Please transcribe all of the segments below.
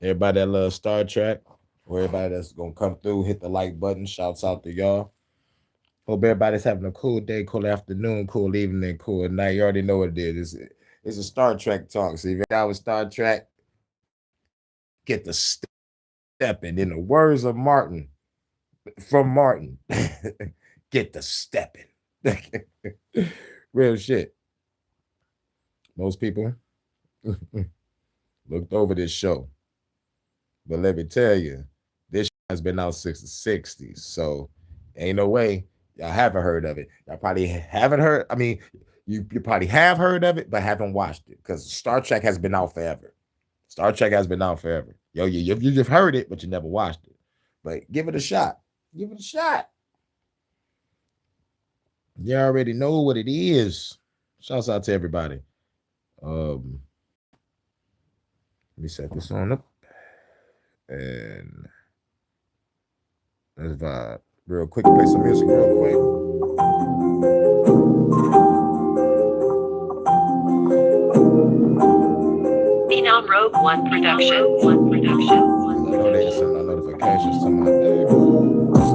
Everybody that loves Star Trek, or everybody that's gonna come through, hit the like button. Shouts out to y'all. Hope everybody's having a cool day, cool afternoon, cool evening, cool night. You already know what it is. It's a Star Trek talk. So if you're down with Star Trek, get the stepping. In the words of Martin, from Martin, get the stepping. Real shit. Most people looked over this show. But let me tell you, this has been out since the 60s. So ain't no way y'all haven't heard of it. Y'all probably haven't heard. I mean, you probably have heard of it, but haven't watched it because Star Trek has been out forever. Star Trek has been out forever. Yo, you just heard it, but you never watched it. But give it a shot. Give it a shot. You already know what it is. Shouts out to everybody. Um, Let me set this on up and let's vibe real quick. Play some music real Phenom Rogue One Production. quick. I know they send out notifications to my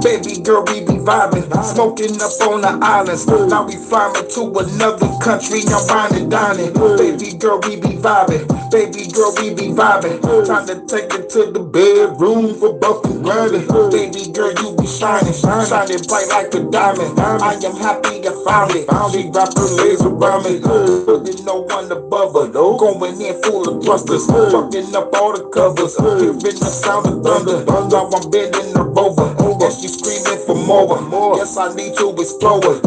Baby girl, we be vibing, smoking up on the islands. Now we flying to another country, I'm finding dining. Baby girl, we be vibing. Baby girl, we be vibing. Time to take it to the bedroom for buff and grinding. Baby girl, you be shining, shining bright like a diamond. I am happy I found it. She wrapped her legs around me, putting no one above her. Going in full of thrusters, fucking up all the covers. Hearing the sound of thunder, now I'm bending her over. And she screaming for more. Yes, I need to explore it.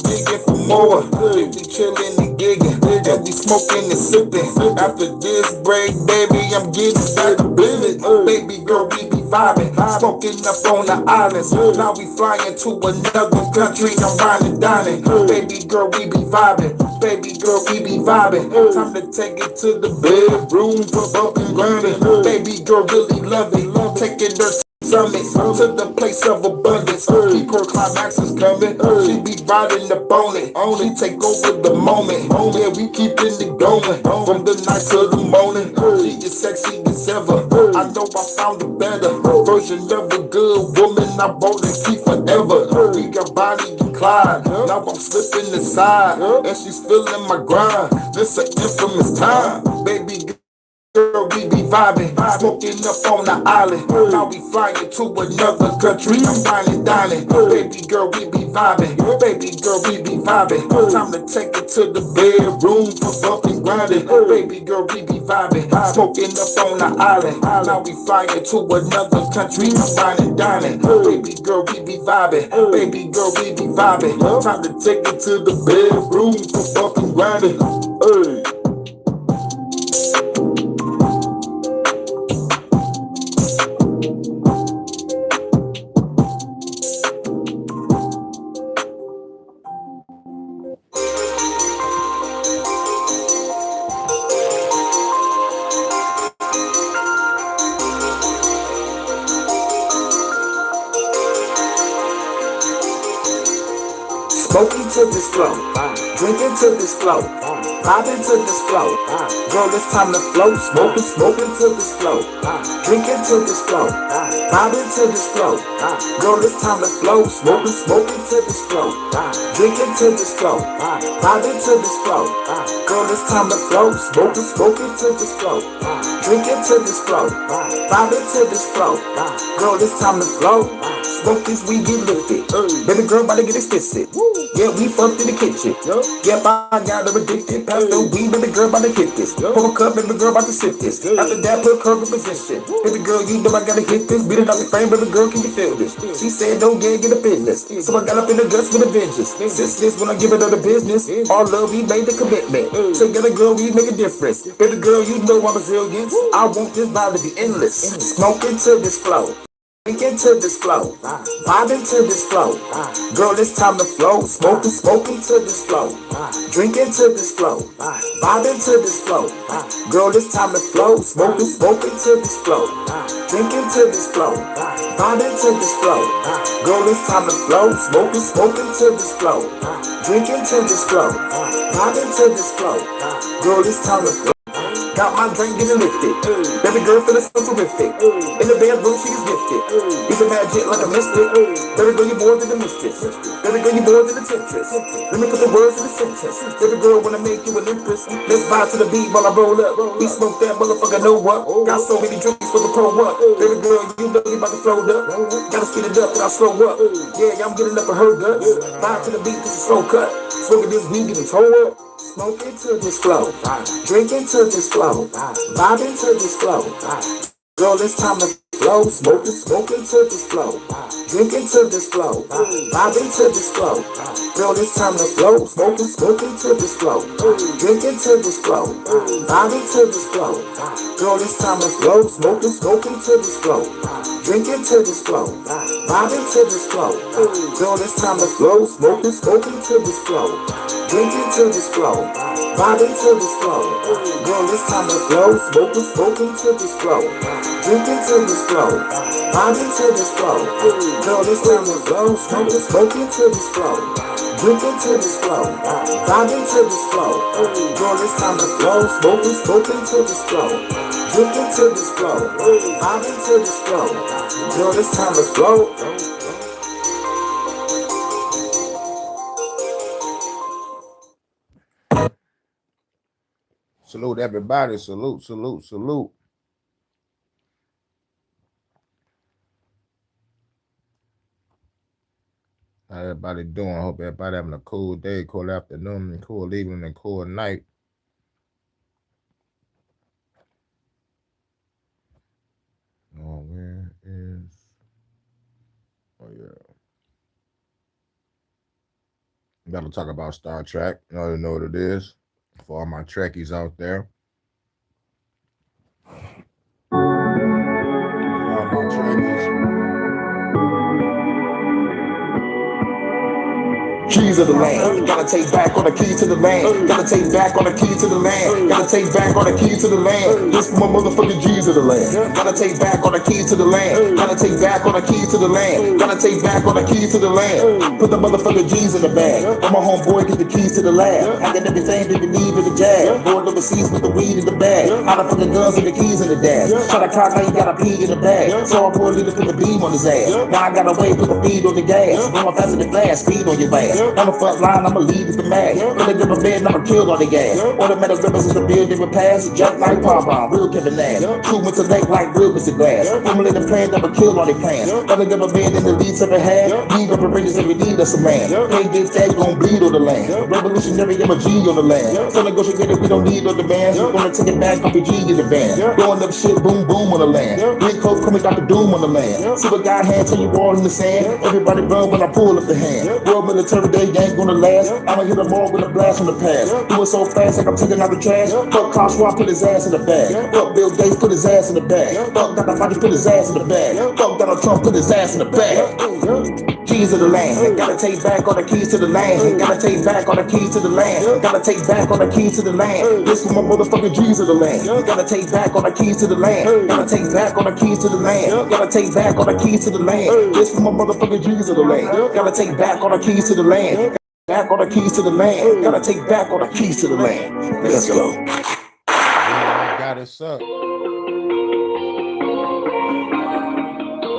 Digging for more. We chillin' and gigging. And we smoking and sipping. After this break, baby, I'm getting back to business. Baby girl, we be vibing. Smoking up on the islands. Now we flying to another country. I'm riding, dining. Baby girl, we be vibing. Baby girl, we be vibing. Time to take it to the bedroom for up and grinding. Baby girl, really love it. Taking her summit to the place of abundance. Keep her climaxes coming. She be riding up on it. She take over the moment. Yeah, we keeping it going from the night to the morning. She is sexy as ever. I know I found a better version of a good woman. I won't keep forever. We got Bonnie and Clyde. Now I'm slipping inside, and she's feeling my grind. This an infamous time, baby girl, we be vibing, smoking up on the island. Now we flying to another country, I'm finding dining. Baby girl, we be vibing. Baby girl, we be vibing. Time to take it to the bedroom for bump and grinding. Baby girl, we be vibing, smoking up on the island. Now we flying to another country, I'm finding dining. Baby girl, we be vibing. Baby girl, we be vibing. Time to take it to the bedroom for bump and grinding. Hey. Smoking to this flow, drinking to this flow, vibing to this flow. Girl, it's time to flow. Smoking to this flow, drinking to this flow, vibing to this flow. Girl, it's time to flow. Smoking to this flow, drinking to this flow, vibing to this flow. Girl, it's time to flow. Smoking to this flow, drinking to this flow, vibing to this flow. Girl, it's time to flow. Smoke this weed, get lifted. Baby girl, about to get explicit. Yeah, we fucked in the kitchen. Yep, I got her addicted. Pass the weed, baby girl, about to hit this. Pour a cup, baby girl, about to sip this. After that, put her in position. Baby girl, you know I gotta hit this. Beat it off the frame, baby girl, can you feel this? She said, don't get a business. So I got up in the guts with a vengeance. Since this, when I give it all the business, all love, we made the commitment. Together, girl, we make a difference. Baby girl, you know I'm resilient. I want this vibe to be endless. Smoking to this flow. Drinking to this flow, vibing to this flow. Girl, it's time to flow. Smoking to this flow, drinking to this flow, vibing to this flow. Girl, it's time to flow. Smoking to this flow, drinking to this flow, vibing to this flow. Girl, it's time to flow. Smoking to this flow, drinking to this flow, vibing to this flow. Girl, it's time to flow. Got my drink getting lifted. Baby girl feeling so terrific. In the bedroom, she is gifted. Using magic like a mystic. Baby girl, you more than a mistress. Baby girl, you more than a temptress. Let me put the words in the sentence. Baby girl, wanna make you an empress. Let's vibe to the beat while I roll up. We smoke that motherfucker, know what? Got so many drinks for the pro up. Baby girl, you know you about to float up. Gotta speed it up and I slow up. Yeah, I'm getting up for her guts. Vibe to the beat, cause it's slow cut. Smoking this weed, getting toe up. Smoking to this flow. Drinking to this flow. Vibing to this flow. Girl, it's time to flow. Smoking to this flow. Drinking to this flow. Vibing to this flow. Girl, it's time to flow. Smoking to this flow. Drinking to this flow. Vibing to this flow. Girl, it's time to flow. Smoking to this flow. Drinking to this flow. Vibing to this flow. Girl, it's time to flow. Smoking to this flow. Drinking to this flow. Vibing to this flow. Girl, it's time to flow. Smoking to this flow. Drinking to this flow. Vibing to this flow. Girl, it's time to flow. Smoking to this flow. Drinking to this flow. Vibing to this flow. Girl, it's time to flow. Smoking to this flow. Drinking to this flow. Vibing to this flow. Girl, it's time to flow. Salute everybody. Salute. How everybody doing? Hope everybody having a cool day, cool afternoon, cool evening, and cool night. Oh, where is... Oh, yeah. Gotta talk about Star Trek. You already know what it is. For all my Trekkies out there. For all my Trekkies. Keys of the land. Gotta take back on the keys to the land. Gotta take back on the keys to the land. Gotta take back on the keys to the land. This for my motherfucking G's of the land. Gotta take back on the keys to the land. Gotta take back on the keys to the land. Gotta take back on the keys to the land. Put the motherfucking G's in the bag. When my homeboy get the keys to the lab. I got everything that you need with the jag. Going overseas with the weed in the bag. How the fucking guns and the keys in the dash. Shot a cock, now you got a pee in the bag. So I pour a little put the beam on his ass. Now I got a way put the feed on the gas. Going faster than flash, speed on your ass. On the front line, I'ma lead with the mag. When they give a bed, I'ma kill on the gas. Automatic ribbons in the building with pass. Jump like pom-pom, real Kevin Nash. True with the leg like real Mr. Glass. Formulate the plan, I'ma kill all their plans. Gotta give a bed in the leads of the hand. Lead up the rangers if we need us a man. Can't get that, gon' bleed on the land. Revolutionary, I'm a G on the land. So negotiated, we don't need no demands. We're gonna take it back, RPG in the van. Blowing up shit, boom, boom on the land. Big coat coming Dr. Doom on the land. Super guy hand till you all in the sand. Everybody run when I pull up the hand. World military, they ain't gonna last. I'ma hit them all with a blast from the past. Do it so fast like I'm taking out the trash. Fuck Klaus Schwab, put his ass in the bag. Fuck Bill Gates, put his ass in the bag. Fuck Dr. Fauci, put his ass in the bag. Fuck Donald Trump, put his ass in the bag. Keys of the land. Gotta take back all the keys to the land. Gotta take back all the keys to the land. Gotta take back all the keys to the land. This for my motherfucking G's of the land. Gotta take back all the keys to the land. Gotta take back all the keys to the land. Gotta take back all the keys to the land. This for my motherfucking G's of the land. Gotta take back all the keys to the land. Back on the keys to the land. Gotta take back on the keys to the land. Let's go. Got it up.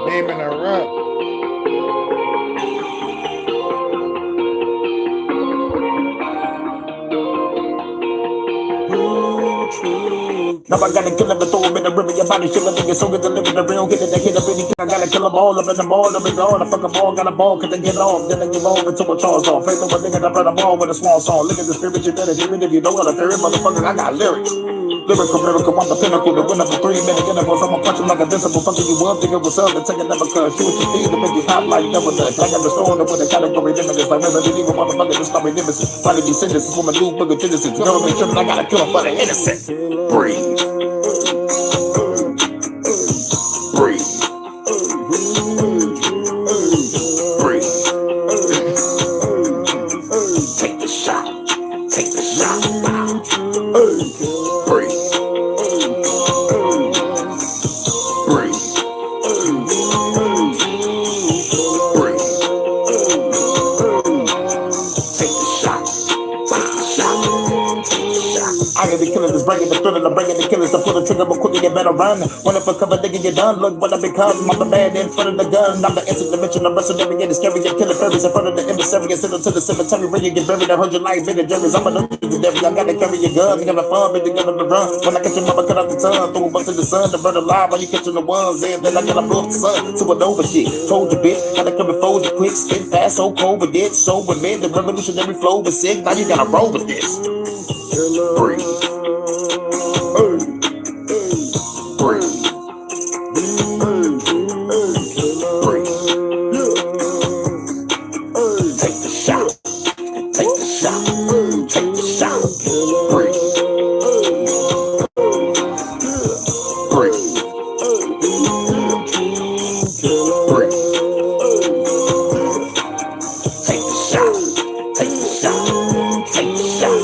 Naming her up. Now I gotta kill him and throw him in the river. Your body shivering, nigga, so good to live in the real. Get it, they hit up any I gotta kill them all up in the mall. Let me go, the fucking ball, got a ball, cause they get off. Then they get on until my charge off. Face over nigga, I run a ball with a small song. Look at the spirit, you better hear it if you know how to fear it. Motherfucker, I got lyrics. Lyrical, miracle, I'm the pinnacle. The winner for 3 minutes intervals. I'ma punch him like a disciple. Fucking you up, nigga, what's up? And take it never cuz. Shoot what you feel, to make you hot like never done. I got the store with a category limitless. Like Resident Evil, motherfucker, just call me nemesis. Probably be sentenced for my new booger genesis. Government tripping, I gotta kill him for the innocent. Breathe. Breathe. Breathe. Take the shot. Take the shot. Breathe. Breathe. Breathe. Take the shot. Take the shot. Take the shot. I gotta be killing this break. bringing the thriller, I'm bringing the killers. I pull the trigger, but quickly you better run. One for cover, nigga, you're done. Look what I become. I'm the man in front of the gun. I'm the interdimensional mercenary, getting scary, and killing fairies in front of the emissary. And send them to the cemetery where you get buried. 100 life in the juries. I'm a legendary. I gotta carry your gun. You gotta fun, but you gotta run. When I catch your mama, cut out the tongue, throw a bunch to the sun to burn alive. While you catching the ones, and then I gotta blow up the sun to an over shit. Told you, bitch, gotta come and fold you quick, spit fast, so cold, but dead, so with me. The revolutionary flow was sick. Now you gotta roll with this. Breathe. Breathe. Take the shot. Take the shot. Take the shot. Breathe. Breathe. Breathe. Take the shot. Take the shot. Take the shot.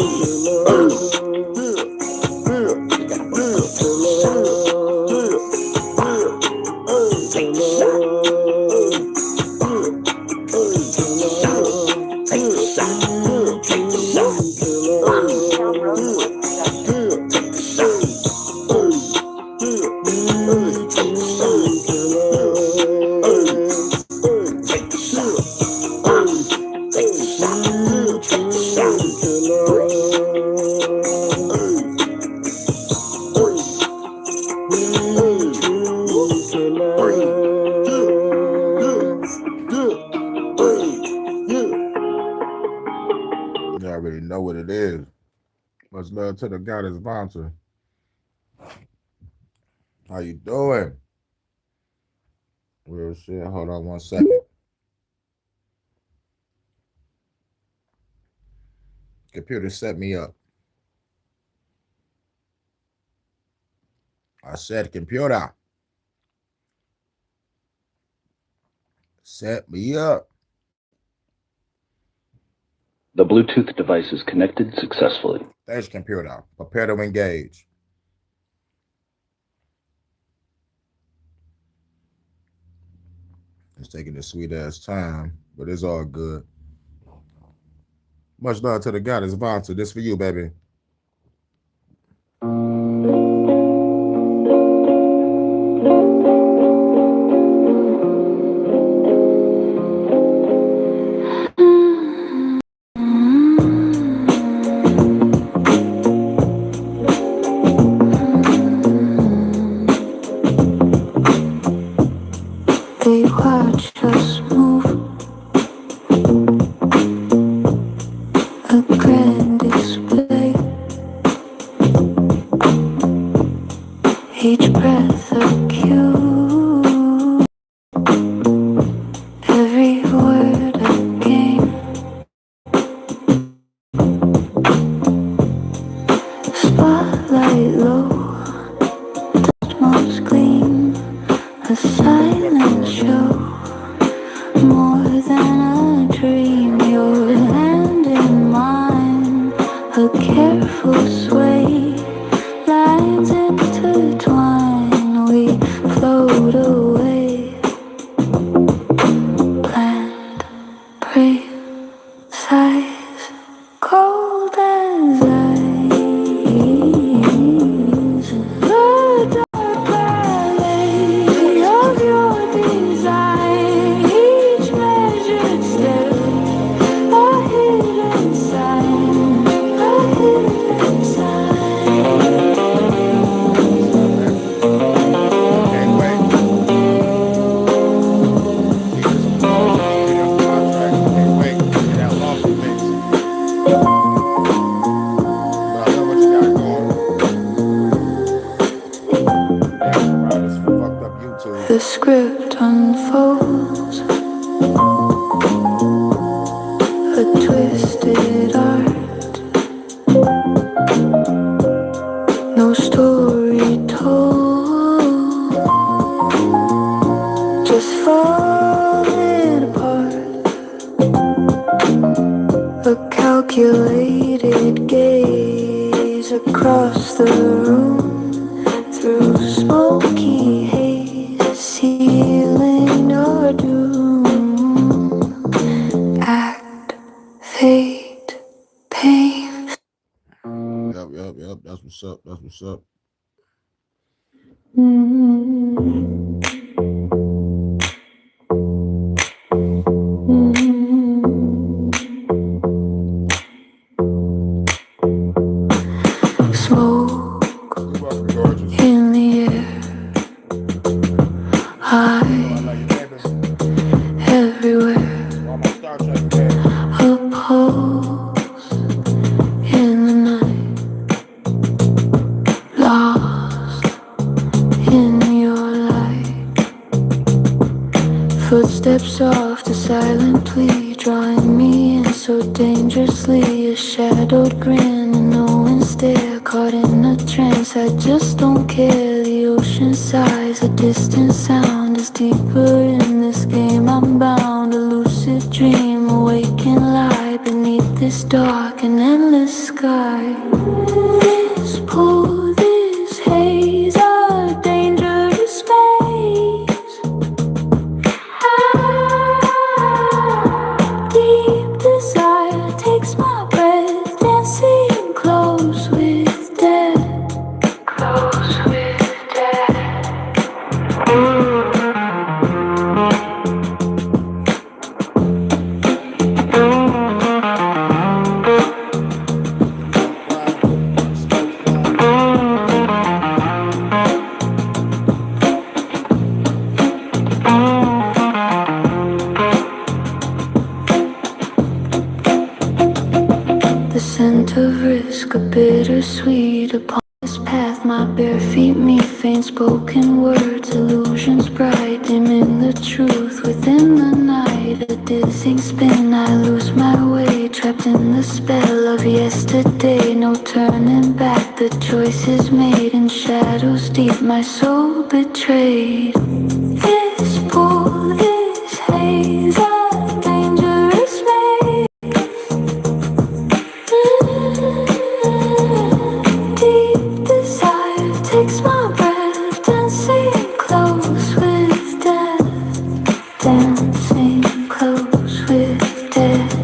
You already know what it is. Much love to the goddess Vonta. How you doing? Real shit. Hold on 1 second. Computer set me up. I said, computer, set me up. The Bluetooth device is connected successfully. Thanks, computer. Prepare to engage. It's taking a sweet ass time, but it's all good. Much love to the goddess Vonta. This for you, baby. They watch us move, a grand display. Each breath a cue, every word a game. Spotlight low, dust motes gleam, a silent show, more than a dream. Your hand in mine, a careful sway, lines intertwine, we float away. Land, precise, cold as ice. The dark ballet of your design, each measured step, a hidden sign, a hidden sign. Can't wait. Jesus, contract. Can't wait. Get that lawsuit mix. But I know what you got going. Damn, bro, this fucked up YouTube. The script unfolds, a twisted art, no story told, just falling apart. A calculated gaze across the room, through smoky haze, sealing your doom. Act, fate, pain. Yep. That's what's what's up. That's what's up. Smoke You're welcome, gorgeous. in the air, I high like your neighbors. everywhere. All my Star Trek fans. A pulse in the night, lost in your light. Footsteps soft, a silent plea, drawing me in so dangerously. A shadowed grin, a knowing stare, caught in a trance. I just don't care. The ocean sighs, a distant sound is deeper in this game. I'm bound, a lucid dream, awaken lie beneath this dark and endless sky. This pull, this haze, a dangerous space. Deep desire takes my breath, dancing close with death. Close with death. The scent of risk, a bittersweet upon this path. My bare feet meet faint spoken words, illusions bright, dimming the truth within the night. A dizzying spin, I lose my way, trapped in the spell of yesterday. No turning back, the choice is made in shadows deep, my soul betrayed. This pull, this haze, a dangerous maze. Deep desire takes my breath, dancing close with death. Dancing close with death.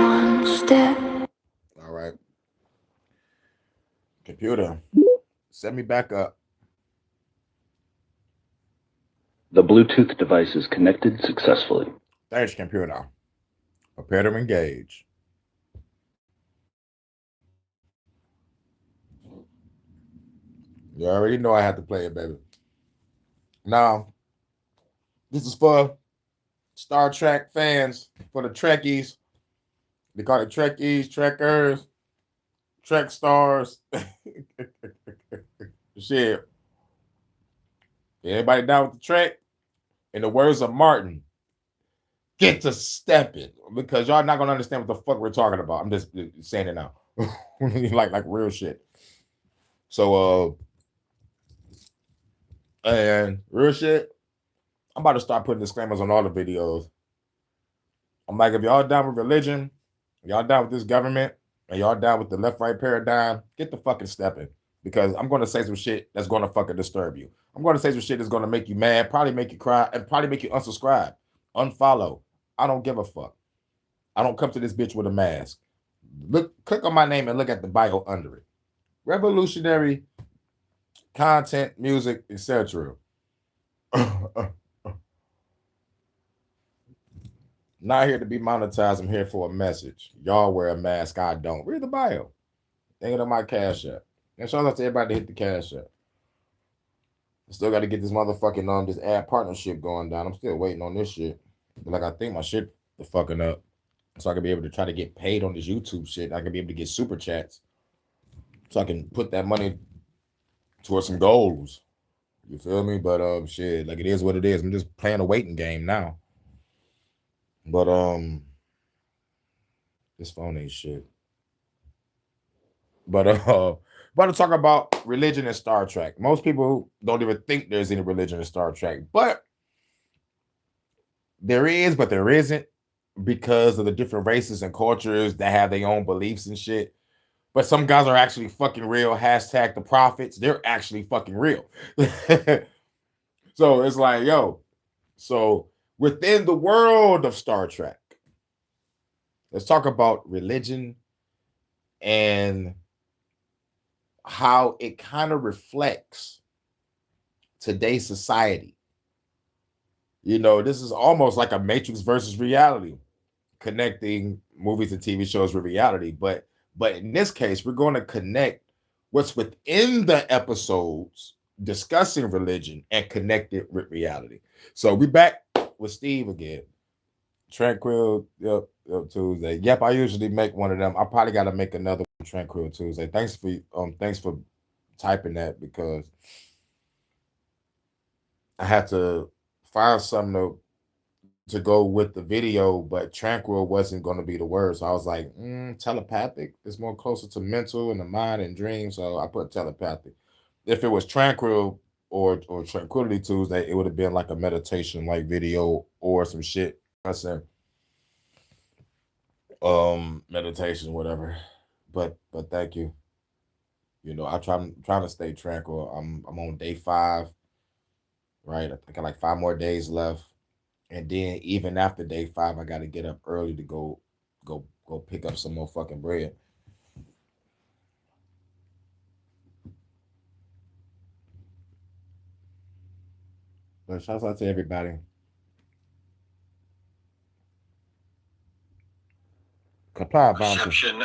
One step. All right. Computer, set me back up. The Bluetooth device is connected successfully. Thanks, computer. Prepare to engage. You already know I have to play it, baby. Now, this is for Star Trek fans, for the Trekkies. They call it Trekkies, Trekkers, Trek stars. Shit. Everybody down with the Trek? In the words of Martin, get to stepping, because y'all not gonna understand what the fuck we're talking about. I'm just saying it now. like real shit. So and real shit, I'm about to start putting disclaimers on all the videos. I'm like, if y'all down with religion, y'all down with this government, and y'all down with the left-right paradigm, get the fucking stepping. Because I'm going to say some shit that's going to fucking disturb you. I'm going to say some shit that's going to make you mad, probably make you cry, and probably make you unsubscribe, unfollow. I don't give a fuck. I don't come to this bitch with a mask. Click on my name and look at the bio under it. Revolutionary content, music, etc. Not here to be monetized. I'm here for a message. Y'all wear a mask. I don't. Read the bio. Think of my Cash App. And shout out to everybody to hit the Cash App. I still got to get this motherfucking this ad partnership going down. I'm still waiting on this shit. But like, I think my shit is fucking up, so I can be able to try to get paid on this YouTube shit. I can be able to get super chats, so I can put that money towards some goals. You feel me? But shit, like, it is what it is. I'm just playing a waiting game now. But this phone ain't shit. But about to talk about religion in Star Trek. Most people don't even think there's any religion in Star Trek, but There is, but there isn't, because of the different races and cultures that have their own beliefs and shit. But some guys are actually fucking real. Hashtag the prophets. They're actually fucking real. So it's like, yo, so within the world of Star Trek, let's talk about religion and how it kind of reflects today's society. You know, this is almost like a Matrix versus reality, connecting movies and TV shows with reality. But in this case, we're going to connect what's within the episodes discussing religion and connect it with reality. So we back with Steve again. Tranquil Tuesday. Yep, I usually make one of them. I probably got to make another one, Tranquil Tuesday. Thanks for typing that, because I had to find something to go with the video, but tranquil wasn't going to be the word. So I was like, telepathic is more closer to mental and the mind and dreams. So I put telepathic. If it was tranquil or Tranquility Tuesday, it would have been like a meditation like video or some shit. I said meditation, whatever. But thank you. You know, I'm trying to stay tranquil. I'm on day 5. Right. I got like 5 more days left. And then even after day 5, I got to get up early to go pick up some more fucking bread. But shouts out to everybody. Perception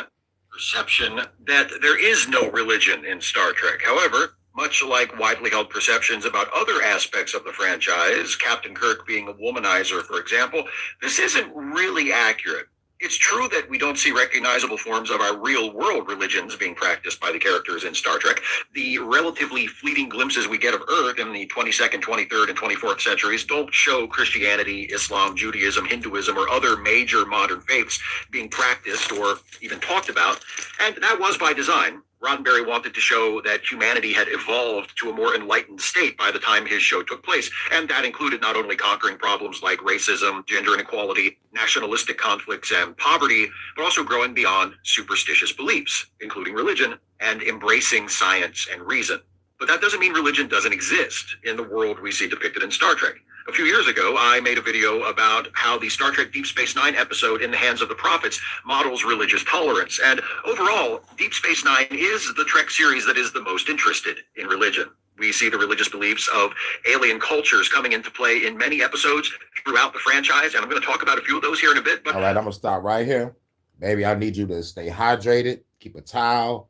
that there is no religion in Star Trek. However, much like widely held perceptions about other aspects of the franchise, Captain Kirk being a womanizer, for example, this isn't really accurate. It's true that we don't see recognizable forms of our real-world religions being practiced by the characters in Star Trek. The relatively fleeting glimpses we get of Earth in the 22nd, 23rd, and 24th centuries don't show Christianity, Islam, Judaism, Hinduism, or other major modern faiths being practiced or even talked about, and that was by design. Roddenberry wanted to show that humanity had evolved to a more enlightened state by the time his show took place, and that included not only conquering problems like racism, gender inequality, nationalistic conflicts, and poverty, but also growing beyond superstitious beliefs, including religion, and embracing science and reason. But that doesn't mean religion doesn't exist in the world we see depicted in Star Trek. A few years ago, I made a video about how the Star Trek Deep Space Nine episode In the Hands of the Prophets models religious tolerance. And overall, Deep Space Nine is the Trek series that is the most interested in religion. We see the religious beliefs of alien cultures coming into play in many episodes throughout the franchise, and I'm going to talk about a few of those here in a bit. But all right, I'm going to stop right here. Baby, I need you to stay hydrated, keep a towel,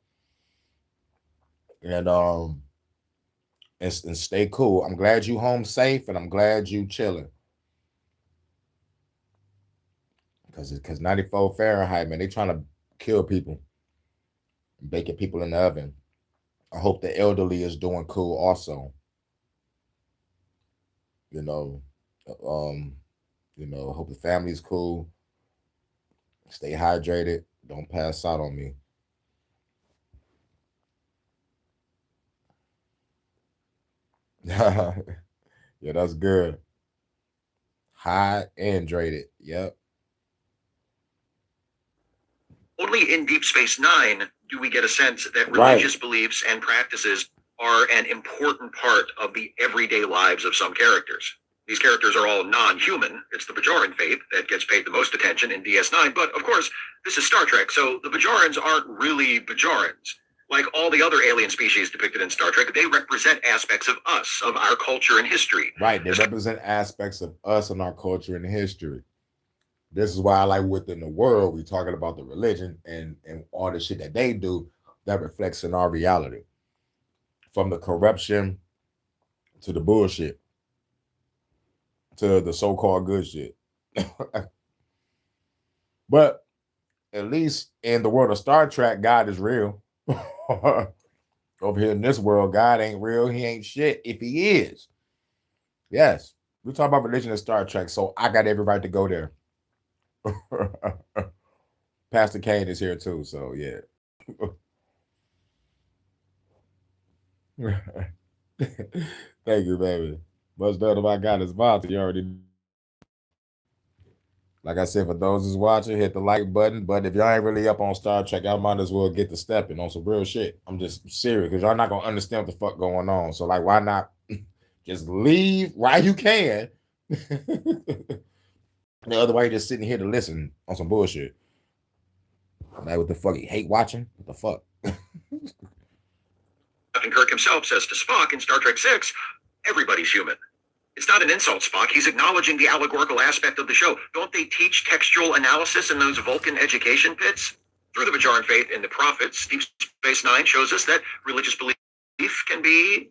and stay cool. I'm glad you home safe, and I'm glad you chilling. Because 94 Fahrenheit, man, they trying to kill people, baking people in the oven. I hope the elderly is doing cool also. I hope the family's cool. Stay hydrated. Don't pass out on me. Yeah, that's good. Hydrated. Yep. Only in Deep Space Nine do we get a sense that religious beliefs and practices are an important part of the everyday lives of some characters. These characters are all non-human. It's the Bajoran faith that gets paid the most attention in DS9. But of course, this is Star Trek, so the Bajorans aren't really Bajorans. Like all the other alien species depicted in Star Trek, they represent aspects of us, of our culture and history. Right, they represent aspects of us and our culture and history. This is why I like within the world, we talking about the religion and all the shit that they do that reflects in our reality. From the corruption to the bullshit to the so-called good shit. But at least in the world of Star Trek, God is real. Over here in this world, God ain't real. He ain't shit if he is. Yes, we talk about religion in Star Trek, so I got every right to go there. Pastor Kane is here too, so yeah. Thank you, baby. Much better if I got his sponsor. You already Like I said, for those who's watching, hit the like button. But if y'all ain't really up on Star Trek, y'all might as well get to stepping on some real shit. I'm just serious because y'all not gonna understand what the fuck going on. So like, why not just leave while you can? The other way, just sitting here to listen on some bullshit. Like, what the fuck? You hate watching? What the fuck? Captain Kirk himself says to Spock in Star Trek VI, everybody's human. It's not an insult, Spock. He's acknowledging the allegorical aspect of the show. Don't they teach textual analysis in those Vulcan education pits? Through the Bajoran faith in the prophets, Deep Space Nine shows us that religious belief can be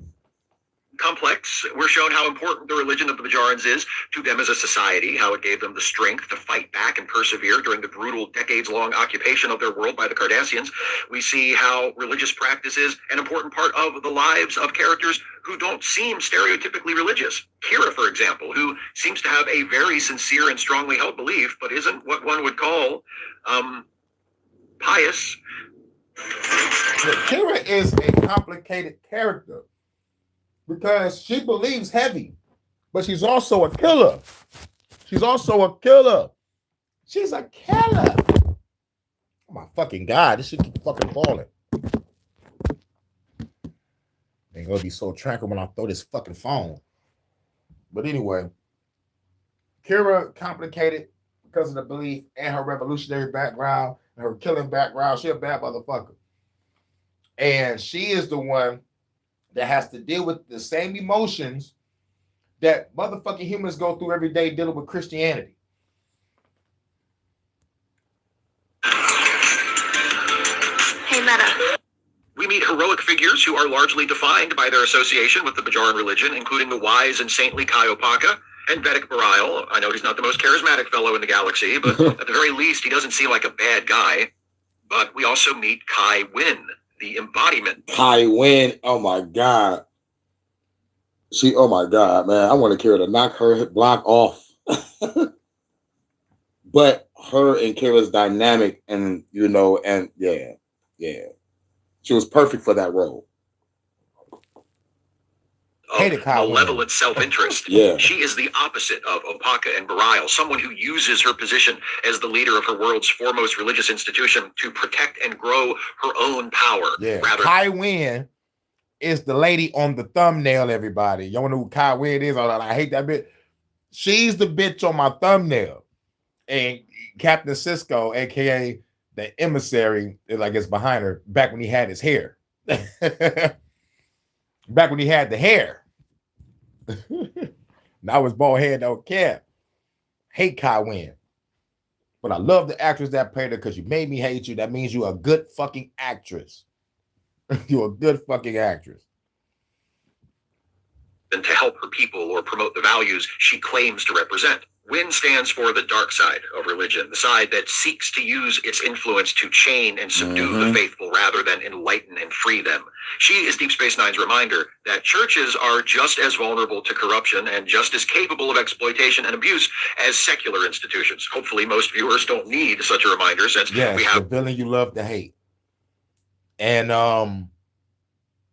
complex. We're shown how important the religion of the Bajorans is to them as a society, how it gave them the strength to fight back and persevere during the brutal decades-long occupation of their world by the Cardassians. We see how religious practice is an important part of the lives of characters who don't seem stereotypically religious. Kira, for example, who seems to have a very sincere and strongly held belief, but isn't what one would call pious. Kira is a complicated character because she believes heavy, but she's also a killer. She's also a killer. She's a killer. Oh my fucking God, this shit keep fucking falling. Ain't gonna be so tranquil when I throw this fucking phone. But anyway, Kira complicated because of the belief and her revolutionary background and her killing background. She a bad motherfucker. And she is the one that has to deal with the same emotions that motherfucking humans go through every day dealing with Christianity. Hey, Meta. We meet heroic figures who are largely defined by their association with the Bajoran religion, including the wise and saintly Kai Opaka and Vedic Bareil. I know he's not the most charismatic fellow in the galaxy, but at the very least, he doesn't seem like a bad guy. But we also meet Kai Wynn, the embodiment. Kai Wynn, oh my God. Oh my God, man. I want to Kira to knock her block off. But her and Kira's dynamic and, yeah. She was perfect for that role. Hated Kai Wynn. Malevolent self-interest. Yeah. She is the opposite of Opaka and Bareil, someone who uses her position as the leader of her world's foremost religious institution to protect and grow her own power. Yeah. Rather, Kai Wynn is the lady on the thumbnail, everybody. Y'all know who Kai Wynn is? I hate that bitch. She's the bitch on my thumbnail. And Captain Sisko, aka the emissary, is like it's behind her back when he had his hair. Back when he had the hair. Now his bald head don't care. Hate Kai Wynn. But I love the actress that played her because you made me hate you. That means you're a good fucking actress. You're a good fucking actress. and to help her people or promote the values she claims to represent. Win stands for the dark side of religion, the side that seeks to use its influence to chain and subdue the faithful rather than enlighten and free them. She is Deep Space Nine's reminder that churches are just as vulnerable to corruption and just as capable of exploitation and abuse as secular institutions. Hopefully most viewers don't need such a reminder since we have the villain you love to hate. And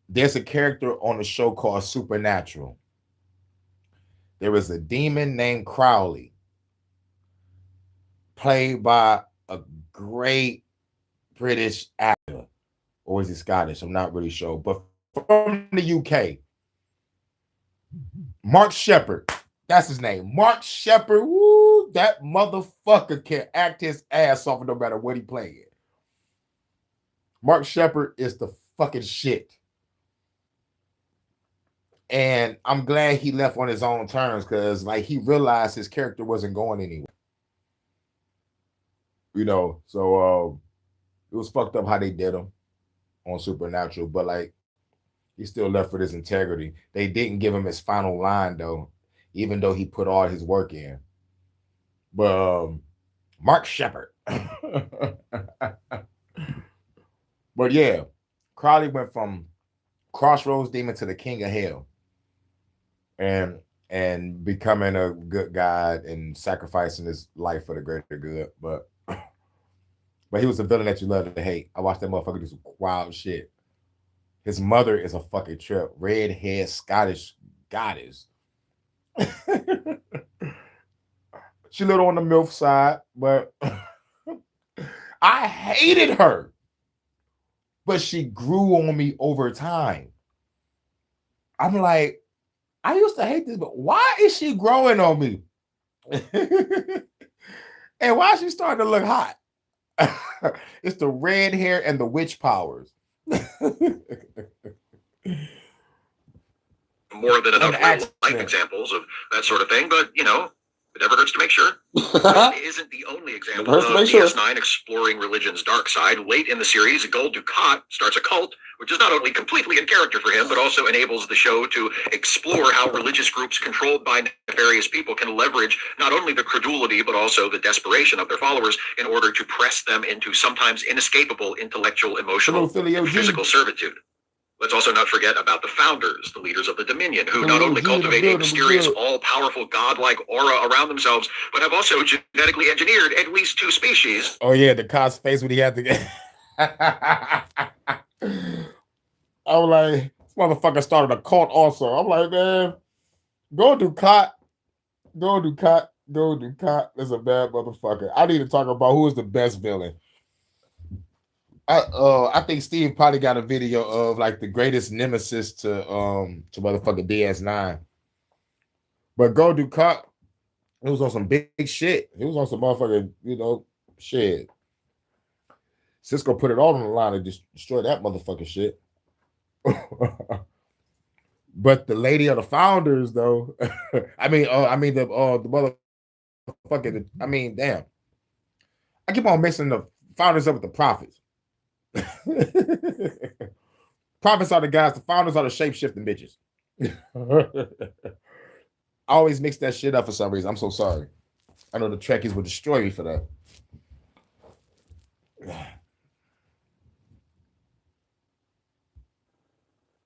there's a character on the show called Supernatural. There is a demon named Crowley, played by a great British actor. Or is he Scottish? I'm not really sure. But from the UK. Mark Sheppard. That's his name. Mark Sheppard. Woo, that motherfucker can act his ass off no matter what he playing. Mark Sheppard is the fucking shit. And I'm glad he left on his own terms because, like, he realized his character wasn't going anywhere. You know, so it was fucked up how they did him on Supernatural, but, like, he still left with his integrity. They didn't give him his final line, though, even though he put all his work in. But Mark Sheppard. But, yeah, Crowley went from Crossroads Demon to the King of Hell. And becoming a good guy and sacrificing his life for the greater good. But he was a villain that you love to hate. I watched that motherfucker do some wild shit. His mother is a fucking trip. Red-haired Scottish goddess. She little on the MILF side, but I hated her. But she grew on me over time. I'm like, I used to hate this, but why is she growing on me? And why is she starting to look hot? It's the red hair and the witch powers. More than enough And real life accent. examples of that sort of thing, but you know, it never hurts to make sure. This isn't the only example hurts of to make sure. DS9 exploring religion's dark side. Late in the series, Gul Dukat starts a cult, which is not only completely in character for him, but also enables the show to explore how religious groups controlled by nefarious people can leverage not only the credulity, but also the desperation of their followers in order to press them into sometimes inescapable intellectual, emotional, Philly and OG. physical servitude. Let's also not forget about the founders, the leaders of the Dominion, who not only Philly OG, cultivate the a building, mysterious, the building. all-powerful, godlike aura around themselves, but have also genetically engineered at least 2 species. Oh yeah, the cop's face when he had to get. I'm like, this motherfucker started a cult also. I'm like, man, go Dukat. That's a bad motherfucker. I need to talk about who is the best villain. I think Steve probably got a video of like the greatest nemesis to motherfucking DS9. But Go Dukat, it was on some big shit. It was on some motherfucking, shit. Cisco put it all on the line to destroy that motherfucking shit. But the lady of the founders, though, the motherfucking, damn. I keep on mixing the founders up with the prophets. Prophets are the guys, the founders are the shape-shifting bitches. I always mix that shit up for some reason. I'm so sorry. I know the Trekkies would destroy me for that.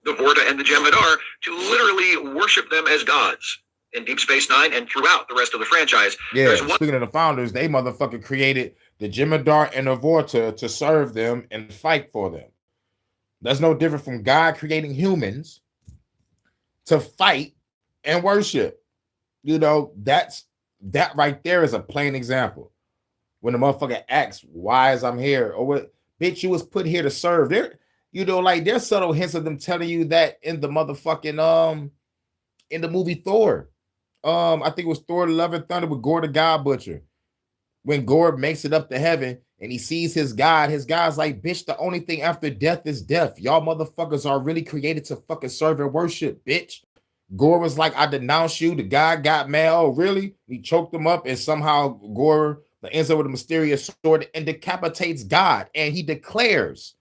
The Vorta and the Jem'Hadar to literally worship them as gods. In Deep Space Nine and throughout the rest of the franchise, Yeah, there's one speaking of the founders, they motherfucker created the Jem'Hadar and the Vorta to serve them and fight for them. That's no different from God creating humans to fight and worship. That right there is a plain example. When the motherfucker asks, why is I'm here? Or what, bitch, you was put here to serve. There's subtle hints of them telling you that in the motherfucking in the movie Thor. I think it was Thor: Love and Thunder with Gore the God Butcher. When Gore makes it up to heaven and he sees his God's like, bitch, the only thing after death is death. Y'all motherfuckers are really created to fucking serve and worship, bitch. Gore was like, I denounce you. The guy got mad. Oh, really? He choked him up, and somehow Gore ends up with a mysterious sword and decapitates God. And he declares,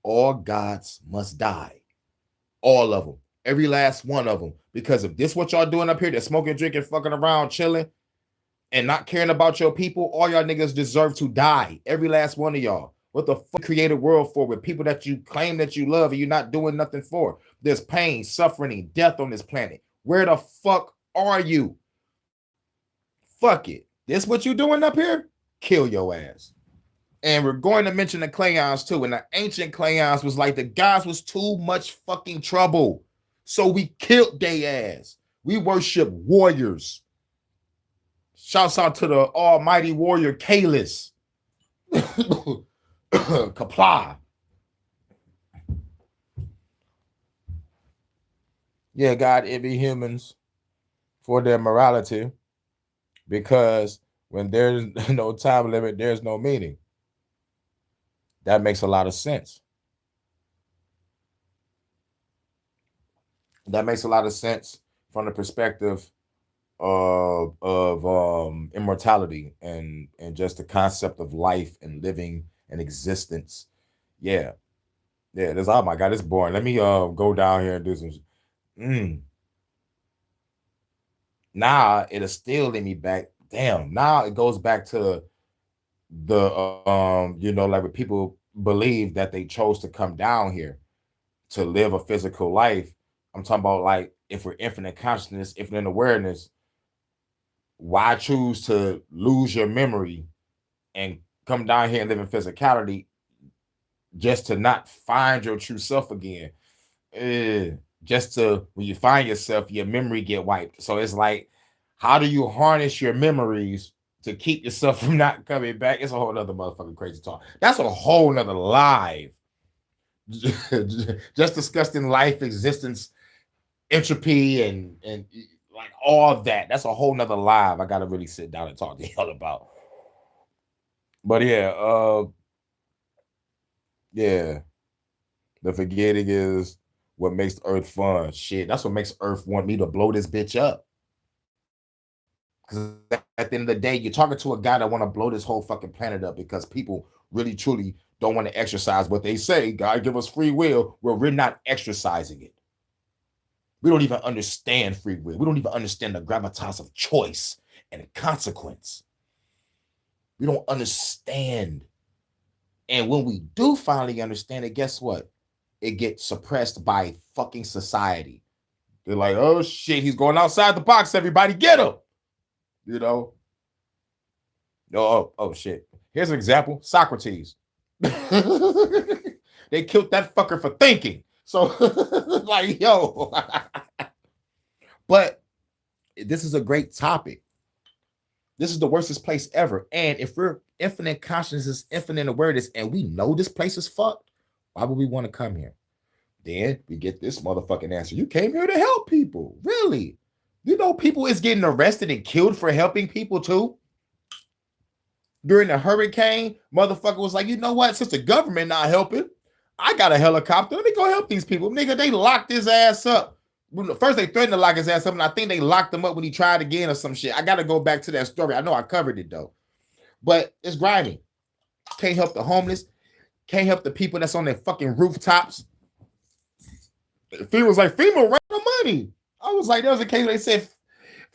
all gods must die. All of them. Every last one of them. Because if this what y'all doing up here, they're smoking, drinking, fucking around, chilling, and not caring about your people, all y'all niggas deserve to die. Every last one of y'all. What the fuck create a world for with people that you claim that you love and you're not doing nothing for? There's pain, suffering, and death on this planet. Where the fuck are you? Fuck it. This what you doing up here? Kill your ass. And we're going to mention the Klingons too. And the ancient Klingons was like, the guys was too much fucking trouble. So we killed they ass. We worship warriors. Shouts out to the almighty warrior Kahless. Kapla. Yeah, God envy humans for their morality, because when there's no time limit, there's no meaning. That makes a lot of sense. That makes a lot of sense from the perspective of immortality and just the concept of life and living and existence. Yeah. There's, oh my God, it's boring. Let me go down here and do some. Now it'll still lead me back. Damn. Now it goes back to the like when people believe that they chose to come down here to live a physical life. I'm talking about, like, if we're infinite consciousness, infinite awareness, why choose to lose your memory and come down here and live in physicality just to not find your true self again? Just to, when you find yourself, your memory get wiped. So it's like, How do you harness your memories to keep yourself from not coming back? It's a whole nother motherfucking crazy talk. That's a whole nother live. Just discussing life, existence, entropy, and like all of that. That's a whole nother live. I gotta really sit down and talk to y'all about. But yeah, the forgetting is what makes Earth fun. Shit, that's what makes Earth want me to blow this bitch up. Because at the end of the day, you're talking to a guy that want to blow this whole fucking planet up because people really truly don't want to exercise what they say. God give us free will, where we're not exercising it. We don't even understand free will. We don't even understand the gravitas of choice and consequence. We don't understand. And when we do finally understand it, guess what? It gets suppressed by fucking society. They're like, oh shit, he's going outside the box. Everybody get him. You know? Oh shit. Here's an example. Socrates. They killed that fucker for thinking. So, like, yo. But this is a great topic. This is the worstest place ever. And if we're infinite consciousness, infinite awareness, and we know this place is fucked, why would we want to come here? Then we get this motherfucking answer. You came here to help people. Really? You know, people is getting arrested and killed for helping people too. During the hurricane, motherfucker was like, you know what? Since the government not helping, I got a helicopter. Let me go help these people. Nigga, they locked his ass up. First, they threatened to lock his ass up, and I think they locked him up when he tried again or some shit. I got to go back to that story. I know I covered it, though. But it's grimy. Can't help the homeless. Can't help the people that's on their fucking rooftops. FEMA was like, FEMA ran out of money. I was like, there was a case where they said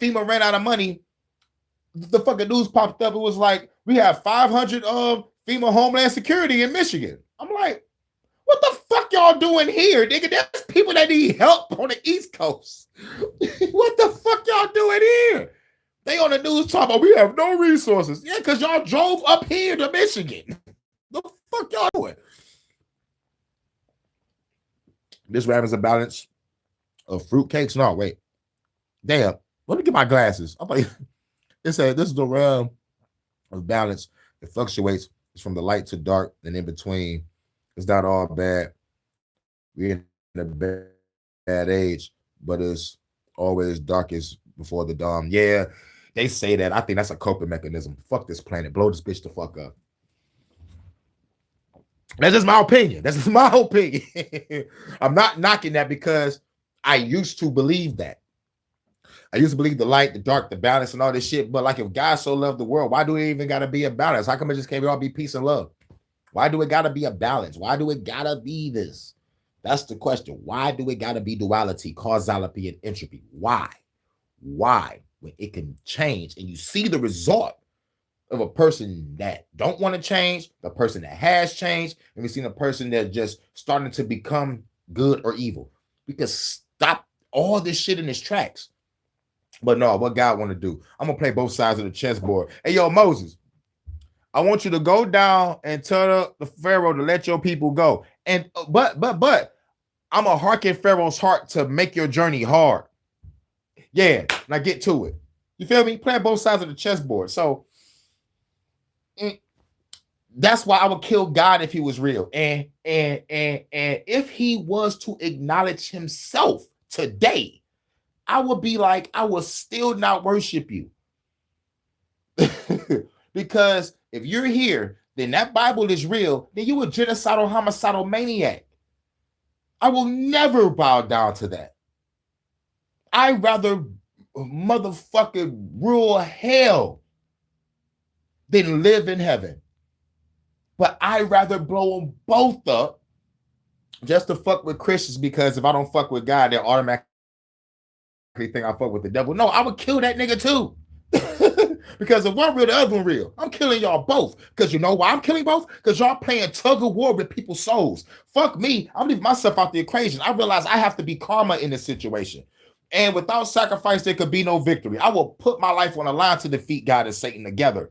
FEMA ran out of money. The fucking news popped up. It was like, we have 500 FEMA Homeland Security in Michigan. I'm like, what the fuck y'all doing here, nigga? There's people that need help on the East Coast. What the fuck y'all doing here? They on the news talking about we have no resources. Yeah, because y'all drove up here to Michigan. The fuck y'all doing? This round is a balance of fruitcakes. No, wait. Damn. Let me get my glasses. I'm like, it said this is the realm of balance. It fluctuates. It's from the light to dark and in between. It's not all bad. We're in a bad age, but it's always darkest before the dawn. Yeah, they say that. I think that's a coping mechanism. Fuck this planet. Blow this bitch the fuck up. That's just my opinion. That's just my opinion. I'm not knocking that because I used to believe that. I used to believe the light, the dark, the balance, and all this shit. But like, if God so loved the world, why do it even got to be a balance? How come it just can't all be peace and love? Why do it got to be a balance? Why do it got to be this? That's the question. Why do it got to be duality, causality, and entropy? Why? Why? When it can change and you see the result of a person that don't want to change, the person that has changed, and we've seen a person that just starting to become good or evil. We can stop all this shit in its tracks. But no, what God want to do? I'm going to play both sides of the chessboard. Hey, yo, Moses, I want you to go down and tell the Pharaoh to let your people go. And but I'm gonna hearken Pharaoh's heart to make your journey hard. Yeah, now get to it. You feel me? Playing both sides of the chessboard. So that's why I would kill God if he was real. And if he was to acknowledge himself today, I would be like, I will still not worship you. Because if you're here, then that Bible is real, then you a genocidal, homicidal maniac. I will never bow down to that. I'd rather motherfucking rule hell than live in heaven. But I'd rather blow them both up just to fuck with Christians, because if I don't fuck with God, they'll automatically think I fuck with the devil. No, I would kill that nigga too. Because if one real, the other one real. I'm killing y'all both. Because you know why I'm killing both? Because y'all playing tug of war with people's souls. Fuck me. I'm leaving myself out the equation. I realize I have to be karma in this situation. And without sacrifice, there could be no victory. I will put my life on the line to defeat God and Satan together.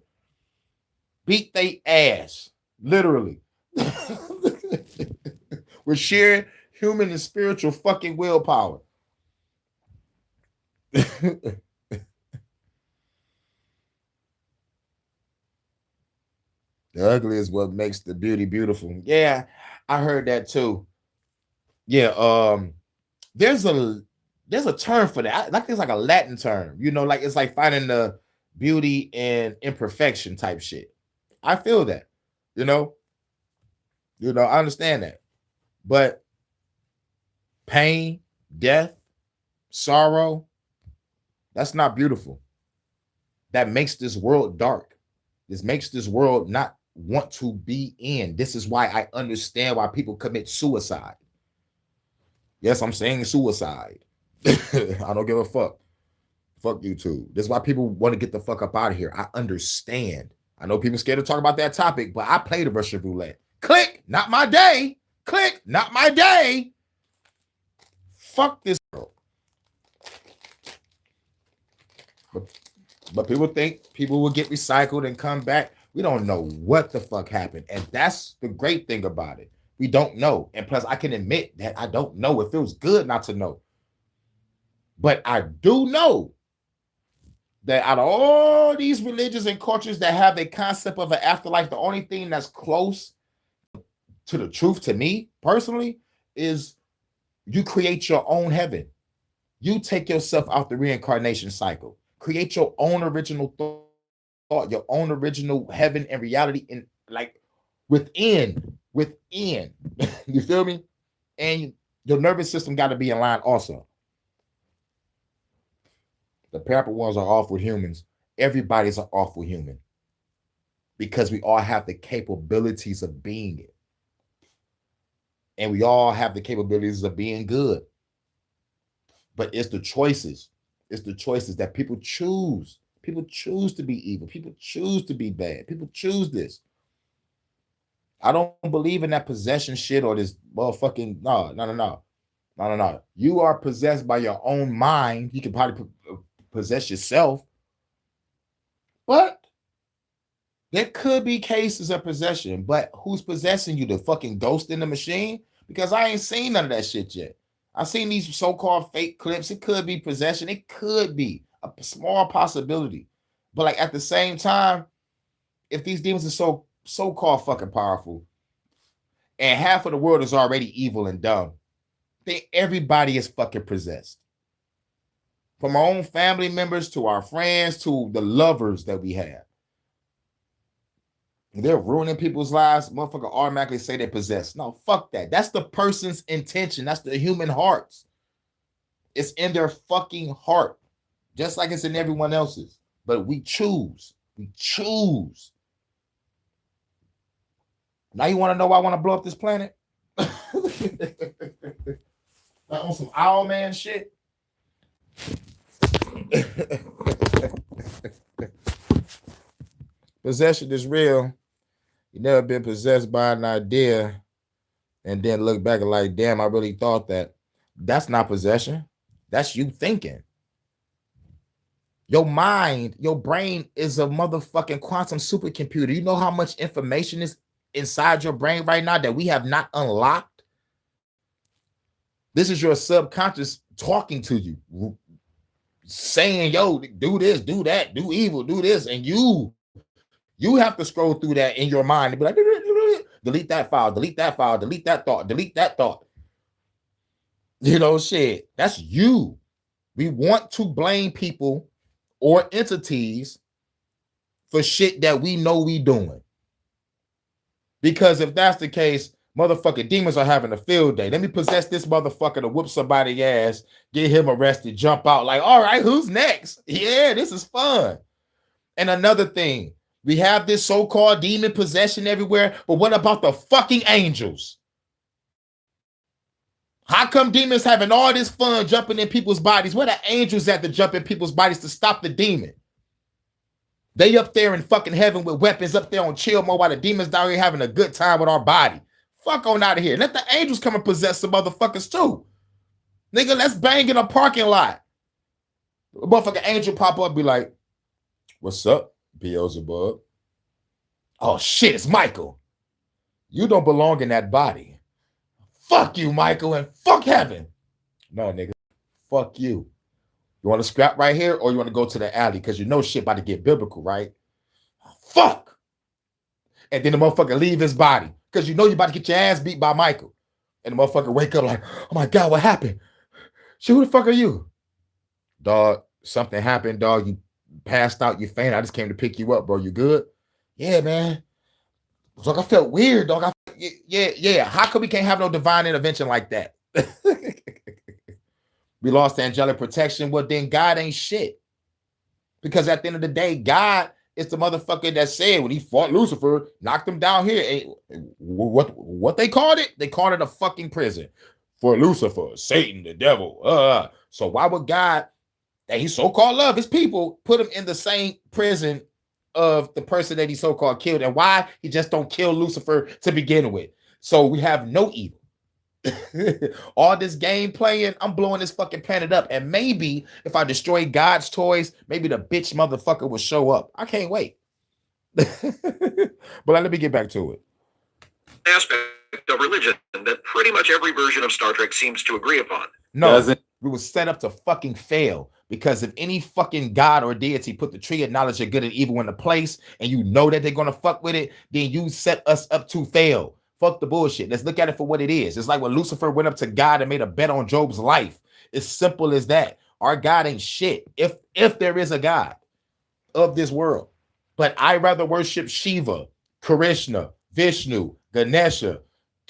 Beat they ass. Literally. With sheer human and spiritual fucking willpower. The ugly is what makes the beauty beautiful. Yeah, I heard that too. Yeah, there's a term for that. Like it's like a Latin term, you know, like it's like finding the beauty in imperfection type shit. I feel that, you know, I understand that. But pain, death, sorrow, that's not beautiful. That makes this world dark. This makes this world not want to be in. This is why I understand why people commit suicide. Yes, I'm saying suicide. I don't give a fuck. Fuck YouTube. This is why people want to get the fuck up out of here. I understand. I know people scared to talk about that topic, but I play the Russian roulette. Click, not my day. Click, not my day. Fuck this girl. But people think people will get recycled and come back. We don't know what the fuck happened. And that's the great thing about it. We don't know. And plus, I can admit that I don't know. It feels good not to know. But I do know that out of all these religions and cultures that have a concept of an afterlife, the only thing that's close to the truth to me personally is you create your own heaven. You take yourself out the reincarnation cycle. Create your own original thought, your own original heaven and reality in like within. You feel me? And your nervous system got to be in line also. The powerful ones are awful humans. Everybody's an awful human because we all have the capabilities of being it. And we all have the capabilities of being good. But it's the choices. It's the choices that people choose. People choose to be evil. People choose to be bad. People choose this. I don't believe in that possession shit or this motherfucking no. You are possessed by your own mind. You can probably possess yourself, but there could be cases of possession. But who's possessing you? The fucking ghost in the machine? Because I ain't seen none of that shit yet. I've seen these so-called fake clips. It could be possession. It could be a small possibility. But like at the same time, if these demons are so-called fucking powerful, and half of the world is already evil and dumb, then everybody is fucking possessed. From our own family members to our friends to the lovers that we have. They're ruining people's lives. Motherfucker automatically say they're possessed. No, fuck that. That's the person's intention. That's the human hearts. It's in their fucking heart. Just like it's in everyone else's. But we choose. We choose. Now you want to know why I want to blow up this planet? On some owl man shit. Possession is real. You never been possessed by an idea and then look back and like, damn, I really thought that. That's not possession. That's you thinking. Your mind, your brain is a motherfucking quantum supercomputer. You know how much information is inside your brain right now that we have not unlocked? This is your subconscious talking to you, saying, yo, do this, do that, do evil, do this. And you have to scroll through that in your mind and be like, delete that file, delete that file, delete that thought, delete that thought. You know, shit, that's you. We want to blame people or entities for shit that we know we doing. Because if that's the case, motherfucking demons are having a field day. Let me possess this motherfucker to whoop somebody's ass, get him arrested, jump out like, all right, who's next? Yeah, this is fun. And another thing, we have this so-called demon possession everywhere, but what about the fucking angels? How come demons having all this fun jumping in people's bodies? Where the angels at to jump in people's bodies to stop the demon? They up there in fucking heaven with weapons up there on chill mode while the demons down here having a good time with our body. Fuck on out of here. Let the angels come and possess some motherfuckers too. Nigga, let's bang in a parking lot. A motherfucking angel pop up be like, what's up, Beelzebub? Oh shit, it's Michael. You don't belong in that body. Fuck you, Michael, and fuck heaven. No, nigga. Fuck you. You want to scrap right here or you want to go to the alley? Because you know shit about to get biblical, right? Fuck. And then the motherfucker leave his body. Because you know you about to get your ass beat by Michael. And the motherfucker wake up like, oh my God, what happened? Shit, who the fuck are you? Dog, something happened, dog. You passed out, you fainted. I just came to pick you up, bro. You good? Yeah, man. Dog, I felt weird, dog. Yeah. How come we can't have no divine intervention like that? We lost angelic protection. Well, then God ain't shit. Because at the end of the day, God is the motherfucker that said when he fought Lucifer, knocked him down here. What they called it? They called it a fucking prison for Lucifer, Satan, the devil. So why would God, that he so-called love his people, put him in the same prison of the person that he so-called killed? And why he just don't kill Lucifer to begin with? So we have no evil. All this game playing, I'm blowing this fucking planet up. And maybe if I destroy God's toys, maybe the bitch motherfucker will show up. I can't wait. But let me get back to it. Aspect of religion that pretty much every version of Star Trek seems to agree upon. No, we was set up to fucking fail. Because if any fucking God or deity put the tree of knowledge of good and evil into place, and you know that they're gonna fuck with it, then you set us up to fail. Fuck the bullshit. Let's look at it for what it is. It's like when Lucifer went up to God and made a bet on Job's life. It's simple as that. Our God ain't shit. If there is a God of this world. But I rather worship Shiva, Krishna, Vishnu, Ganesha,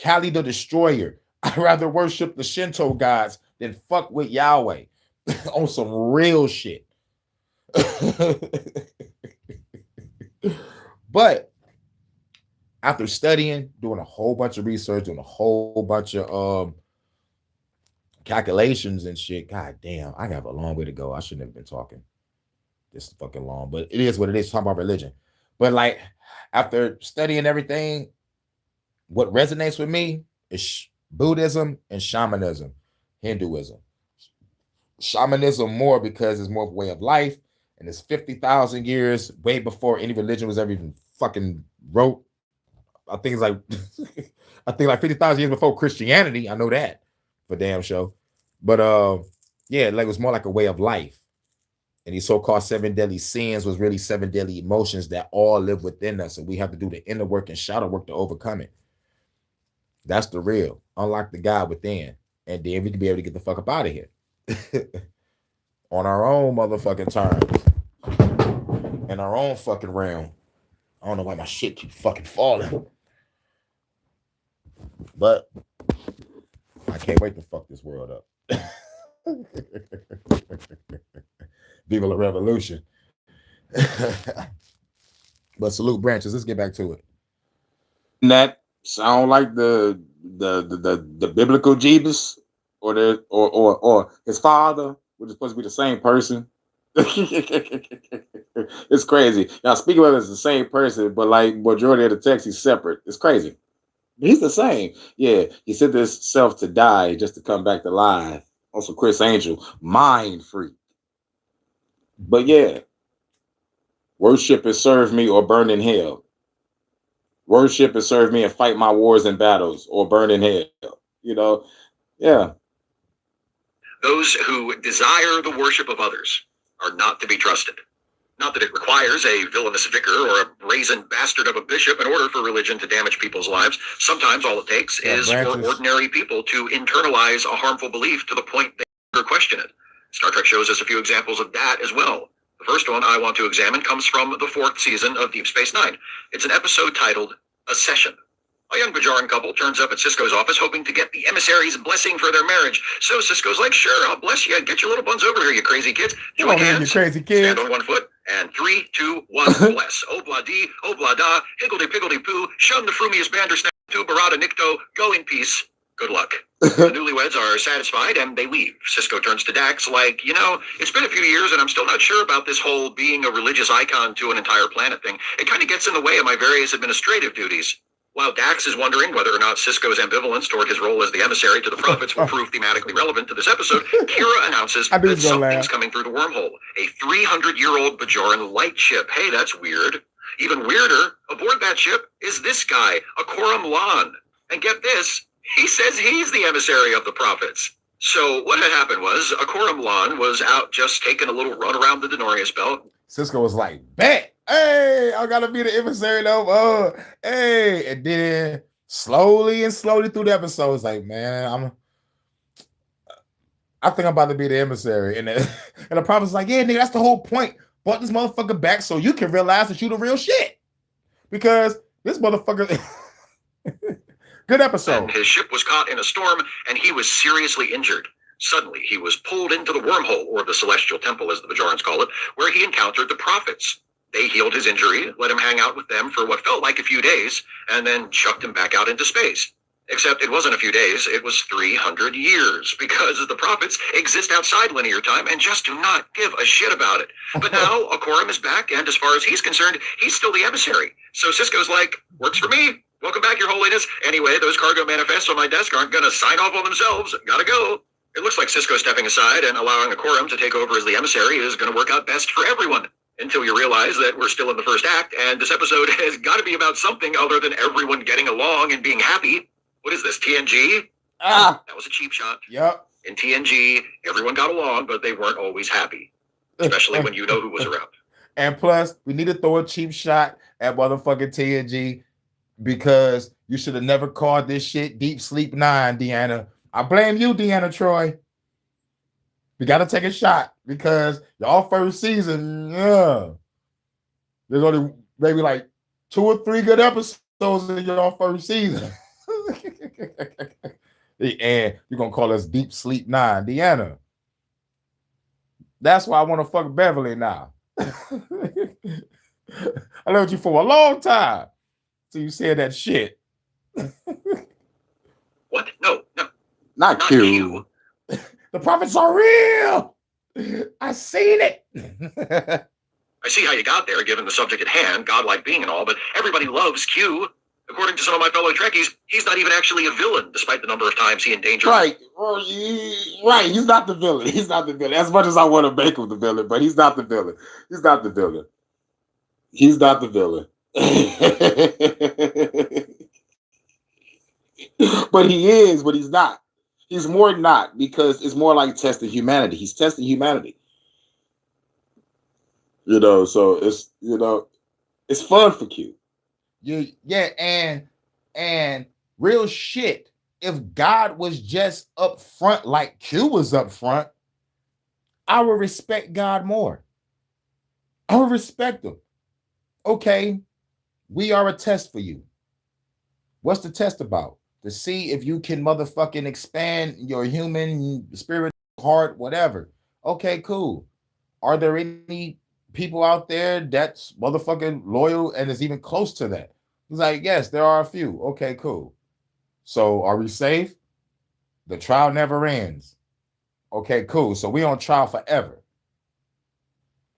Kali the Destroyer. I'd rather worship the Shinto gods than fuck with Yahweh on some real shit. But after studying, doing a whole bunch of research, doing a whole bunch of calculations and shit, god damn, I have a long way to go. I shouldn't have been talking this fucking long, but it is what it is, talking about religion. But like, after studying everything, what resonates with me is Buddhism and shamanism, Hinduism. Shamanism more because it's more of a way of life, and it's 50,000 years way before any religion was ever even fucking wrote. I think it's like I think like 50,000 years before Christianity. I know that for damn sure. But yeah, like it was more like a way of life. And these so-called 7 deadly sins was really 7 deadly emotions that all live within us, and we have to do the inner work and shadow work to overcome it. That's the real. Unlock the God within, and then we can be able to get the fuck up out of here on our own motherfucking terms, in our own fucking realm. I don't know why my shit keeps fucking falling. But I can't wait to fuck this world up. Viva la revolution. But salute branches. Let's get back to it. That sound like the biblical Jeebus or his father, which is supposed to be the same person. It's crazy. Now, speaking of it, it's the same person, but like majority of the text, he's separate. It's crazy. He's the same. Yeah, he sent himself to die just to come back to life. Also, Chris Angel, mind freak. But yeah, worship and serve me or burn in hell. Worship and serve me and fight my wars and battles or burn in hell. You know, yeah. Those who desire the worship of others are not to be trusted. Not that it requires a villainous vicar or a brazen bastard of a bishop in order for religion to damage people's lives. Sometimes all it takes is for ordinary people to internalize a harmful belief to the point they never question it. Star Trek shows us a few examples of that as well. The first one I want to examine comes from the 4th season of Deep Space Nine. It's an episode titled A Session. A young Bajoran couple turns up at Sisko's office hoping to get the emissary's blessing for their marriage. So Sisko's like, sure, I'll bless you. Get your little buns over here, you crazy kids. Join hands, you crazy kids. Stand on one foot, and 3, 2, 1, bless. Obla-dee, obla-da, higgledy-piggledy-poo, shun the frumious bandersnatch, tu barada nicto, go in peace. Good luck. The newlyweds are satisfied, and they leave. Sisko turns to Dax like, it's been a few years, and I'm still not sure about this whole being a religious icon to an entire planet thing. It kind of gets in the way of my various administrative duties. While Dax is wondering whether or not Sisko's ambivalence toward his role as the emissary to the prophets will prove thematically relevant to this episode, Kira announces that something's coming through the wormhole. A 300-year-old Bajoran light ship. Hey, that's weird. Even weirder, aboard that ship is this guy, Akoram Lan. And get this, he says he's the emissary of the prophets. So what had happened was Akoram Lan was out just taking a little run around the Denorius belt. Sisko was like, bet. Hey, I gotta be the emissary though. Hey, and then slowly through the episodes, like, man, I think I'm about to be the emissary. And and the prophet's like, yeah, nigga, that's the whole point. Brought this motherfucker back so you can realize that you the real shit. Because this motherfucker good episode. And his ship was caught in a storm and he was seriously injured. Suddenly, he was pulled into the wormhole, or the celestial temple, as the Bajorans call it, where he encountered the prophets. They healed his injury, let him hang out with them for what felt like a few days, and then chucked him back out into space. Except it wasn't a few days, it was 300 years, because the prophets exist outside linear time and just do not give a shit about it. But now, Akorum is back, and as far as he's concerned, he's still the emissary. So Sisko's like, works for me. Welcome back, Your Holiness. Anyway, those cargo manifests on my desk aren't going to sign off on themselves. Gotta go. It looks like Sisko stepping aside and allowing Akorum to take over as the emissary is going to work out best for everyone. Until you realize that we're still in the first act, and this episode has got to be about something other than everyone getting along and being happy. What is this, TNG? That was a cheap shot. Yep. In TNG, everyone got along, but they weren't always happy. Especially when you know who was around. And plus, we need to throw a cheap shot at motherfucking TNG because you should have never called this shit Deep Sleep 9, Deanna. I blame you, Deanna Troy. We got to take a shot because y'all first season, there's only maybe like 2 or 3 good episodes in y'all first season. And you're going to call us Deep Sleep 9, Deanna. That's why I want to fuck Beverly now. I loved you for a long time. So you said that shit. What? No. Not Q. The prophets are real. I seen it. I see how you got there, given the subject at hand, godlike being and all, but everybody loves Q. According to some of my fellow Trekkies, he's not even actually a villain, despite the number of times he endangered. Right. Right. He's not the villain. He's not the villain. As much as I want to make him the villain, but he's not the villain. He's not the villain. He's not the villain. But he is, but he's not. He's more not, because it's more like testing humanity. He's testing humanity. So it's fun for Q. Yeah, and real shit. If God was just up front like Q was up front, I would respect God more. I would respect him. Okay, we are a test for you. What's the test about? To see if you can motherfucking expand your human spirit, heart, whatever. Okay, cool. Are there any people out there that's motherfucking loyal and is even close to that? He's like, yes, there are a few. Okay, cool. So are we safe? The trial never ends. Okay, cool. So we on trial forever.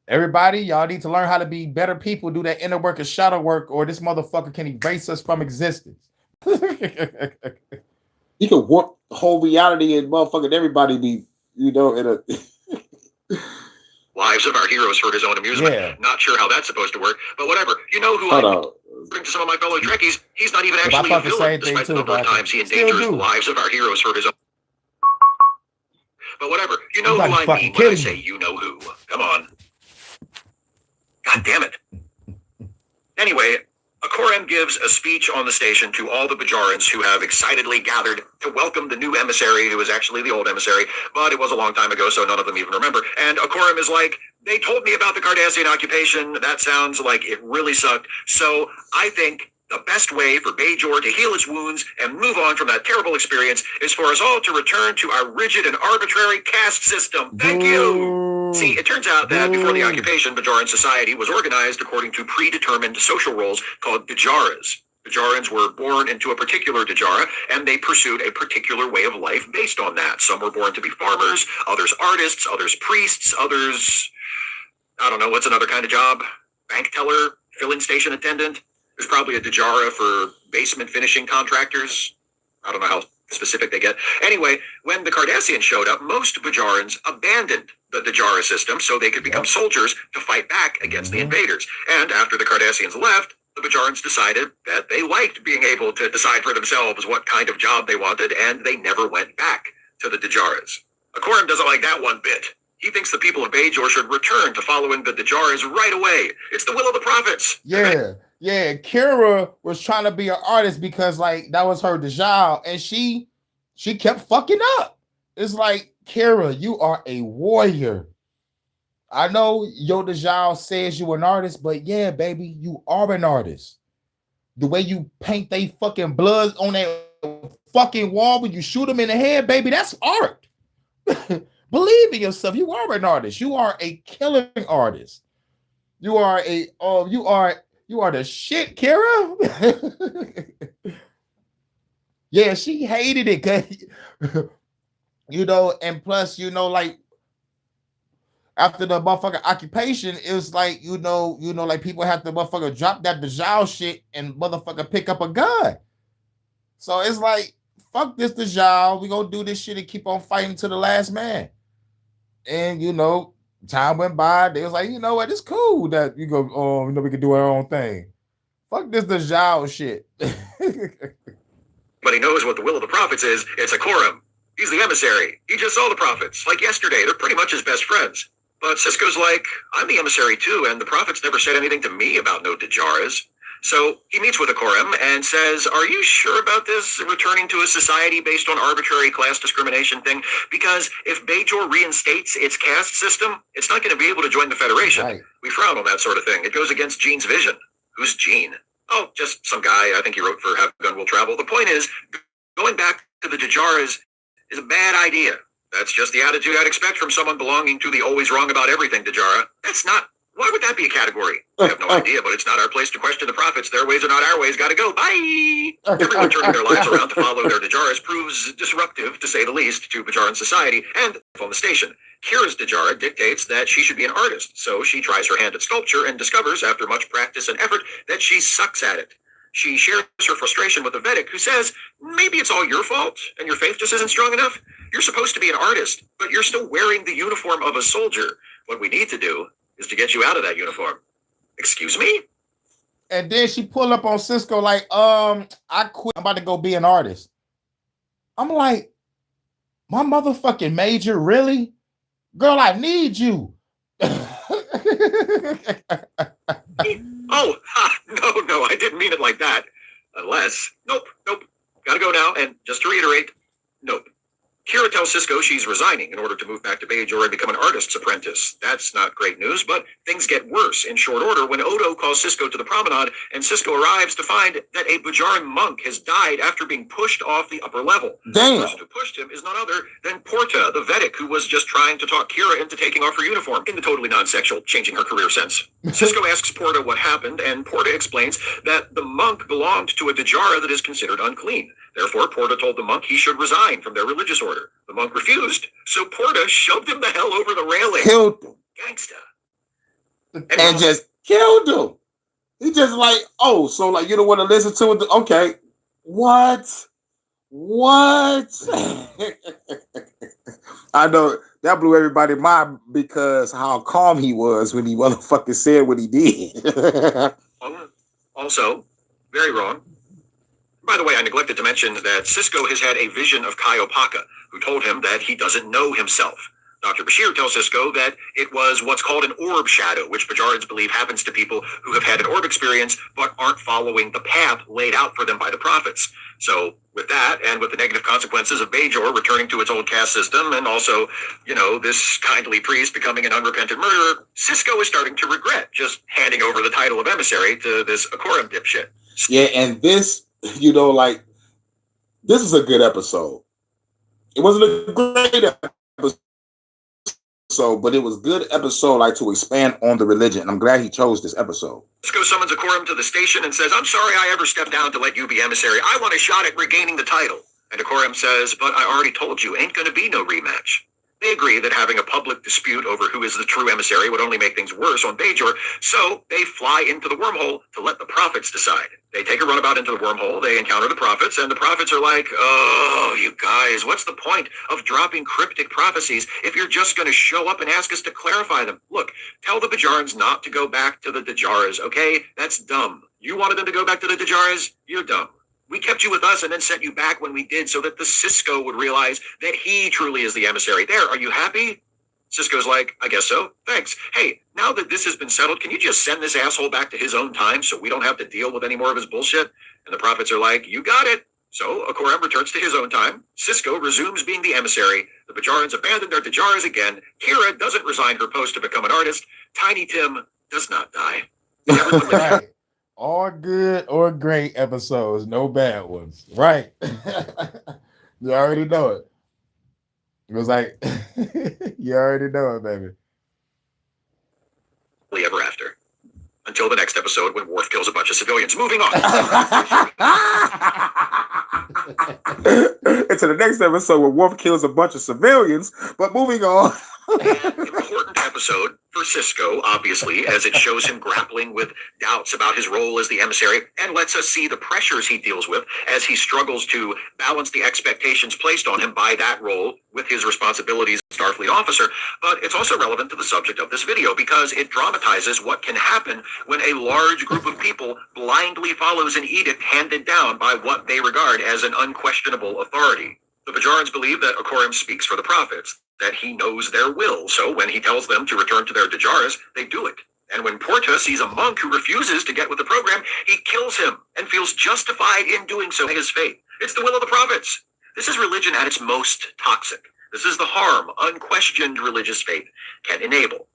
Everybody, y'all need to learn how to be better people, do that inner work and shadow work, or this motherfucker can erase us from existence. He could warp the whole reality and motherfucking everybody be, in a Lives of our heroes for his own amusement. Yeah. Not sure how that's supposed to work, but whatever. You know who according to some of my fellow Trekkies, he's not even actually a villain, despite the number of times he endangers the lives of our heroes for his own. But whatever. You know who I mean when I say you know who. Come on. God damn it. Anyway, Akorum gives a speech on the station to all the Bajorans who have excitedly gathered to welcome the new emissary, who is actually the old emissary, but it was a long time ago, so none of them even remember. And Akorum is like, they told me about the Cardassian occupation. That sounds like it really sucked. So I think the best way for Bajor to heal its wounds and move on from that terrible experience is for us all to return to our rigid and arbitrary caste system. Thank you. See, it turns out that before the occupation, Bajoran society was organized according to predetermined social roles called Dajaras. Bajarans were born into a particular Dajara, and they pursued a particular way of life based on that. Some were born to be farmers, others artists, others priests, others, I don't know, what's another kind of job? Bank teller, filling station attendant. There's probably a Dajara for basement finishing contractors. I don't know how specific they get. Anyway, when the Cardassians showed up, most Bajarans abandoned the Dajara system so they could become soldiers to fight back against the invaders. And after the Cardassians left, the Bajarans decided that they liked being able to decide for themselves what kind of job they wanted, and they never went back to the Dajaras. Akorum doesn't like that one bit. He thinks the people of Bajor should return to following the Dajaras right away. It's the will of the prophets. Yeah. Kira was trying to be an artist because like that was her Dajjal, and she kept fucking up. It's like, Kira, you are a warrior. I know your Dajjal says you're an artist, but yeah, baby, you are an artist. The way you paint they fucking blood on that fucking wall when you shoot them in the head, baby, that's art. Believe in yourself. You are an artist. You are a killing artist. You are the shit, Kira. Yeah, she hated it, cause and plus, like after the motherfucking occupation, it was like, like people have to motherfucker drop that Dajjal shit and motherfucker pick up a gun. So it's like, fuck this Dajjal. We gonna do this shit and keep on fighting to the last man. And time went by. They was like, you know what? It's cool that we can do our own thing. Fuck this Dajjal shit. But he knows what the will of the prophets is. It's Ikorim. He's the emissary. He just saw the prophets. Like yesterday, they're pretty much his best friends. But Sisko's like, I'm the emissary too, and the prophets never said anything to me about no Dajaras. So he meets with Ikorim and says, are you sure about this returning to a society based on arbitrary class discrimination thing? Because if Bajor reinstates its caste system, it's not going to be able to join the Federation. Right. We frown on that sort of thing. It goes against Gene's vision. Who's Gene? Oh, just some guy. I think he wrote for Have Gun Will Travel. The point is, going back to the Dajaras is a bad idea. That's just the attitude I'd expect from someone belonging to the always wrong about everything Dajara. That's not... Why would that be a category? I have no idea, but it's not our place to question the prophets. Their ways are not our ways. Gotta go. Bye! Everyone turning their lives around to follow their Dajaras proves disruptive, to say the least, to Bajaran society and on the station. Kira's Dajara dictates that she should be an artist, so she tries her hand at sculpture and discovers, after much practice and effort, that she sucks at it. She shares her frustration with the Vedic, who says, maybe it's all your fault, and your faith just isn't strong enough. You're supposed to be an artist, but you're still wearing the uniform of a soldier. What we need to do is to get you out of that uniform. Excuse me? And then she pulled up on Sisko like, I quit. I'm about to go be an artist. I'm like, my motherfucking major, really? Girl, I need you. No, I didn't mean it like that. Unless, nope. Gotta go now, and just to reiterate, nope. Kira tells Sisko she's resigning in order to move back to Bajor and become an artist's apprentice. That's not great news, but things get worse in short order when Odo calls Sisko to the promenade, and Sisko arrives to find that a Bajaran monk has died after being pushed off the upper level. Damn. The person who pushed him is none other than Porta, the Vedic, who was just trying to talk Kira into taking off her uniform in the totally non-sexual, changing her career sense. Sisko asks Porta what happened, and Porta explains that the monk belonged to a Dajara that is considered unclean. Therefore, Porta told the monk he should resign from their religious order. The monk refused, so Porta shoved him the hell over the railing. Killed him. Gangsta. And just killed him. He just like, so like you don't want to listen to it? Okay. What? I know that blew everybody's mind because how calm he was when he motherfucking said what he did. Also, very wrong. By the way, I neglected to mention that Sisko has had a vision of Kai Opaka, who told him that he doesn't know himself. Dr. Bashir tells Sisko that it was what's called an orb shadow, which Bajarans believe happens to people who have had an orb experience but aren't following the path laid out for them by the prophets. So with that, and with the negative consequences of Bajor returning to its old caste system, and also, this kindly priest becoming an unrepentant murderer, Sisko is starting to regret just handing over the title of emissary to this Ikorim dipshit. Yeah, and this... this is a good episode. It wasn't a great episode, but it was a good episode, to expand on the religion. And I'm glad he chose this episode. Sisko summons Ikorim to the station and says, I'm sorry I ever stepped down to let you be emissary. I want a shot at regaining the title. And Ikorim says, but I already told you, ain't gonna be no rematch. They agree that having a public dispute over who is the true emissary would only make things worse on Bajor, so they fly into the wormhole to let the prophets decide. They take a runabout into the wormhole, they encounter the prophets, and the prophets are like, oh, you guys, what's the point of dropping cryptic prophecies if you're just going to show up and ask us to clarify them? Look, tell the Bajarans not to go back to the Dajaras, okay? That's dumb. You wanted them to go back to the Dajaras? You're dumb. We kept you with us and then sent you back when we did so that the Sisko would realize that he truly is the emissary. There, are you happy? Sisko's like, I guess so. Thanks. Hey, now that this has been settled, can you just send this asshole back to his own time so we don't have to deal with any more of his bullshit? And the prophets are like, you got it. So Akoram returns to his own time. Sisko resumes being the emissary. The Bajarans abandon their Dajaras again. Kira doesn't resign her post to become an artist. Tiny Tim does not die. Right. All good or great episodes, no bad ones. Right. You already know it. It was like, you already know it, baby. Ever after. Until the next episode when Worf kills a bunch of civilians. Moving on. Into the next episode where Worf kills a bunch of civilians, but moving on. An important episode for Sisko, obviously, as it shows him grappling with doubts about his role as the emissary and lets us see the pressures he deals with as he struggles to balance the expectations placed on him by that role with his responsibilities as Starfleet officer. But it's also relevant to the subject of this video because it dramatizes what can happen when a large group of people blindly follows an edict handed down by what they regard as an unquestionable authority. The Bajarans believe that Akoram speaks for the prophets, that he knows their will, so when he tells them to return to their Dajaras, they do it. And when Porta sees a monk who refuses to get with the program, he kills him and feels justified in doing so in his faith. It's the will of the prophets. This is religion at its most toxic. This is the harm unquestioned religious faith can enable.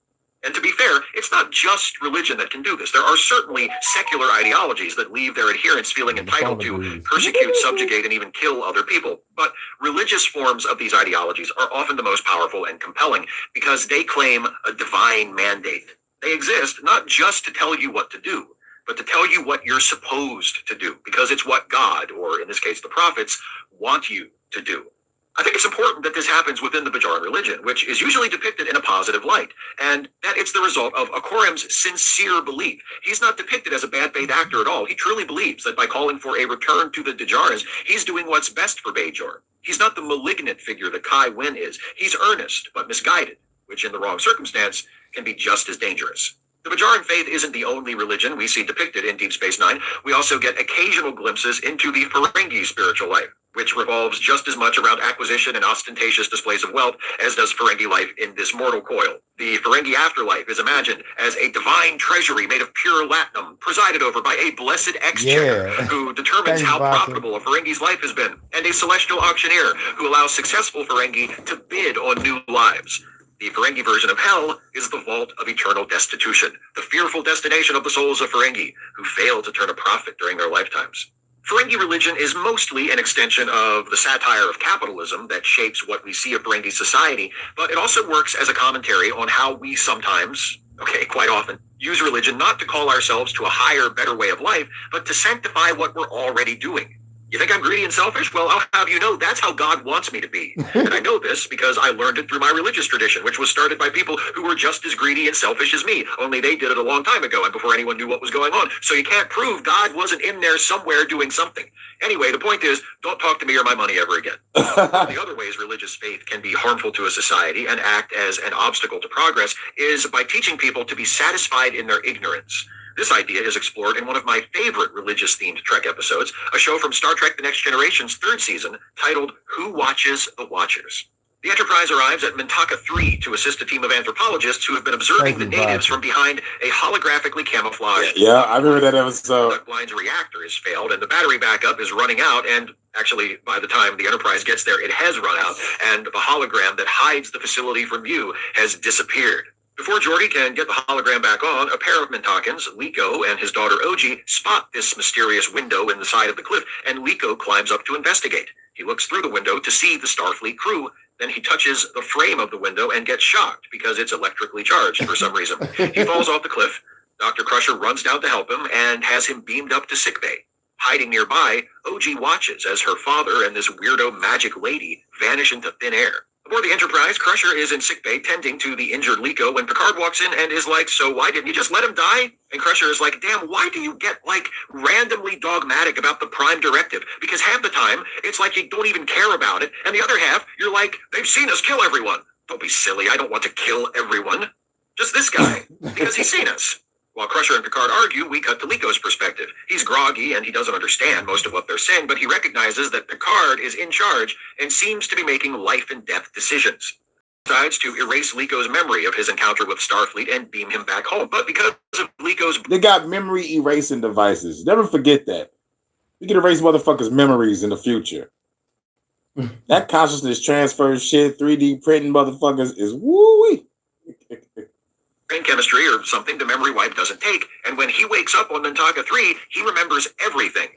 And to be fair, it's not just religion that can do this. There are certainly secular ideologies that leave their adherents feeling entitled to persecute, subjugate, and even kill other people. But religious forms of these ideologies are often the most powerful and compelling because they claim a divine mandate. They exist not just to tell you what to do, but to tell you what you're supposed to do, because it's what God, or in this case the prophets, want you to do. I think it's important that this happens within the Bajaran religion, which is usually depicted in a positive light, and that it's the result of Akoram's sincere belief. He's not depicted as a bad faith actor at all. He truly believes that by calling for a return to the Dajaras, he's doing what's best for Bajor. He's not the malignant figure that Kai Wynn is. He's earnest, but misguided, which in the wrong circumstance can be just as dangerous. The Bajaran faith isn't the only religion we see depicted in Deep Space Nine. We also get occasional glimpses into the Ferengi spiritual life, which revolves just as much around acquisition and ostentatious displays of wealth as does Ferengi life in this mortal coil. The Ferengi afterlife is imagined as a divine treasury made of pure latinum, presided over by a blessed exchequer who determines how profitable a Ferengi's life has been, and a celestial auctioneer who allows successful Ferengi to bid on new lives. The Ferengi version of hell is the vault of eternal destitution, the fearful destination of the souls of Ferengi who fail to turn a profit during their lifetimes. Ferengi religion is mostly an extension of the satire of capitalism that shapes what we see of Ferengi society, but it also works as a commentary on how we sometimes, quite often, use religion not to call ourselves to a higher, better way of life, but to sanctify what we're already doing. You think I'm greedy and selfish? Well, I'll have you know that's how God wants me to be. And I know this because I learned it through my religious tradition, which was started by people who were just as greedy and selfish as me, only they did it a long time ago and before anyone knew what was going on. So you can't prove God wasn't in there somewhere doing something. Anyway, the point is, don't talk to me or my money ever again. The other ways religious faith can be harmful to a society and act as an obstacle to progress is by teaching people to be satisfied in their ignorance. This idea is explored in one of my favorite religious-themed Trek episodes, a show from Star Trek The Next Generation's third season, titled Who Watches the Watchers? The Enterprise arrives at Mintaka 3 to assist a team of anthropologists who have been observing the natives from behind a holographically camouflaged... Yeah, I remember that episode. The Blind's reactor has failed, and the battery backup is running out, and actually, by the time the Enterprise gets there, it has run out, and the hologram that hides the facility from view has disappeared. Before Geordi can get the hologram back on, a pair of Mintakans, Liko and his daughter Oji, spot this mysterious window in the side of the cliff, and Liko climbs up to investigate. He looks through the window to see the Starfleet crew, then he touches the frame of the window and gets shocked because it's electrically charged for some reason. He falls off the cliff. Dr. Crusher runs down to help him and has him beamed up to sickbay. Hiding nearby, Oji watches as her father and this weirdo magic lady vanish into thin air. Aboard the Enterprise, Crusher is in sickbay tending to the injured Liko when Picard walks in and is like, so why didn't you just let him die? And Crusher is like, damn, why do you get, randomly dogmatic about the Prime Directive? Because half the time, it's like you don't even care about it, and the other half, you're like, they've seen us kill everyone. Don't be silly, I don't want to kill everyone. Just this guy, because he's seen us. While Crusher and Picard argue, we cut to Liko's perspective. He's groggy and he doesn't understand most of what they're saying, but he recognizes that Picard is in charge and seems to be making life and death decisions. decides to erase Liko memory of his encounter with Starfleet and beam him back home. But because of Liko's... They got memory erasing devices. Never forget that. We can erase motherfuckers' memories in the future. That consciousness transfer shit, 3D printing motherfuckers is woo-wee. brain chemistry or something the memory wipe doesn't take, and when he wakes up on Mintaka 3, he remembers everything.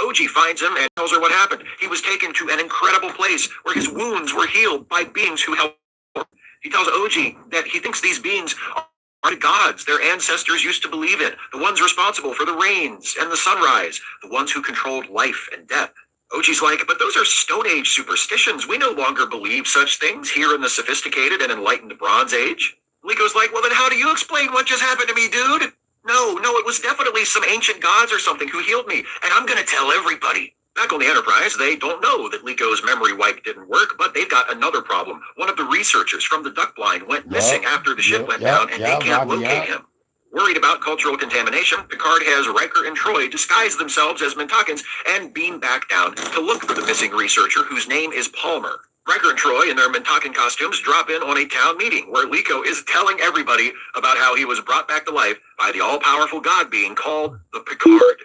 OG finds him and tells her what happened. He was taken to an incredible place where his wounds were healed by beings who helped him. He tells OG that he thinks these beings are the gods their ancestors used to believe in, the ones responsible for the rains and the sunrise, the ones who controlled life and death. OG's like, but those are Stone Age superstitions. We no longer believe such things here in the sophisticated and enlightened Bronze Age. Liko's like, well then how do you explain what just happened to me, dude? No, it was definitely some ancient gods or something who healed me, and I'm gonna tell everybody. Back on the Enterprise, they don't know that Liko's memory wipe didn't work, but they've got another problem. One of the researchers from the duck blind went missing after the ship went down, and they can't locate him. Worried about cultural contamination, Picard has Riker and Troy disguise themselves as Mintakans and beam back down to look for the missing researcher whose name is Palmer. Riker and Troy, in their Mintakan costumes, drop in on a town meeting where Liko is telling everybody about how he was brought back to life by the all-powerful god being called the Picard.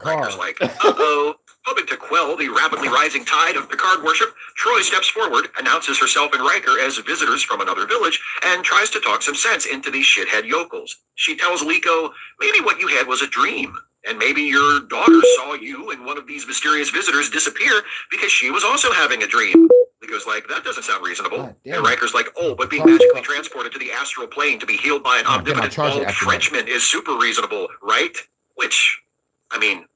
Riker's like, uh-oh. Hoping to quell the rapidly rising tide of Picard worship, Troy steps forward, announces herself and Riker as visitors from another village, and tries to talk some sense into these shithead yokels. She tells Liko, maybe what you had was a dream, and maybe your daughter saw you and one of these mysterious visitors disappear because she was also having a dream. Liko's like, that doesn't sound reasonable. And Riker's like, oh, but being magically transported to the astral plane to be healed by an omnipotent bald Frenchman is super reasonable, right? Which, I mean...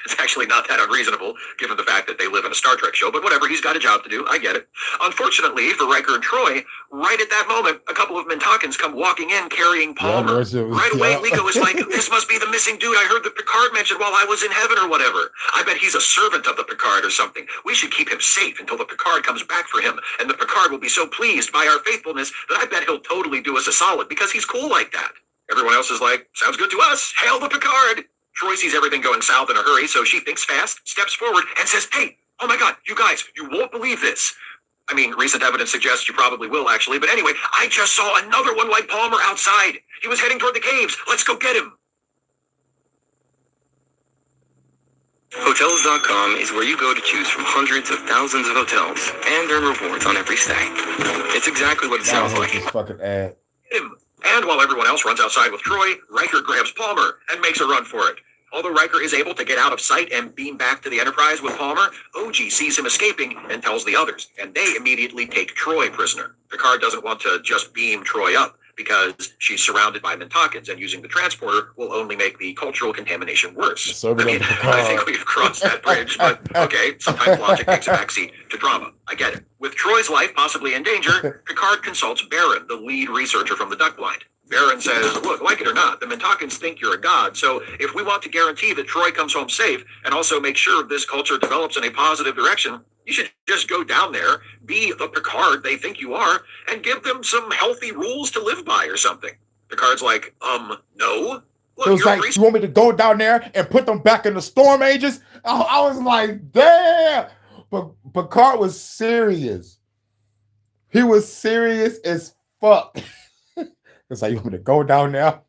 it's actually not that unreasonable, given the fact that they live in a Star Trek show, but whatever, he's got a job to do, I get it. Unfortunately for Riker and Troy, right at that moment, a couple of Mintakans come walking in carrying Palmer. Right away, Liko is like, this must be the missing dude I heard the Picard mention while I was in heaven or whatever. I bet he's a servant of the Picard or something. We should keep him safe until the Picard comes back for him, and the Picard will be so pleased by our faithfulness that I bet he'll totally do us a solid because he's cool like that. Everyone else is like, sounds good to us. Hail the Picard! Troy sees everything going south in a hurry, so she thinks fast, steps forward, and says, hey, oh my god, you guys, you won't believe this. I mean, recent evidence suggests you probably will, actually, but anyway, I just saw another one like Palmer outside. He was heading toward the caves. Let's go get him. Hotels.com is where you go to choose from hundreds of thousands of hotels and earn rewards on every stay. It's exactly what it sounds like. Fucking ad. And while everyone else runs outside with Troy, Riker grabs Palmer and makes a run for it. Although Riker is able to get out of sight and beam back to the Enterprise with Palmer, OG sees him escaping and tells the others, and they immediately take Troy prisoner. Picard doesn't want to just beam Troy up because she's surrounded by Mintakans, and using the transporter will only make the cultural contamination worse. I mean, I think we've crossed that bridge, but okay, sometimes logic takes a backseat to drama. I get it. With Troy's life possibly in danger, Picard consults Baron, the lead researcher from the duck blind. Baron says, look, like it or not, the Mintakans think you're a god, so if we want to guarantee that Troy comes home safe and also make sure this culture develops in a positive direction, you should just go down there, be the Picard they think you are, and give them some healthy rules to live by or something. Picard's like, no? Look, It was like, you want me to go down there and put them back in the Storm Ages? I was like, damn. But Picard was serious. He was serious as fuck. It's like, you want me to go down there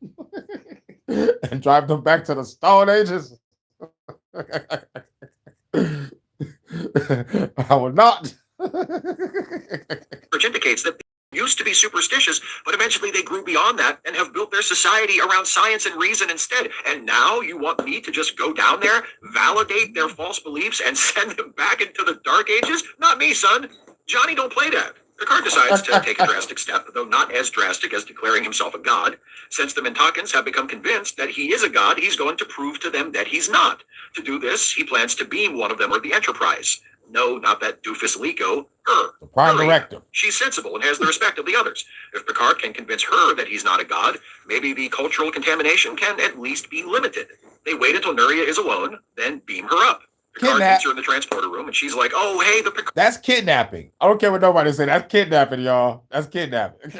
and drive them back to the Stone Ages? I will not. Which indicates that they used to be superstitious, but eventually they grew beyond that and have built their society around science and reason instead. And now you want me to just go down there, validate their false beliefs, and send them back into the Dark Ages? Not me, son. Johnny don't play that. Picard decides to take a drastic step, though not as drastic as declaring himself a god. Since the Mintakans have become convinced that he is a god, he's going to prove to them that he's not. To do this, he plans to beam one of them or the Enterprise. No, not that doofus Liko, her. The Prime Directive. She's sensible and has the respect of the others. If Picard can convince her that he's not a god, maybe the cultural contamination can at least be limited. They wait until Nuria is alone, then beam her up. Picard gets her in the transporter room, and she's like, oh, hey, the Picard... That's kidnapping. I don't care what nobody says. That's kidnapping, y'all. That's kidnapping.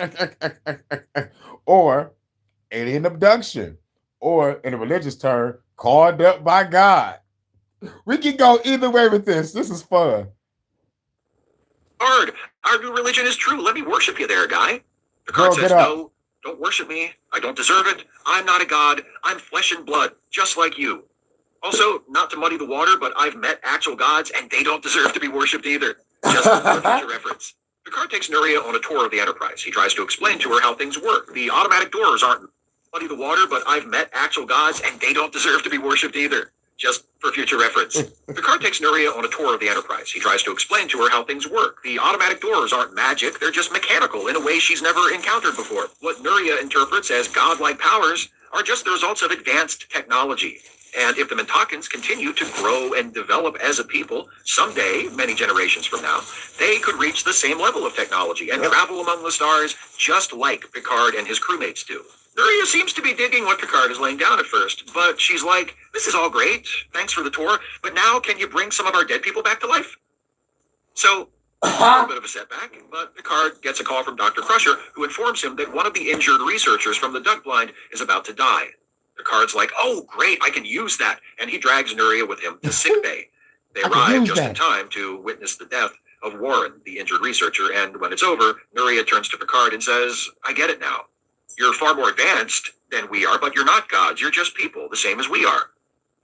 Or alien abduction. Or, in a religious term, called up by God. We can go either way with this. This is fun. Picard, our new religion is true. Let me worship you there, guy. Girl, Picard get says, up. no, don't worship me. I don't deserve it. I'm not a god. I'm flesh and blood, just like you. Also, not to muddy the water, but I've met actual gods, and they don't deserve to be worshipped either. Just for future reference. Picard takes Nuria on a tour of the Enterprise. He tries to explain to her how things work. The automatic doors aren't muddy the water, but I've met actual gods, and they don't deserve to be worshipped either. Just for future reference. Picard takes Nuria on a tour of the Enterprise. He tries to explain to her how things work. The automatic doors aren't magic, they're just mechanical in a way she's never encountered before. What Nuria interprets as godlike powers are just the results of advanced technology. And if the Mintakans continue to grow and develop as a people, someday, many generations from now, they could reach the same level of technology and travel among the stars just like Picard and his crewmates do. Nuria seems to be digging what Picard is laying down at first, but she's like, this is all great, thanks for the tour, but now can you bring some of our dead people back to life? So, a little bit of a setback, but Picard gets a call from Dr. Crusher, who informs him that one of the injured researchers from the Duck Blind is about to die. Picard's like, oh, great, I can use that, and he drags Nuria with him to sickbay. They arrive just in time to witness the death of Warren, the injured researcher, and when it's over, Nuria turns to Picard and says, I get it now. You're far more advanced than we are, but you're not gods. You're just people, the same as we are.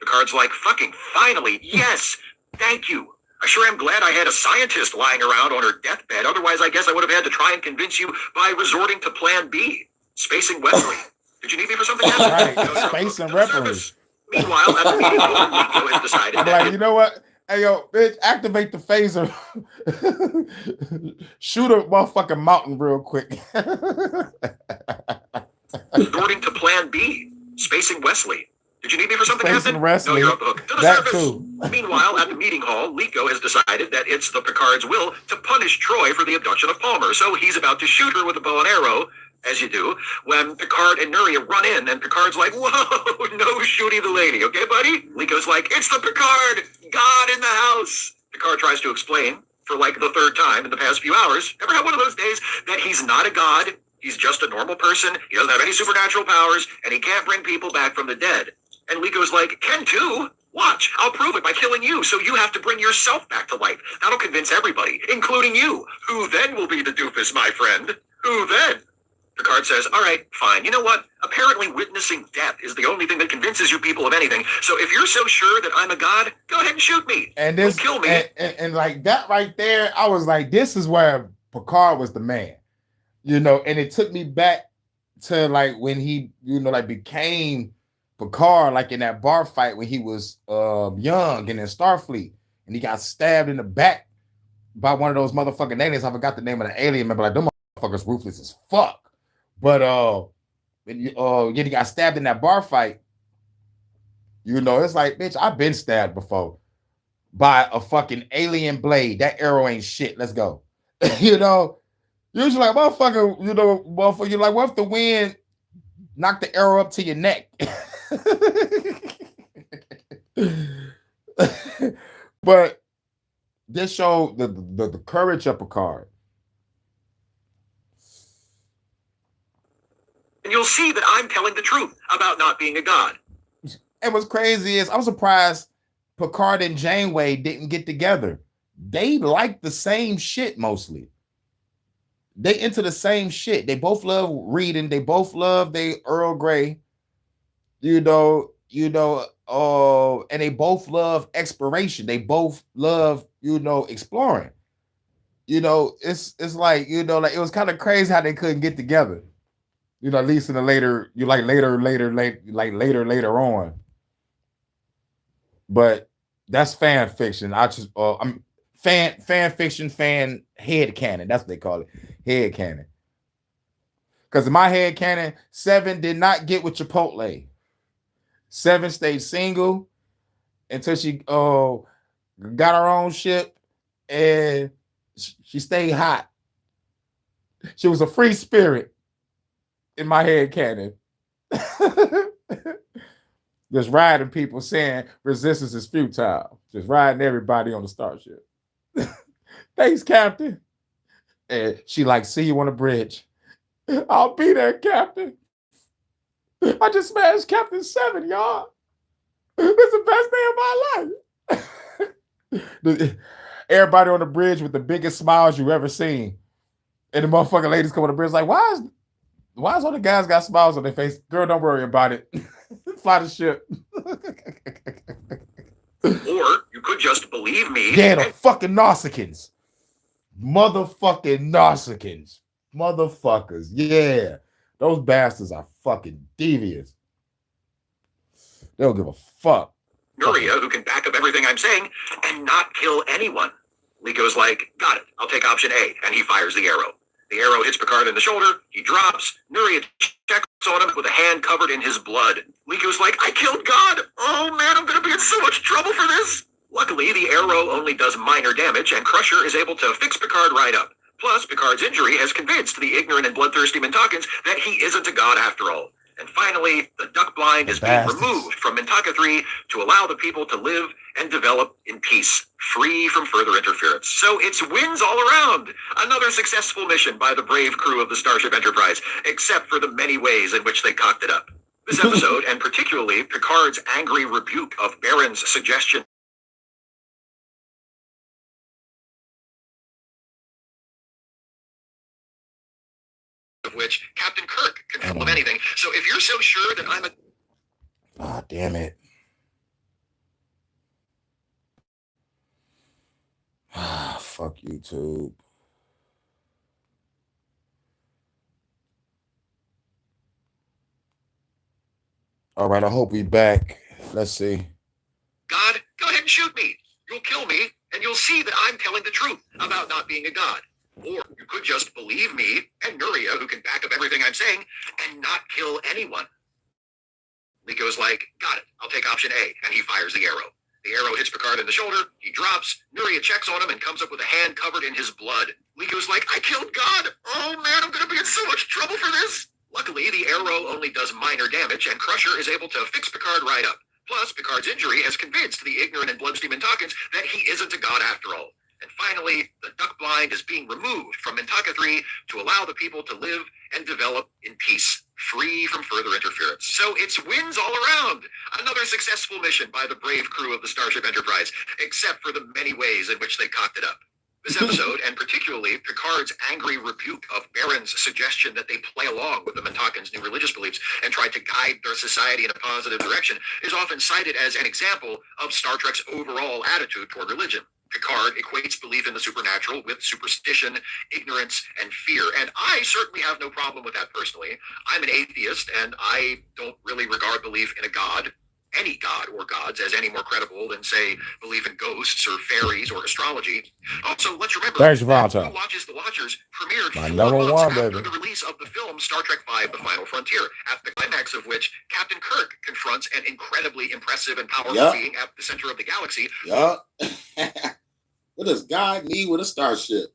Picard's like, fucking finally, yes, thank you. I sure am glad I had a scientist lying around on her deathbed. Otherwise, I guess I would have had to try and convince you by resorting to Plan B, spacing Wesley. Did you need me for something else? Right, No, spacing no reference. service. Meanwhile, at the meeting, Nico has decided I'm that like, you know what? Hey, yo, bitch, activate the phaser. Shoot a motherfucking mountain real quick. resorting to Plan B, spacing Wesley. Did you need me for something, Spacing Captain? Wesley. No, you're off the hook. To the That service. too. Meanwhile, at the meeting hall, Liko has decided that it's the Picard's will to punish Troy for the abduction of Palmer, so he's about to shoot her with a bow and arrow, as you do, when Picard and Nuria run in, and Picard's like, whoa, no shooting the lady, okay, buddy? Liko's like, it's the Picard! God in the house! Picard tries to explain, for like the third time in the past few hours, ever had one of those days that he's not a god, he's just a normal person, he doesn't have any supernatural powers, and he can't bring people back from the dead. And Liko's like, can too? Watch, I'll prove it by killing you, so you have to bring yourself back to life. That'll convince everybody, including you. Who then will be the doofus, my friend? Who then? Picard says, all right, fine. You know what? Apparently witnessing death is the only thing that convinces you people of anything. So if you're so sure that I'm a god, go ahead and shoot me. And this, Don't kill me. and like that right there, I was like, this is where Picard was the man. You know, and it took me back to like when he, you know, like became Picard, like in that bar fight when he was young and in Starfleet, and he got stabbed in the back by one of those motherfucking aliens. I forgot the name of the alien, but like them motherfuckers ruthless as fuck. But yeah, he got stabbed in that bar fight. You know, it's like, bitch, I've been stabbed before by a fucking alien blade. That arrow ain't shit. Let's go. You know, usually like motherfucker, you know, motherfucker, you're like, what if the wind knocked the arrow up to your neck? But this showed the courage of Picard. And you'll see that I'm telling the truth about not being a god. And what's crazy is I'm surprised Picard and Janeway didn't get together. They like the same shit mostly. They into the same shit. They both love reading. They both love they Earl Grey. You know, and they both love exploration. They both love, you know, exploring. You know, it's like, you know, like it was kind of crazy how they couldn't get together. You know, at least in the later, later on. But that's fan fiction. I'm fan fiction, fan head canon. That's what they call it. Head canon. Because in my head canon, Seven did not get with Chipotle. Seven stayed single until she got her own ship, and she stayed hot. She was a free spirit in my head canon. Just riding people saying resistance is futile. Just riding everybody on the starship. Thanks, Captain. And she like, see you on the bridge. I'll be there, Captain. I just smashed Captain 7, y'all. It's the best day of my life. everybody on the bridge with the biggest smiles you've ever seen. And the motherfucking ladies come on the bridge like, why is all the guys got smiles on their face? Girl, don't worry about it. Fly the ship. Or you could just believe me. Yeah, the fucking Nausicaans. Motherfucking Nausicaans. Motherfuckers. Yeah. Those bastards are fucking devious. They don't give a fuck. Nuria, who can back up everything I'm saying and not kill anyone. Liko's like, got it, I'll take option A, and he fires the arrow. The arrow hits Picard in the shoulder, he drops, Nuria checks on him with a hand covered in his blood. Liko's like, I killed God! Oh man, I'm gonna be in so much trouble for this! Luckily, the arrow only does minor damage, and Crusher is able to fix Picard right up. Plus, Picard's injury has convinced the ignorant and bloodthirsty Mintakans that he isn't a god after all. And finally, the duck blind is being removed from Mintaka 3 to allow the people to live and develop in peace, free from further interference. So it's wins all around. Another successful mission by the brave crew of the Starship Enterprise, except for the many ways in which they cocked it up. This episode, and particularly Picard's angry rebuke of Baron's suggestion of which Captain Kirk can full of anything. So if you're so sure that I'm a... Ah, damn it. Ah, fuck YouTube. All right, I hope we back. Let's see. God, go ahead and shoot me. You'll kill me, and you'll see that I'm telling the truth about not being a god. Or you could just believe me and Nuria, who can back up everything I'm saying, and not kill anyone. Liko's like, got it, I'll take option A, and he fires the arrow. The arrow hits Picard in the shoulder, he drops, Nuria checks on him and comes up with a hand covered in his blood. Liko's like, I killed God! Oh man, I'm gonna be in so much trouble for this! Luckily, the arrow only does minor damage, and Crusher is able to fix Picard right up. Plus, Picard's injury has convinced the ignorant and bloodthirsty Mintakans that he isn't a god after all. And finally, the duck blind is being removed from Mintaka 3 to allow the people to live and develop in peace, free from further interference. So it's wins all around. Another successful mission by the brave crew of the Starship Enterprise, except for the many ways in which they cocked it up. This episode, and particularly Picard's angry rebuke of Baron's suggestion that they play along with the Mintakans' new religious beliefs and try to guide their society in a positive direction, is often cited as an example of Star Trek's overall attitude toward religion. Picard equates belief in the supernatural with superstition, ignorance, and fear. And I certainly have no problem with that personally. I'm an atheist, and I don't really regard belief in a god, any god or gods, as any more credible than, say, belief in ghosts or fairies or astrology. Also, let's remember that Who Watches the Watchers premiered 4 months after the release of the film Star Trek V: The Final Frontier, at the climax of which Captain Kirk confronts an incredibly impressive and powerful being at the center of the galaxy. Yup. What does God need with a starship?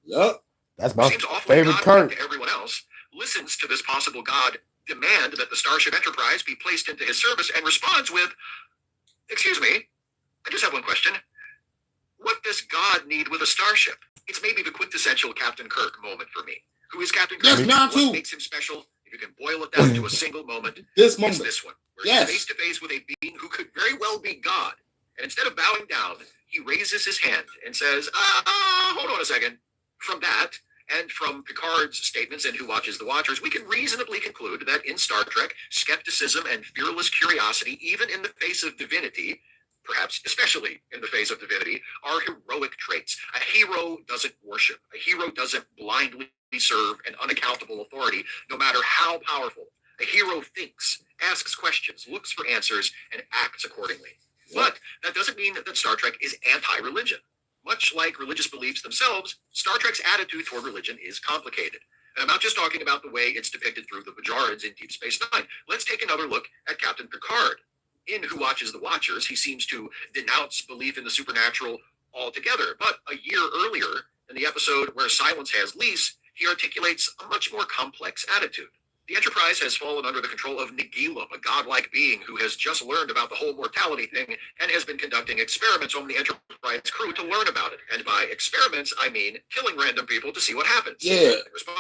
Yup. That's my favorite Kirk. To everyone else, listens to this possible god demand that the Starship Enterprise be placed into his service and responds with, excuse me, I just have one question. What does God need with a starship? It's maybe the quintessential Captain Kirk moment for me. Who is Captain Kirk? Yes, mine too. What makes him special? If you can boil it down to a single moment, this moment, it's this one, where he's face to face with a being who could very well be God. And instead of bowing down, he raises his hand and says, hold on a second. From that, and from Picard's statements in Who Watches the Watchers, we can reasonably conclude that in Star Trek, skepticism and fearless curiosity, even in the face of divinity, perhaps especially in the face of divinity, are heroic traits. A hero doesn't worship. A hero doesn't blindly serve an unaccountable authority, no matter how powerful. A hero thinks, asks questions, looks for answers, and acts accordingly. But that doesn't mean that Star Trek is anti-religion. Much like religious beliefs themselves, Star Trek's attitude toward religion is complicated. And I'm not just talking about the way it's depicted through the Bajorans in Deep Space Nine. Let's take another look at Captain Picard. In Who Watches the Watchers, he seems to denounce belief in the supernatural altogether. But a year earlier, in the episode where Silence Has Lease, he articulates a much more complex attitude. The Enterprise has fallen under the control of Nagilum, a godlike being who has just learned about the whole mortality thing and has been conducting experiments on the Enterprise crew to learn about it. And by experiments, I mean killing random people to see what happens. Yeah. In response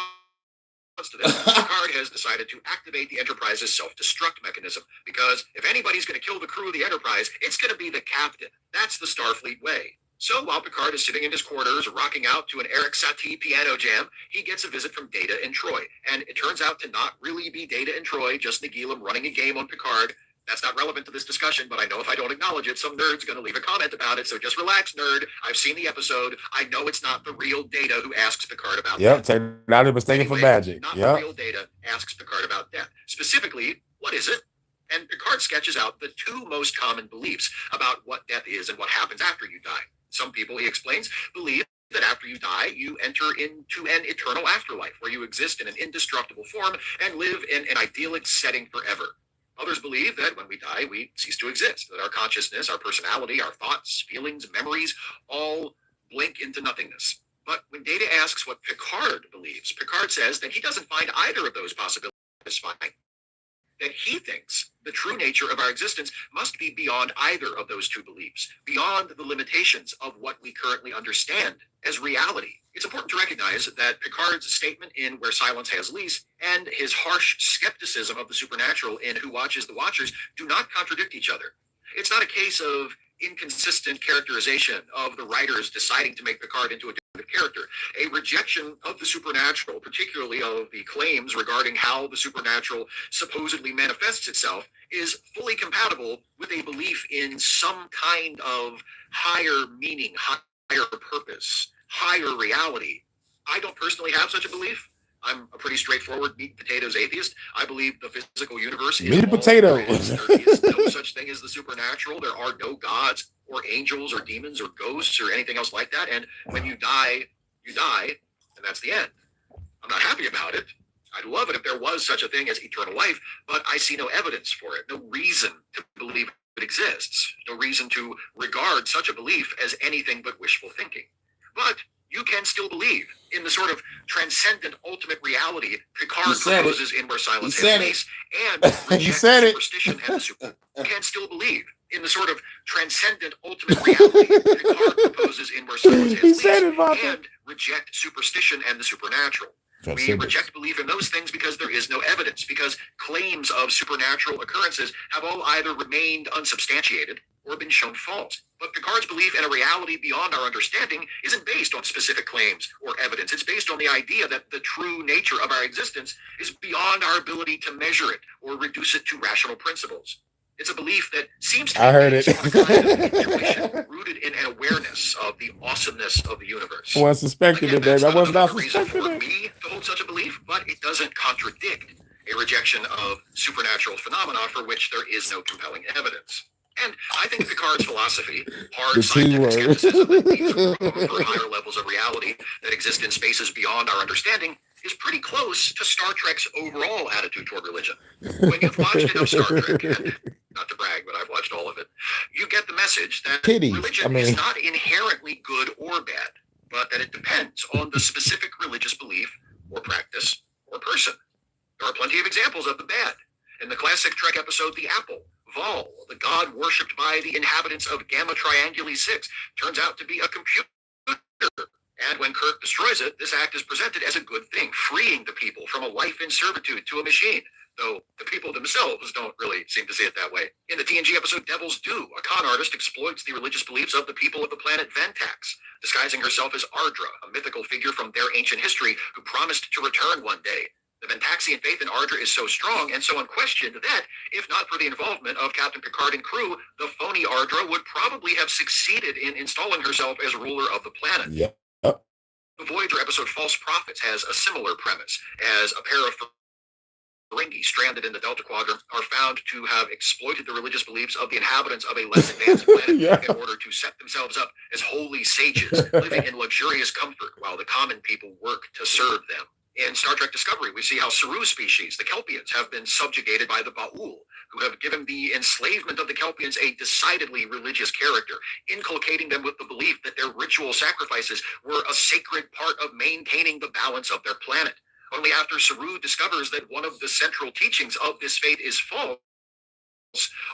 to this, Picard has decided to activate the Enterprise's self-destruct mechanism, because if anybody's going to kill the crew of the Enterprise, it's going to be the captain. That's the Starfleet way. So while Picard is sitting in his quarters, rocking out to an Eric Satie piano jam, he gets a visit from Data and Troy. And it turns out to not really be Data and Troy, just Nagilum running a game on Picard. That's not relevant to this discussion, but I know if I don't acknowledge it, some nerd's going to leave a comment about it. So just relax, nerd. I've seen the episode. I know it's not the real Data who asks Picard about Yep, death. technology mistaken for magic. Not Yep. the real Data asks Picard about death. Specifically, what is it? And Picard sketches out the two most common beliefs about what death is and what happens after you die. Some people, he explains, believe that after you die, you enter into an eternal afterlife where you exist in an indestructible form and live in an idyllic setting forever. Others believe that when we die, we cease to exist, that our consciousness, our personality, our thoughts, feelings, memories, all blink into nothingness. But when Data asks what Picard believes, Picard says that he doesn't find either of those possibilities satisfying. That he thinks the true nature of our existence must be beyond either of those two beliefs, beyond the limitations of what we currently understand as reality. It's important to recognize that Picard's statement in Where Silence Has Lease and his harsh skepticism of the supernatural in Who Watches the Watchers do not contradict each other. It's not a case of inconsistent characterization of the writers deciding to make Picard into a different character. A rejection of the supernatural, particularly of the claims regarding how the supernatural supposedly manifests itself, is fully compatible with a belief in some kind of higher meaning, higher purpose, higher reality. I don't personally have such a belief. I'm a pretty straightforward meat and potatoes atheist. I believe the physical universe is Meat and all potatoes. there is no such thing as the supernatural. There are no gods or angels or demons or ghosts or anything else like that. And when you die, and that's the end. I'm not happy about it. I'd love it if there was such a thing as eternal life, but I see no evidence for it, no reason to believe it exists, no reason to regard such a belief as anything but wishful thinking. But you can still believe in the sort of transcendent ultimate reality Picard proposes in Where Silence Has Lease, and reject superstition and the super. You can still believe in the sort of transcendent ultimate reality Picard proposes in Where Silence Has Lease, and reject superstition and the supernatural. We reject belief in those things because there is no evidence, because claims of supernatural occurrences have all either remained unsubstantiated or been shown false. But Picard's belief in a reality beyond our understanding isn't based on specific claims or evidence. It's based on the idea that the true nature of our existence is beyond our ability to measure it or reduce it to rational principles. It's a belief that seems to be based on a kind of intuition rooted in an awareness of the awesomeness of the universe. I was suspecting it, baby. I was not reason suspecting for it. me to hold such a belief, but it doesn't contradict a rejection of supernatural phenomena for which there is no compelling evidence. And I think Picard's philosophy, hard scientific skepticism that leaves room for higher levels of reality that exist in spaces beyond our understanding, is pretty close to Star Trek's overall attitude toward religion. When you've watched enough Star Trek, and not to brag, but I've watched all of it, you get the message that religion is not inherently good or bad, but that it depends on the specific religious belief or practice or person. There are plenty of examples of the bad. In the classic Trek episode, The Apple, Vol, the god worshipped by the inhabitants of Gamma Trianguli 6, turns out to be a computer. And when Kirk destroys it, this act is presented as a good thing, freeing the people from a life in servitude to a machine, though the people themselves don't really seem to see it that way. In the TNG episode Devil's Due, a con artist exploits the religious beliefs of the people of the planet Ventax, disguising herself as Ardra, a mythical figure from their ancient history who promised to return one day. The Ventaxian faith in Ardra is so strong and so unquestioned that, if not for the involvement of Captain Picard and crew, the phony Ardra would probably have succeeded in installing herself as ruler of the planet. Yep. The Voyager episode False Prophets has a similar premise, as a pair of Ferengi stranded in the Delta Quadrant are found to have exploited the religious beliefs of the inhabitants of a less advanced planet in order to set themselves up as holy sages, living in luxurious comfort while the common people work to serve them. In Star Trek Discovery, we see how Saru species, the Kelpians, have been subjugated by the Ba'ul, who have given the enslavement of the Kelpians a decidedly religious character, inculcating them with the belief that their ritual sacrifices were a sacred part of maintaining the balance of their planet. Only after Saru discovers that one of the central teachings of this faith is false,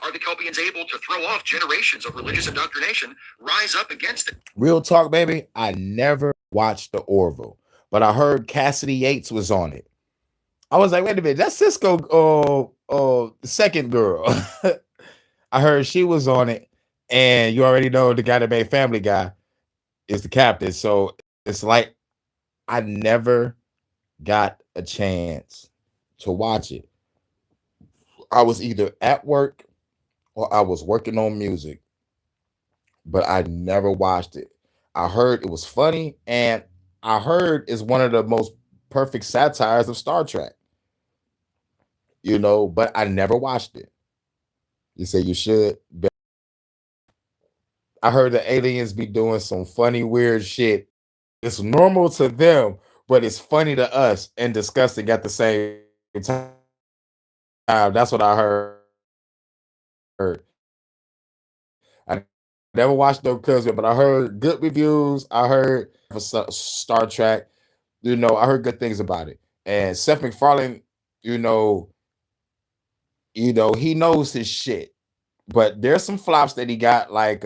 are the Kelpians able to throw off generations of religious indoctrination, rise up against it. Real talk, baby. I never watched the Orville, but I heard Cassidy Yates was on it. I was like, wait a minute, that's Cisco, the second girl. I heard she was on it, and you already know the guy that made Family Guy. is the captain. So it's like I never got a chance to watch it. I was either at work or I was working on music, but I never watched it. I heard it was funny, and I heard it's one of the most perfect satires of Star Trek, but I never watched it. You say you should. I heard the aliens be doing some funny, weird shit. It's normal to them, but it's funny to us and disgusting at the same time. That's what I heard. I never watched no cousin, but I heard good reviews. I heard Star Trek. I heard good things about it. And Seth MacFarlane, you know, he knows his shit. But there's some flops that he got, like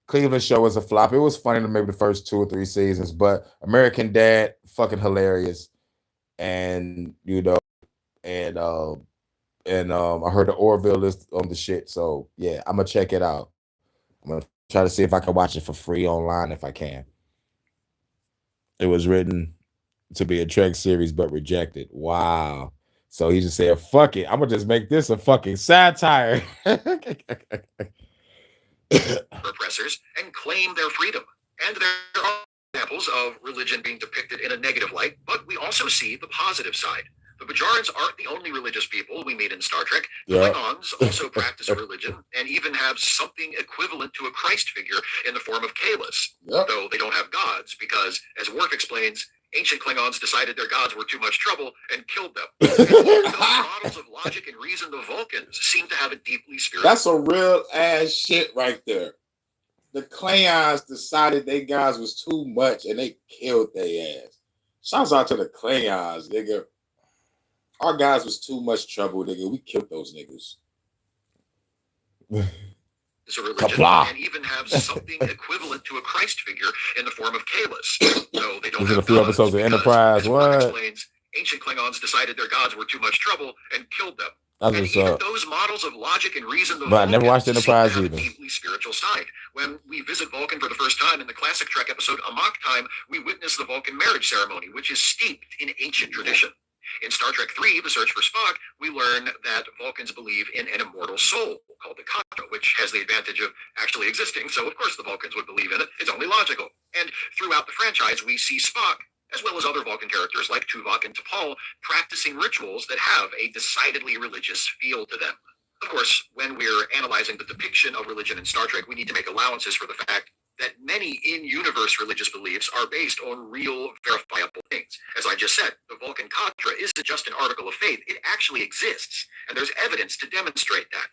Cleveland Show was a flop. It was funny to maybe the first 2 or 3 seasons, but American Dad, fucking hilarious. And I heard the Orville is on the shit. So yeah, I'm gonna check it out. I'm gonna try to see if I can watch it for free online if I can. It was written to be a Trek series but rejected. Wow. So he just said, fuck it. I'm gonna just make this a fucking satire. Oppressors and claim their freedom. And there are examples of religion being depicted in a negative light, but we also see the positive side. The Bajorans aren't the only religious people we meet in Star Trek. Yeah. Klingons also practice a religion and even have something equivalent to a Christ figure in the form of Kahless, though they don't have gods because, as Worf explains, ancient Klingons decided their gods were too much trouble and killed them. And those models of logic and reason, the Vulcans seem to have a deeply spiritual... That's a real ass shit right there. The Klingons decided their guys was too much and they killed their ass. Shouts out to the Klingons, nigga. Our guys was too much trouble, nigga. We killed those niggas. Is a religion and even have something equivalent to a Christ figure in the form of Kahless. No, they don't There's have a few episodes of Enterprise. as What? explains, ancient Klingons decided their gods were too much trouble and killed them. That's And what's even up. those models of logic and reason, the But I never Vulcans watched seem to Enterprise have a either. deeply spiritual side. When we visit Vulcan for the first time in the classic Trek episode Amok Time, we witness the Vulcan marriage ceremony, which is steeped in ancient tradition. In Star Trek III, The Search for Spock, we learn that Vulcans believe in an immortal soul called the Katra, which has the advantage of actually existing, so of course the Vulcans would believe in it. It's only logical. And throughout the franchise, we see Spock, as well as other Vulcan characters like Tuvok and T'Pol, practicing rituals that have a decidedly religious feel to them. Of course, when we're analyzing the depiction of religion in Star Trek, we need to make allowances for the fact that many in-universe religious beliefs are based on real, verifiable things. As I just said, the Vulcan Katra isn't just an article of faith, it actually exists, and there's evidence to demonstrate that.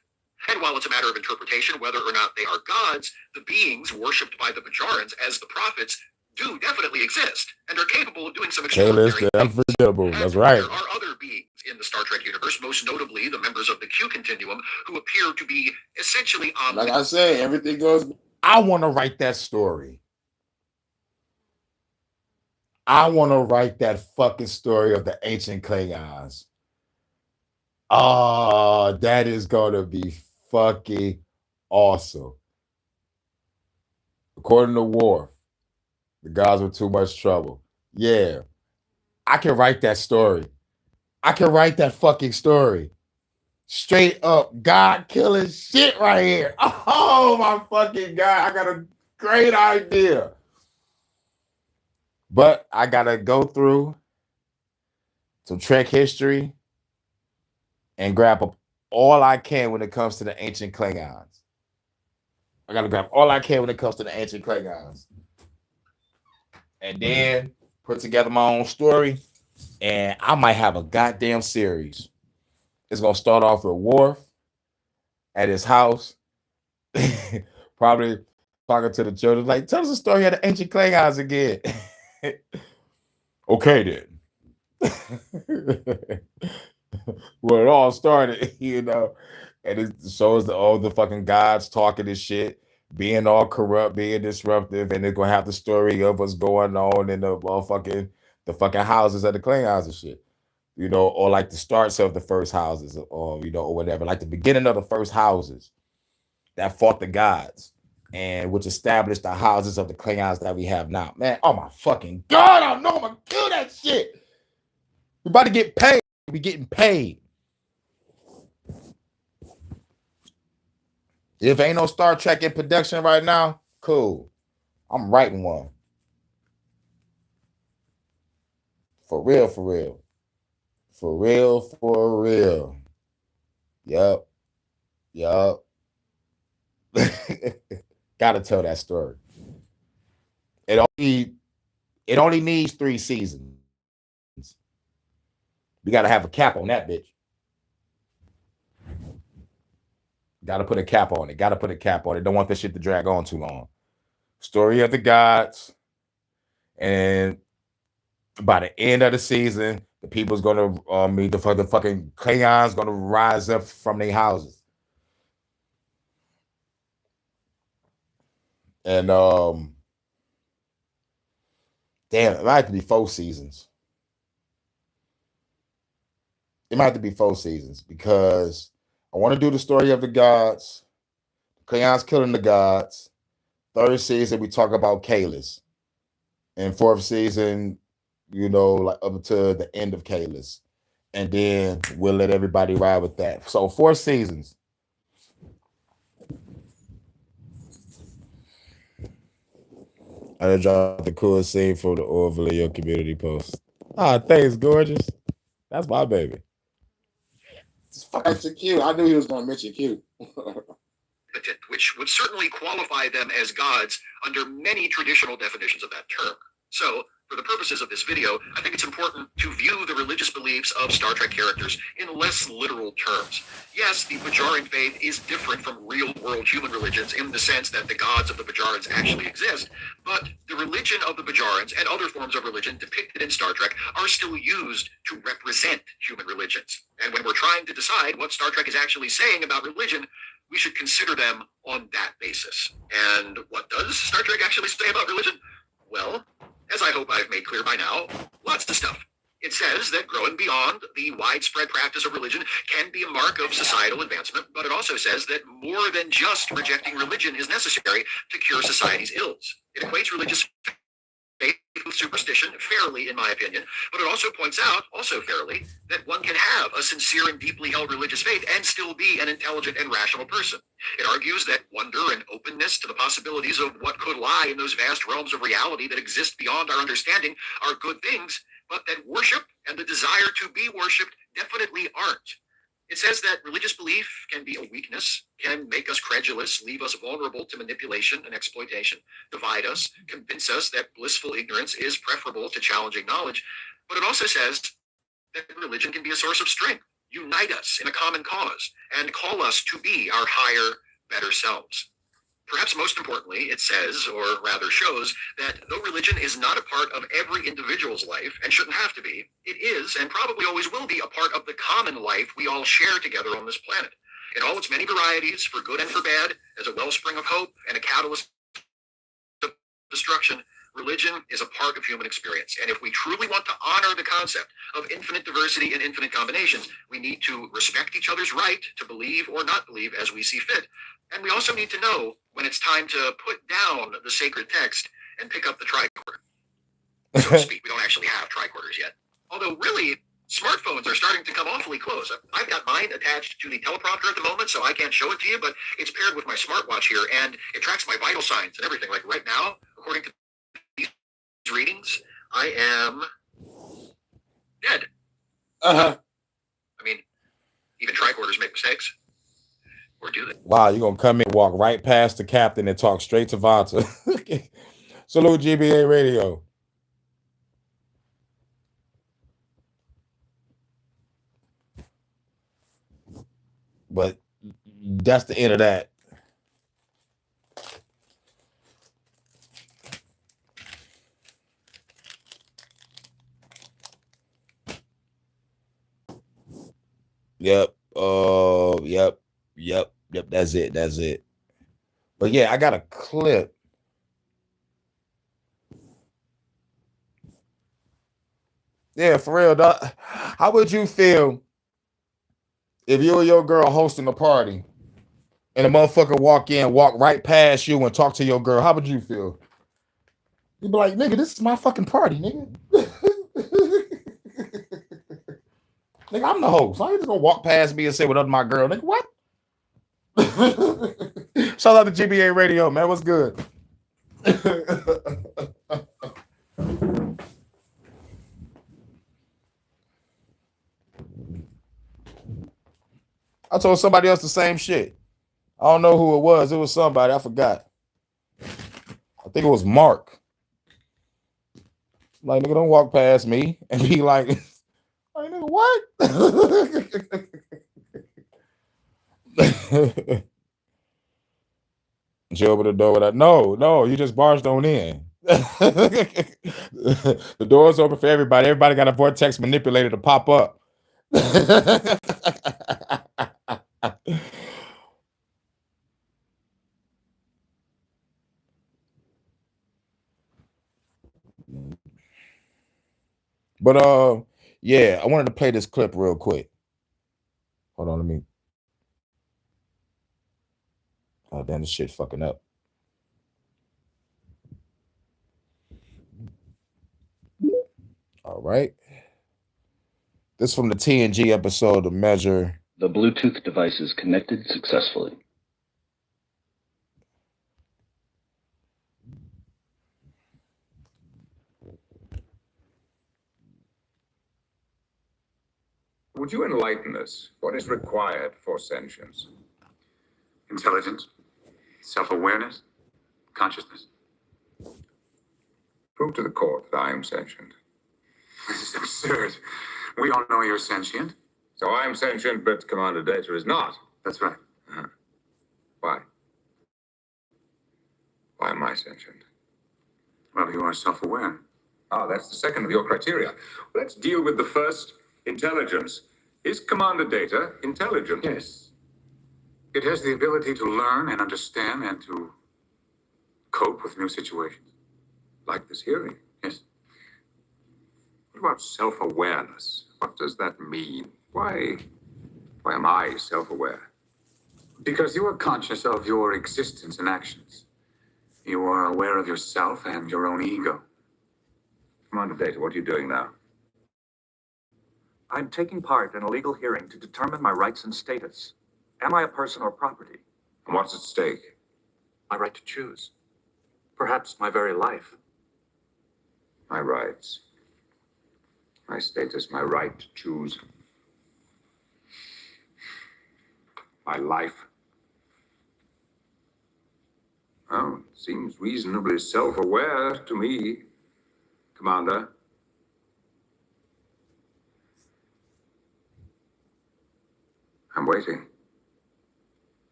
And while it's a matter of interpretation whether or not they are gods, the beings worshipped by the Bajorans as the prophets do definitely exist, and are capable of doing some extraordinary Kahless, things. unforgettable. And That's right. there are other beings in the Star Trek universe, most notably the members of the Q Continuum, who appear to be essentially Like I said, everything goes. I want to write that story. I want to write that fucking story of the ancient Klingons. Oh, that is going to be fucking awesome. According to Worf, the gods were too much trouble. Yeah, I can write that story. I can write that fucking story. Straight up God killing shit right here. Oh my fucking God. I got a great idea. But I gotta go through some Trek history and grab up all I can when it comes to the ancient Klingons. I gotta grab all I can when it comes to the ancient Klingons. And then put together my own story. And I might have a goddamn series. It's gonna start off with Worf at his house, probably talking to the children, like, tell us the story of the ancient Klingons again. Okay, then. Well, it all started, and it shows all the fucking gods talking this shit, being all corrupt, being disruptive, and they're gonna have the story of what's going on in the fucking houses of the Klingons and shit. Or like the starts of the first houses, or whatever, like the beginning of the first houses that fought the gods. and which established the houses of the Klingons that we have now. Man, oh my fucking God, I know I'm gonna kill that shit. We about to get paid. We getting paid. If ain't no Star Trek in production right now, cool. I'm writing one. For real, for real. For real, for real. Yup. Yup. Gotta tell that story. It only needs 3 seasons. We gotta have a cap on that bitch. Gotta put a cap on it. Gotta put a cap on it. Don't want this shit to drag on too long. Story of the gods. And by the end of the season, the people's gonna the fucking Klingons gonna rise up from their houses. And damn, it might have to be 4 seasons. It might have to be 4 seasons because I want to do the story of the gods, Klingons killing the gods. 3rd season, we talk about Kahless. And 4th season, you know, like up to the end of Kahless. And then we'll let everybody ride with that. So 4 seasons. I dropped the coolest scene from the Orville community post. Ah, thanks, gorgeous. That's my baby. It's fucking cute. I knew he was going to mention cute. Which would certainly qualify them as gods under many traditional definitions of that term. So, for the purposes of this video, I think it's important to view the religious beliefs of Star Trek characters in less literal terms. Yes, the Bajoran faith is different from real-world human religions in the sense that the gods of the Bajarans actually exist, but the religion of the Bajarans and other forms of religion depicted in Star Trek are still used to represent human religions. And when we're trying to decide what Star Trek is actually saying about religion, we should consider them on that basis. And what does Star Trek actually say about religion? Well, as I hope I've made clear by now, lots of stuff. It says that growing beyond the widespread practice of religion can be a mark of societal advancement, but it also says that more than just rejecting religion is necessary to cure society's ills. It equates religious faith with superstition fairly, in my opinion, but it also points out, also fairly, that one can have a sincere and deeply held religious faith and still be an intelligent and rational person. It argues that wonder and openness to the possibilities of what could lie in those vast realms of reality that exist beyond our understanding are good things, but that worship and the desire to be worshipped definitely aren't. It says that religious belief can be a weakness, can make us credulous, leave us vulnerable to manipulation and exploitation, divide us, convince us that blissful ignorance is preferable to challenging knowledge. But it also says that religion can be a source of strength, unite us in a common cause, and call us to be our higher, better selves. Perhaps most importantly, it says, or rather shows, that though religion is not a part of every individual's life, and shouldn't have to be, it is, and probably always will be, a part of the common life we all share together on this planet. In all its many varieties, for good and for bad, as a wellspring of hope and a catalyst of destruction, religion is a part of human experience. And if we truly want to honor the concept of infinite diversity and infinite combinations, we need to respect each other's right to believe or not believe as we see fit. And we also need to know when it's time to put down the sacred text and pick up the tricorder. So to speak, we don't actually have tricorders yet. Although really, smartphones are starting to come awfully close. I've got mine attached to the teleprompter at the moment, so I can't show it to you, but it's paired with my smartwatch here, and it tracks my vital signs and everything. Like right now, according to these readings, I am dead. Uh-huh. I mean, even tricorders make mistakes. Or do they? Wow, you're gonna come in, walk right past the captain, and talk straight to Vanta. Salute GBA Radio. But that's the end of that. Yep. Yep. That's it. But yeah, I got a clip. Yeah, for real, dog. How would you feel if you or your girl hosting a party and a motherfucker walk right past you and talk to your girl, how would you feel? You'd be like, nigga, this is my fucking party, nigga. Nigga, I'm the host. I ain't just gonna walk past me and say what up to my girl. Nigga, what? Shout out to GBA Radio, man. What's good? I told somebody else the same shit. I don't know who it was. It was somebody. I forgot. I think it was Mark. Like, nigga, don't walk past me and be like, nigga, what? She opened the door with no, you just barged on in. The door's open for everybody. Everybody got a vortex manipulator to pop up. But yeah, I wanted to play this clip real quick. Hold on, let me. Oh damn, this shit fucking up. All right. This from the TNG episode, The Measure. The Bluetooth device is connected successfully. Would you enlighten us? What is required for sentience? Intelligence, self-awareness, consciousness. Prove to the court that I am sentient. This is absurd. We all know you're sentient. So I am sentient, but Commander Data is not. That's right. Why? Why am I sentient? Well, you are self-aware. Ah, that's the second of your criteria. Let's deal with the first, intelligence. Is Commander Data intelligent? Yes. It has the ability to learn and understand and to cope with new situations. Like this hearing? Yes. What about self-awareness? What does that mean? Why am I self-aware? Because you are conscious of your existence and actions. You are aware of yourself and your own ego. Commander Data, what are you doing now? I'm taking part in a legal hearing to determine my rights and status. Am I a person or property? And what's at stake? My right to choose. Perhaps my very life. My rights. My status, my right to choose. My life. Oh, it seems reasonably self-aware to me, Commander. I'm waiting.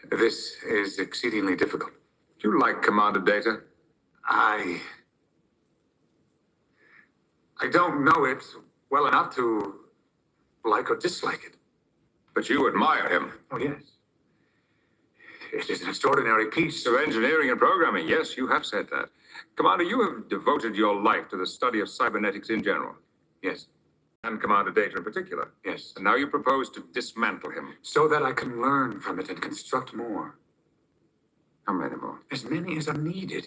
This is exceedingly difficult. Do you like Commander Data? I don't know it well enough to like or dislike it. But you admire him. Oh, yes. It is an extraordinary piece of engineering and programming. Yes, you have said that. Commander, you have devoted your life to the study of cybernetics in general. Yes. And Commander Data in particular. Yes. And now you propose to dismantle him. So that I can learn from it and construct more. How many more? As many as are needed.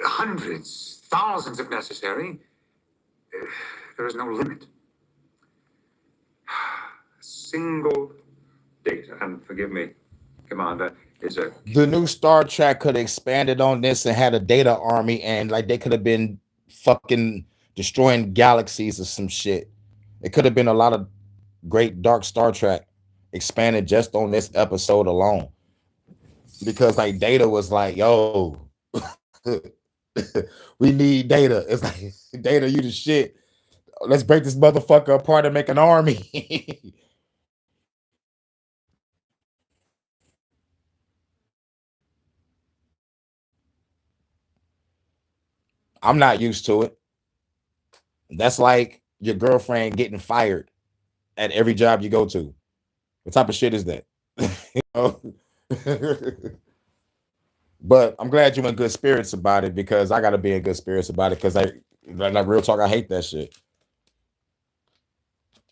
Hundreds, thousands if necessary. There is no limit. Single data, and forgive me, Commander, is a... The new Star Trek could have expanded on this and had a data army, and like they could have been fucking destroying galaxies or some shit. It could have been a lot of great dark Star Trek expanded just on this episode alone. Because like Data was like, yo, we need Data. It's like, Data, you the shit. Let's break this motherfucker apart and make an army. I'm not used to it. That's like your girlfriend getting fired at every job you go to. What type of shit is that? You know? But I'm glad you're in good spirits about it, because I gotta be in good spirits about it, because like real talk, I hate that shit.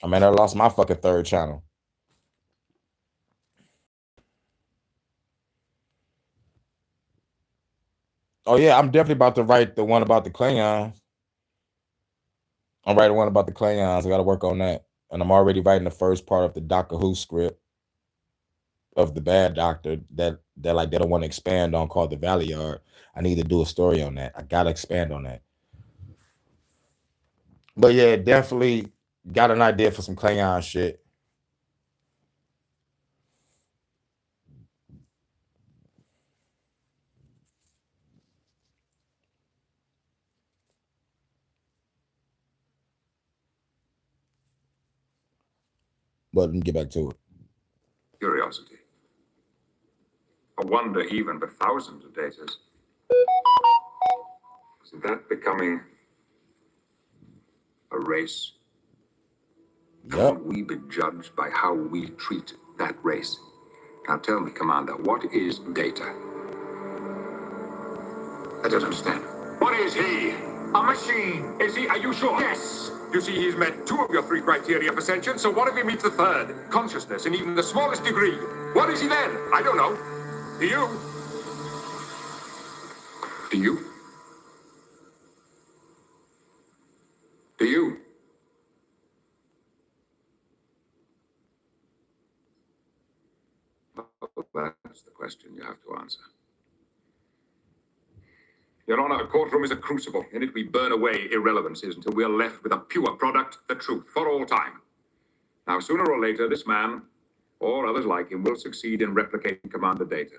I mean, I lost my fucking third channel. Oh yeah, I'm definitely about to write the one about the Klingons. I'm writing one about the Klingons. I got to work on that, and I'm already writing the first part of the Doctor Who script of the Bad Doctor that like they don't want to expand on, called the Valley Yard. I need to do a story on that. I gotta expand on that. But yeah, definitely got an idea for some Klingon shit. But let me get back to it. Curiosity. A wonder even with thousands of datas. Is that becoming a race? Yep. Will we be judged by how we treat that race? Now tell me, Commander, what is data? I don't understand. What is he? A machine. Is he? Are you sure? Yes. You see, he's met 2 of your 3 criteria for sentience, so what if he meets the 3rd? Consciousness in even the smallest degree. What is he then? I don't know. Do you? Do you? Do you? Well, that's the question you have to answer. Your Honor, a courtroom is a crucible. In it we burn away irrelevancies until we are left with a pure product, the truth, for all time. Now, sooner or later, this man, or others like him, will succeed in replicating Commander Data.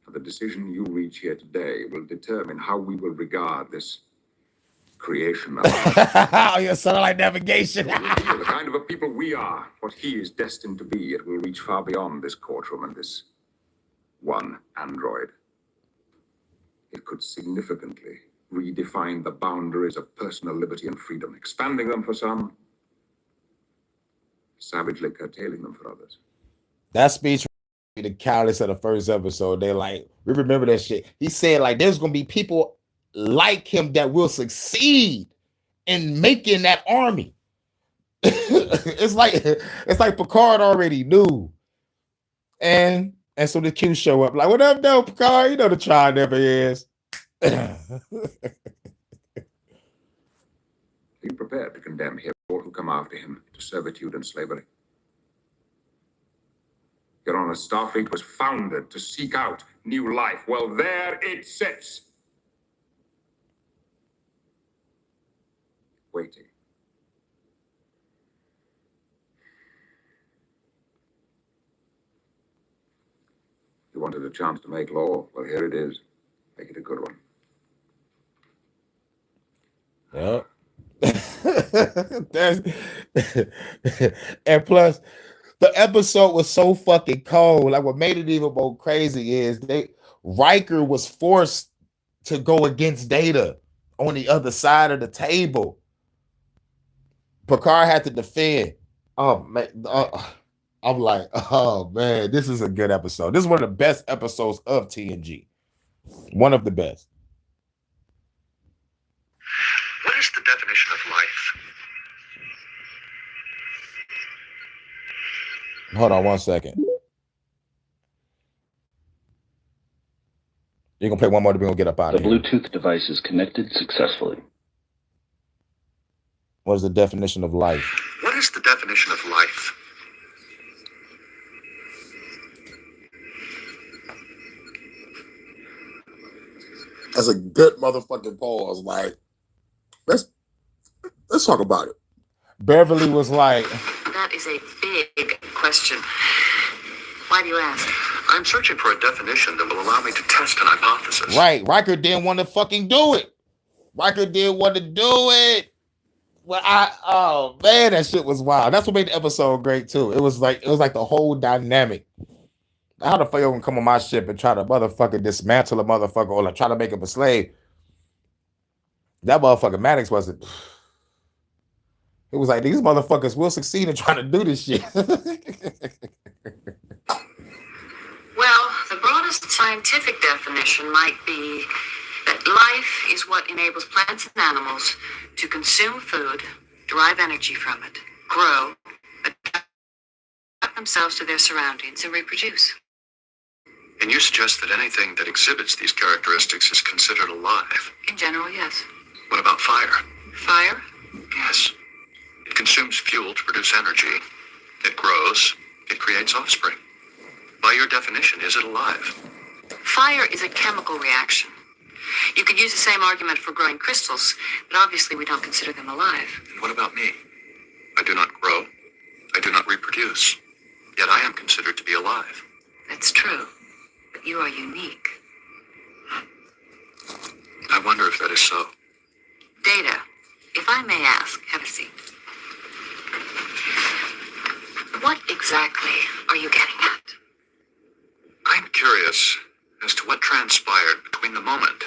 And the decision you reach here today will determine how we will regard this creation of Oh, you're sounding like navigation. the kind of a people we are, what he is destined to be. It will reach far beyond this courtroom and this one android. It could significantly redefine the boundaries of personal liberty and freedom, expanding them for some, savagely curtailing them for others. That speech, the catalyst of the first episode, they like, we remember that shit. He said like there's gonna be people like him that will succeed in making that army. it's like Picard already knew. And so the Q show up like, what up, though, Picard? You know the trial never is. Be prepared to condemn him, all who come after him, to servitude and slavery. Your Honor, Starfleet was founded to seek out new life. Well, there it sits. Waiting. You wanted a chance to make law? Well, here it is. Make it a good one. Yep. And plus, the episode was so fucking cold. Like, what made it even more crazy is Riker was forced to go against Data on the other side of the table. Picard had to defend. Oh man, I'm like, oh man, this is a good episode. This is one of the best episodes of TNG. One of the best. What is the definition of life? Hold on 1 second. You're gonna play one more, then we're gonna get up out The of here. Bluetooth device is connected successfully. What is the definition of life? What is the definition of life? That's a good motherfucking pause. Like, let's talk about it. Beverly was like, That is a big question. Why do you ask? I'm searching for a definition that will allow me to test an hypothesis. right, Riker didn't want to fucking do it. Riker didn't want to do it. Well, oh man, that shit was wild. That's what made the episode great too. It was like the whole dynamic. How the fuck you gonna come on my ship and try to motherfucking dismantle a motherfucker or like try to make him a slave? That motherfucker Maddox wasn't. It was like these motherfuckers will succeed in trying to do this shit. Well, the broadest scientific definition might be that life is what enables plants and animals to consume food, derive energy from it, grow, adapt themselves to their surroundings, and reproduce. And you suggest that anything that exhibits these characteristics is considered alive. In general, yes. What about fire? Fire? Yes. It consumes fuel to produce energy. It grows. It creates offspring. By your definition, is it alive? Fire is a chemical reaction. You could use the same argument for growing crystals, but obviously we don't consider them alive. And what about me? I do not grow. I do not reproduce. Yet I am considered to be alive. That's true, but you are unique. I wonder if that is so. Data, if I may ask, have a seat. What exactly are you getting at? I'm curious as to what transpired between the moment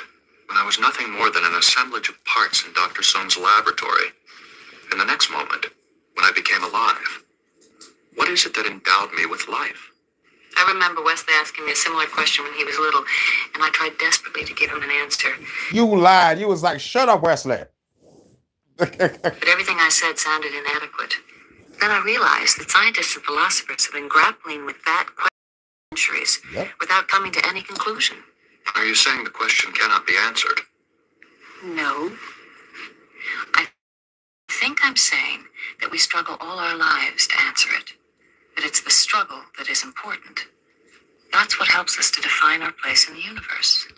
when I was nothing more than an assemblage of parts in Dr. Soong's laboratory and the next moment when I became alive. What is it that endowed me with life? I remember Wesley asking me a similar question when he was little, and I tried desperately to give him an answer. You lied. You was like, shut up, Wesley. But everything I said sounded inadequate. Then I realized that scientists and philosophers have been grappling with that question for centuries without coming to any conclusion. Are you saying the question cannot be answered? No. I think I'm saying that we struggle all our lives to answer it. That it's the struggle that is important. That's what helps us to define our place in the universe.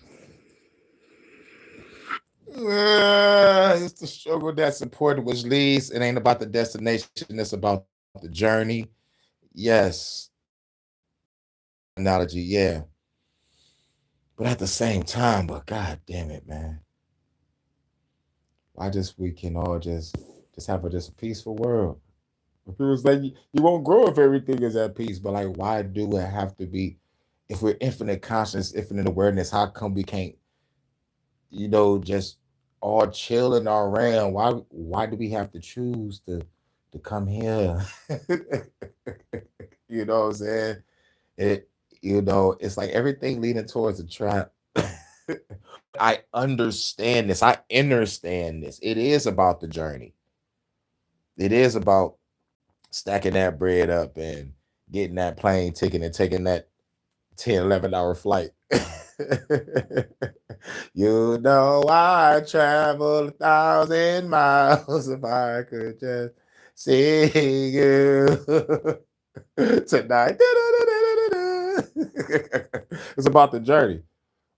It's the struggle that's important, which leads. It ain't about the destination. It's about the journey. Yes. Analogy, yeah. But at the same time, but God damn it, man. Why just we can all just have a peaceful world? If it was like you won't grow if everything is at peace, but like why do it have to be? If we're infinite consciousness, infinite awareness, how come we can't, just all chill in our realm? Why do we have to choose to come here? You know what I'm saying? It's like everything leading towards a trap. I understand this. I understand this. It is about the journey. It is about stacking that bread up and getting that plane ticket and taking that 10, 11-hour flight. I travel 1,000 miles if I could just see you tonight. It's about the journey.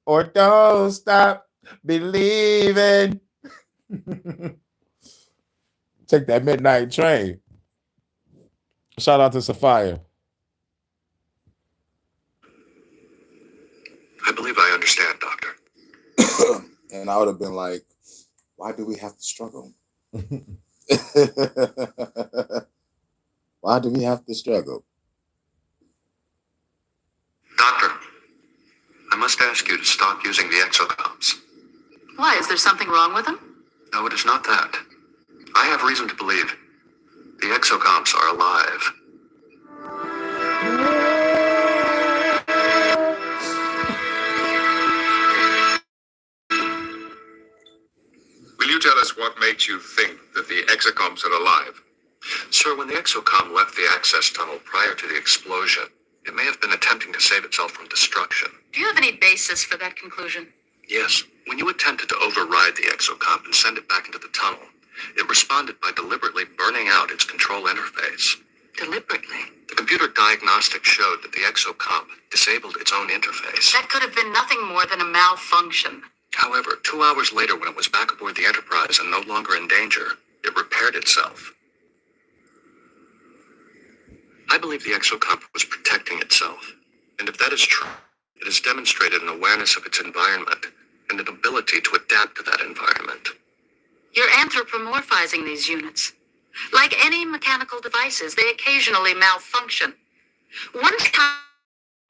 Or don't stop believing. Take that midnight train. Shout out to Sophia. I believe I understand, Doctor. And I would have been like, why do we have to struggle? Why do we have to struggle? Doctor, I must ask you to stop using the exocoms. Why? Is there something wrong with them? No, it is not that. I have reason to believe the exocoms are alive. Will you tell us what makes you think that the exocoms are alive? Sir, when the exocom left the access tunnel prior to the explosion, it may have been attempting to save itself from destruction. Do you have any basis for that conclusion? Yes. When you attempted to override the exocom and send it back into the tunnel, it responded by deliberately burning out its control interface. Deliberately? The computer diagnostics showed that the exocom disabled its own interface. That could have been nothing more than a malfunction. However, 2 hours later, when it was back aboard the Enterprise and no longer in danger, it repaired itself. I believe the exocom was protecting itself. And if that is true, it has demonstrated an awareness of its environment and an ability to adapt to that environment. You're anthropomorphizing these units. Like any mechanical devices, they occasionally malfunction. One time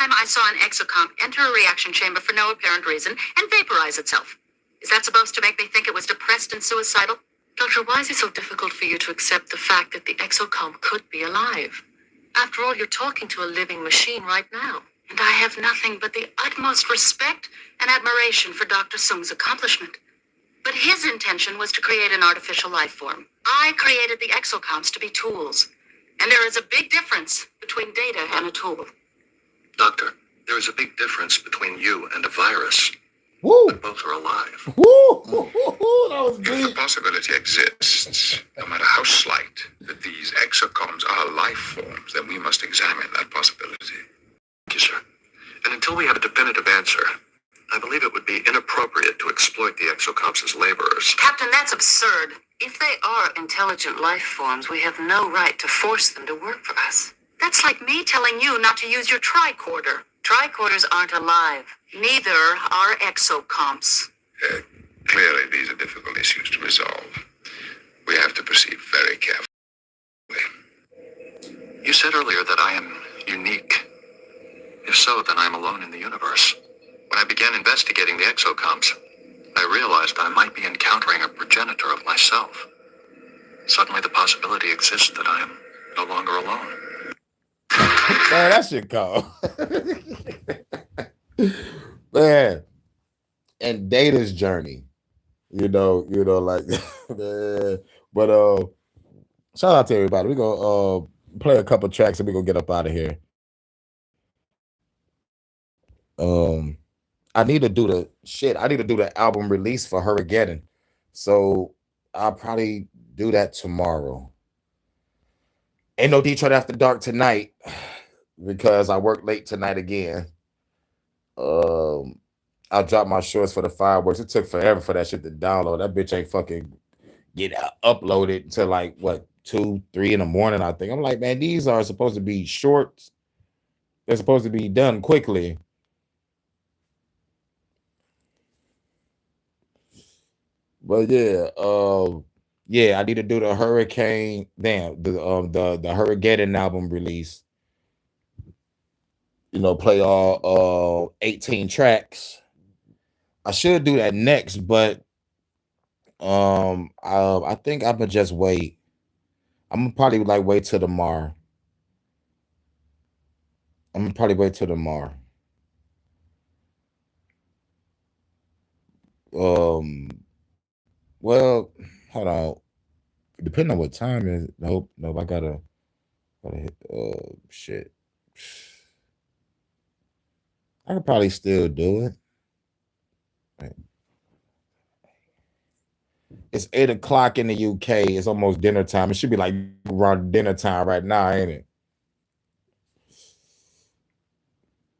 I saw an exocom enter a reaction chamber for no apparent reason and vaporize itself. Is that supposed to make me think it was depressed and suicidal? Doctor, why is it so difficult for you to accept the fact that the exocom could be alive? After all, you're talking to a living machine right now. And I have nothing but the utmost respect and admiration for Dr. Soong's accomplishment. But his intention was to create an artificial life form. I created the exocoms to be tools. And there is a big difference between data and a tool. Doctor, There is a big difference between you and a virus. Woo! But both are alive. Woo! That was If the deep. possibility exists, no matter how slight, that these exocoms are life forms, then we must examine that possibility. Thank you, sir. And until we have a definitive answer, I believe it would be inappropriate to exploit the exocoms as laborers. Captain, that's absurd. If they are intelligent life forms, we have no right to force them to work for us. That's like me telling you not to use your tricorder. Tricorders aren't alive. Neither are exocomps. Clearly, these are difficult issues to resolve. We have to proceed very carefully. You said earlier that I am unique. If so, then I am alone in the universe. When I began investigating the exocoms, I realized I might be encountering a progenitor of myself. Suddenly the possibility exists that I am no longer alone. Man, that shit go. Man. And Data's journey. Like man. But shout out to everybody. We're gonna play a couple tracks and we're gonna get up out of here. I need to do the album release for Hurricanes. So I'll probably do that tomorrow. Ain't no Detroit After Dark tonight because I work late tonight again. I dropped my shorts for the fireworks. It took forever for that shit to download. That bitch ain't fucking get uploaded until like what 2, 3 in the morning. I think I'm like, man, these are supposed to be shorts. They're supposed to be done quickly. But yeah, I need to do the Hurricane. Damn, the Hurricane album release. Play all 18 tracks. I should do that next, but I think I'm gonna just wait. I'm gonna probably wait till tomorrow. Well, hold on. Depending on what time is. Nope. I gotta hit. Shit. I could probably still do it. Right. It's 8 o'clock in the UK. It's almost dinner time. It should be like around dinner time right now, ain't it?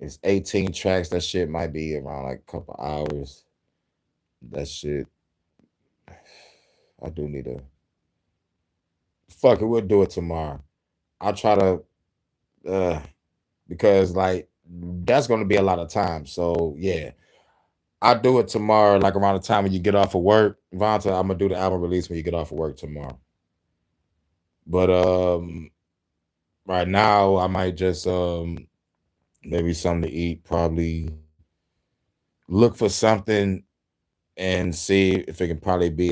It's 18 tracks. That shit might be around like a couple hours. That shit. I do need to. Fuck it, we'll do it tomorrow. I'll try to because that's gonna be a lot of time. So yeah. I'll do it tomorrow, like around the time when you get off of work. Vonta, I'm gonna do the album release when you get off of work tomorrow. But right now I might just maybe something to eat, probably look for something and see if it can probably be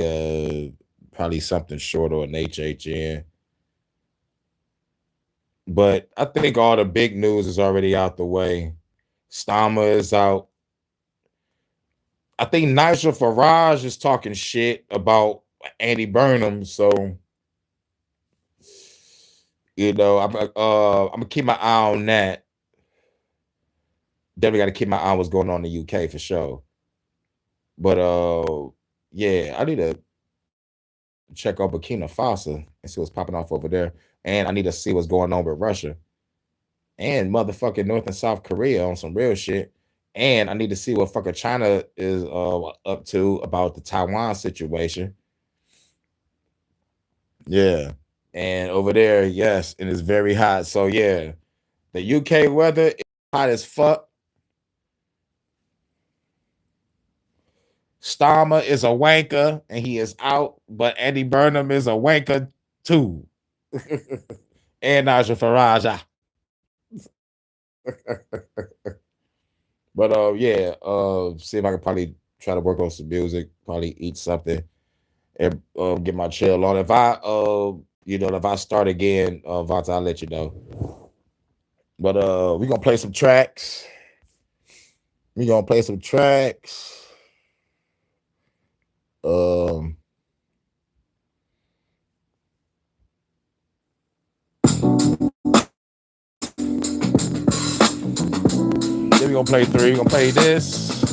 something short or an HHN. But I think all the big news is already out the way. Stama is out. I think Nigel Farage is talking shit about Andy Burnham, so I'm gonna keep my eye on that. Definitely got to keep my eye on what's going on in the UK for sure. But yeah, I need to check out Burkina Faso and see what's popping off over there, and I need to see what's going on with Russia and motherfucking North and South Korea on some real shit. And I need to see what fucking China is up to about the Taiwan situation. Yeah. And over there, yes, and it's very hot. So yeah, the UK weather is hot as fuck. Stama is a wanker and he is out, but Andy Burnham is a wanker too. And Nigel Farage. But yeah, see if I can probably try to work on some music, probably eat something, and get my chill on. If I start again, Vonta, I'll let you know. But we're gonna play some tracks. Then we're gonna play 3. We're gonna play this.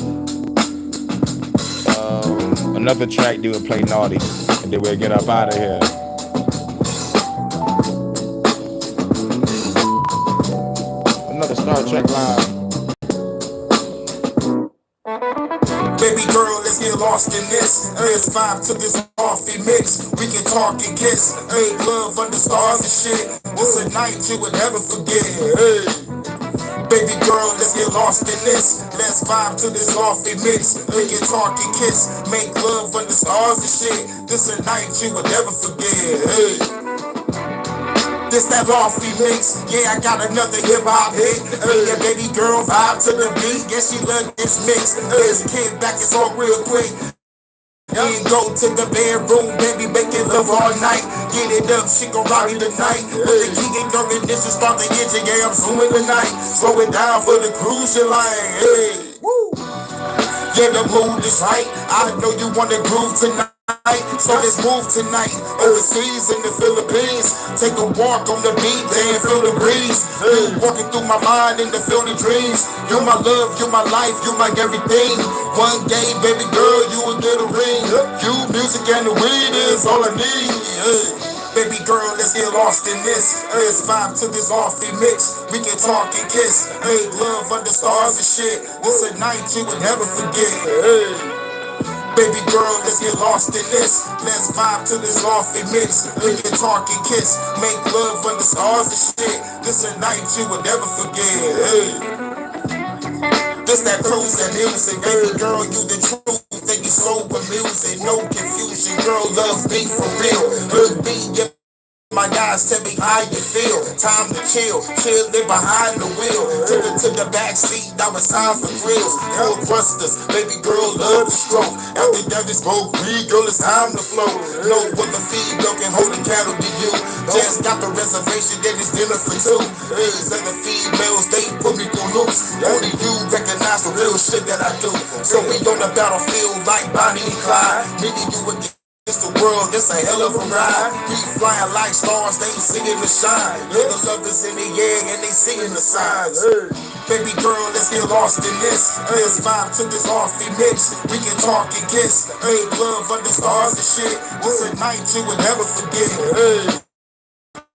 Another track, then we'll play Naughty. And then we'll get up out of here. Another Star Trek line. Baby girl, let's get lost in this. Let's vibe to this coffee mix. We can talk and kiss. Hey, love under stars and shit. It's a night you would never forget. Hey. Baby girl, let's get lost in this. Let's vibe to this coffee mix. We can talk and kiss. Make love under stars and shit. This a night you would never forget. Hey. This that lofty mix, yeah, I got another hip-hop hit. Yeah, baby girl, vibe to the beat, yeah, she love this mix. As a kid back, it's all real quick. Then go to the bedroom, baby, making love all night. Get it up, she gon' rock it tonight. With the key and during this, just start the engine, yeah, I'm zooming tonight. Slow it down for the cruise line, hey. Woo. Yeah, the mood is right, I know you wanna groove tonight. So let's move tonight, overseas in the Philippines. Take a walk on the beach and feel the breeze. Walking through my mind in the field of dreams. You my love, you my life, you my everything. One day, baby girl, you will get a ring. You, music, and the weed is all I need. Baby girl, let's get lost in this. Let's vibe to this offy mix. We can talk and kiss. Hey, love under stars and shit. This a night you would never forget. Baby girl, let's get lost in this. Let's vibe to this offy mix. We can talk and kiss. Make love under stars and shit. This a night you would never forget. Hey. This that cruise and music. Baby girl, you the truth. Think you so amusing. No confusion. Girl, love me for real. Look me, yeah. My guys tell me how you feel. Time to chill, chillin' behind the wheel. Took it to the back seat, now it's time for thrills. Hell thrusters, baby girl love the stroke. After that we smoke weed, girl it's time to flow. Know what the feed dog can hold a candle to you. Just got the reservation, then it's dinner for two. These other females, they put me through loops. Only you recognize the real shit that I do. So we on the battlefield like Bonnie and Clyde. Meaning you again. It's the world, it's a hell of a ride. We flying like stars, they singing the shine. Yeah, the lovers in the air and they singing the signs. Baby girl, let's get lost in this. Let's vibe to this offy mix. We can talk and kiss. Hey, love under stars and shit. This a night you would never forget. Hey.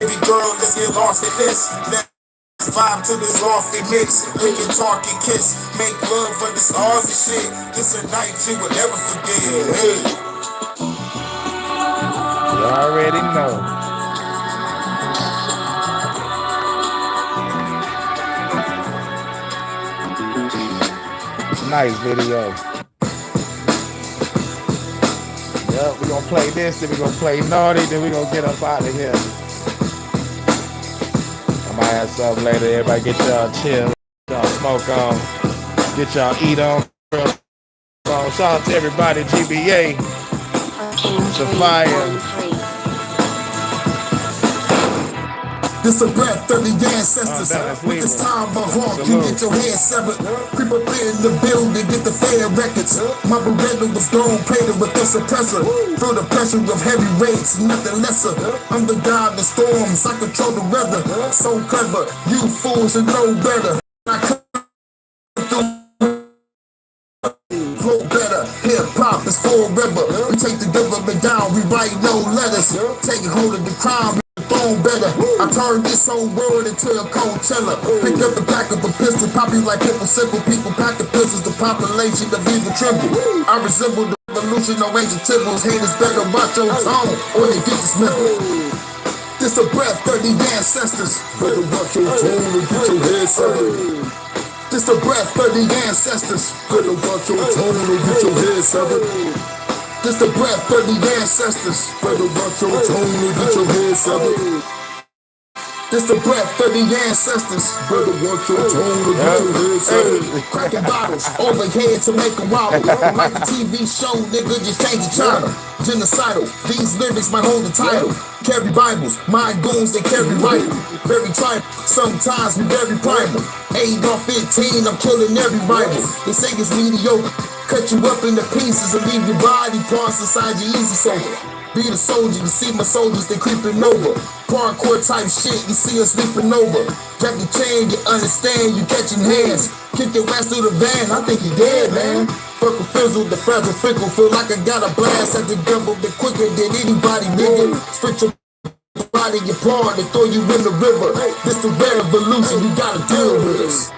Baby girl, let's get lost in this. Let's vibe to this offy mix. We can talk and kiss. Make love under stars and shit. This a night you would never forget. Hey. You already know. Nice video. Yep, we're gonna play this, then we're gonna play Naughty, then we're gonna get up out of here. I might have something later. Everybody get y'all chill, y'all smoke on, get y'all eat on. Shout out to everybody, GBA. It's a fire. This a breath of the ancestors. With this time of hawk, you get your head severed. Creep up in the building, get the fair records. My Beretta was gone, painted with the suppressor. Feel the pressure of heavy rains, nothing lesser. I'm the god of the storms, I control the weather. So clever, you fools should know better. I come through, flow better. Hip hop is forever. We take the government down, we write no letters. Take hold of the crime. Better. I turned this whole world into a Coachella. Pick up the pack of a pistol, pop you like people simple. People pack the pistols, the population of evil tremble. I resemble the revolution, no ancient temples. Haters better watch your tone, or they get dismembered. This a breath of the ancestors. Better watch your tone or get your head severed. This a breath of the ancestors. Better watch your tone or get your head severed. This the breath of the ancestors. Better watch your tone and get your head severed. This the breath of the ancestors. Better watch your tone and get your head severed. Cracking bottles overhead to make a wobble. Like a TV show, nigga, just change the channel. Genocidal, these lyrics might hold the title. Carry Bibles, my goons, they carry rifle. Very tribal, sometimes we very primal. 8 or 15, I'm killing every rival. They say it's mediocre. Cut you up into pieces and leave your body parts inside your easy sofa. Be the soldier, you see my soldiers, they creeping over. Parkour type shit, you see us leaping over. Jackie Chan, you understand, you catching hands. kick your ass through the van. I think he dead, man. Fuck a fizzle, the fragile fickle. Feel like I got a blast at the devil. Been quicker than anybody, nigga. Spit your body, your paw, and throw you in the river. This the revolution, you gotta deal with us.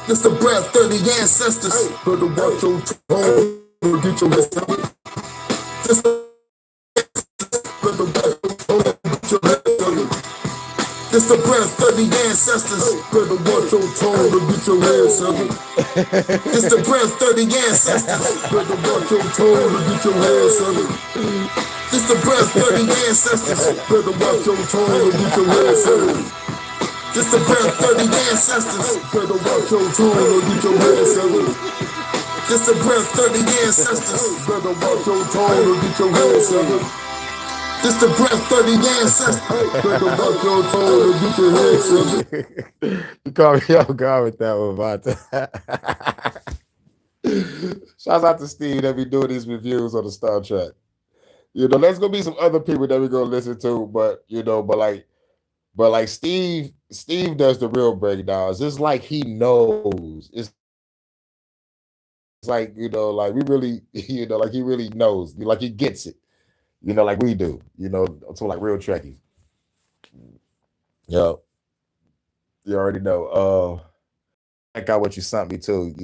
This the breath of the ancestors. Better watch your tone or get your ass out. This the better watch your tone or get your ass out. This the breath of the ancestors. Better watch your tone or get your ass out. This the breath of the ancestors. Better watch your tone or get your ass out. This the breath of the ancestors. Better watch your tone or get your ass out. This the breath of the ancestors. Better watch your tone or get your ass out. This the breath of the ancestors. Better watch your tone or get your ass out. This the breath of the ancestors. Better watch your tone or get your ass out. You caught me off guard with that one, Vata. Shout out to Steve that be doing these reviews on the Star Trek. You know, there's gonna be some other people that we're gonna listen to, but you know, but like Steve does the real breakdowns. It's like he knows. It's like, you know, like we really, you know, like he really knows, like he gets it, you know, like we do, you know, so like real Trekkies. Yo, you already know. I got what you sent me too.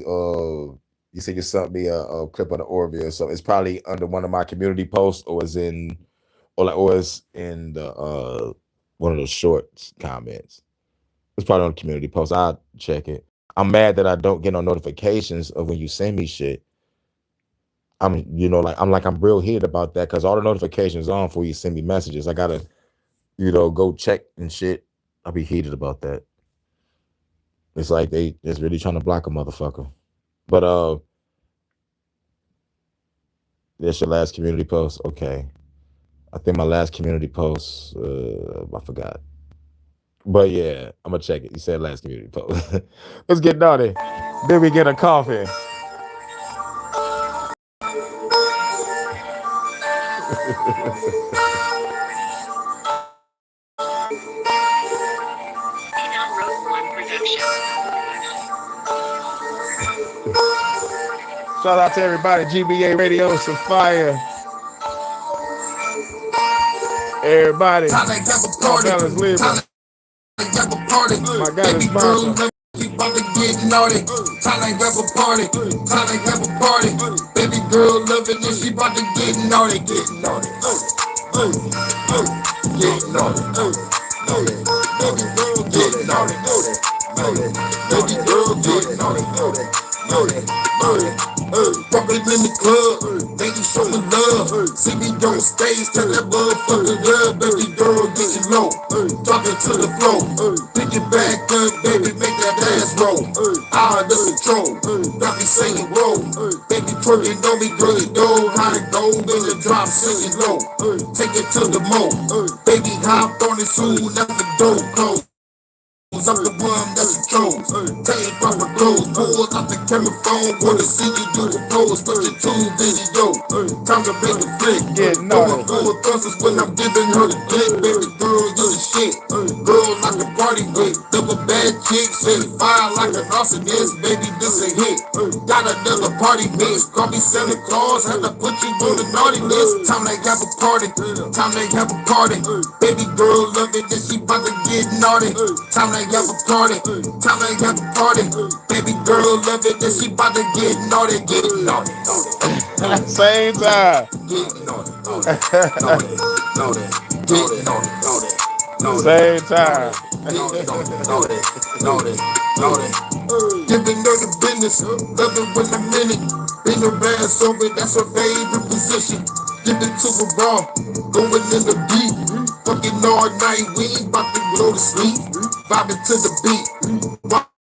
You said you sent me a clip of the Orville, so it's probably under one of my community posts, or it's in the one of those shorts comments. It's probably on the community post. I'll check it. I'm mad that I don't get no notifications of when you send me shit. I'm real heated about that because all the notifications on for you send me messages. I gotta, you know, go check and shit. I'll be heated about that. It's like they just really trying to block a motherfucker. But that's your last community post. Okay. I think my last community post, I forgot. But yeah, I'm gonna check it. You said last community post. Let's get naughty. Then we get a coffee. Shout out to everybody. GBA Radio, some fire. Everybody. Fellas, live. My God is sponsor. About to get naughty. Time like have a party. Time like have a party. Baby girl loving it. She about to get naughty. Get naughty. Get naughty. Baby girl get naughty. Baby girl get naughty. Walking in the club, baby showing love. See me on stage, tell that motherfucker love. Baby girl get you low, drop it to the floor. Pick it back up, baby, make that ass roll. Out of control, got me saying roll. Baby twerking on me, girl, you know how to go. Then the drop singing low, take it to the mo. Baby hop on it soon, let the door close. I'm the one that's a troll. Take proper clothes, pull out the camera phone. Wanna see you do the pose, put your tune video. Time to make a flick. Going full of thumbs when I'm giving her the dick. Baby girl, you the shit. Girl like a party with double bad chicks. Say fire like an arsonist. Baby, this a hit. Got another party mix. Call me Santa Claus. Had to put you on the naughty list. Time they have a party. Time they have a party. Baby girl love it, then she about to get naughty. Time they have a party, time they have a party. Baby girl love it, then she about to get naughty, get naughty. Same time. Get naughty, naughty, get naughty. Same time. Naughty. Giving her the business, love it when I'm in it. Bring her ass over, that's her favorite position. Give it to her raw, going in the deep. Fucking all night, we ain't about to go to sleep. Vibing to the beat,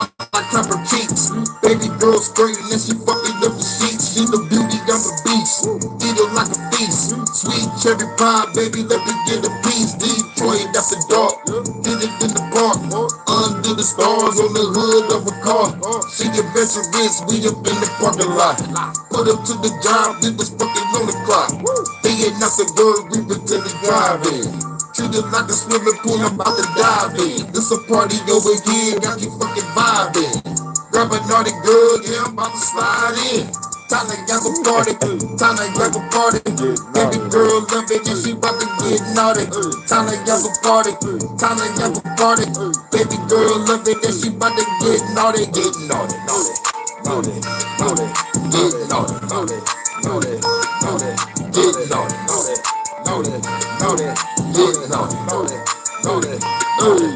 I clap her cheeks. Baby girl straight and then she fucking up the sheets. She the beauty, I'm the beast. Eat her like a feast. Sweet cherry pie, baby, let me get a piece. Detroit after dark, did it in the park. Under the stars on the hood of a car. She adventurous, we up in the parking lot. Put up to the job, did this fucking on the clock. They ain't nothing good, we been to the drive-in. Treat it like a swimming pool, I'm about to dive in. This a party over here, got you fucking vibing. Grab a naughty girl, yeah, I'm about to slide in. Time to have a party, time to have a party. Baby girl love it and she about to get naughty. Time to have a party, time to have a party. Baby girl love it and she about to get naughty, get naughty, naughty, naughty, naughty, get naughty, naughty, naughty, naughty, get naughty, naughty, naughty, naughty, get naughty, naughty, naughty, naughty.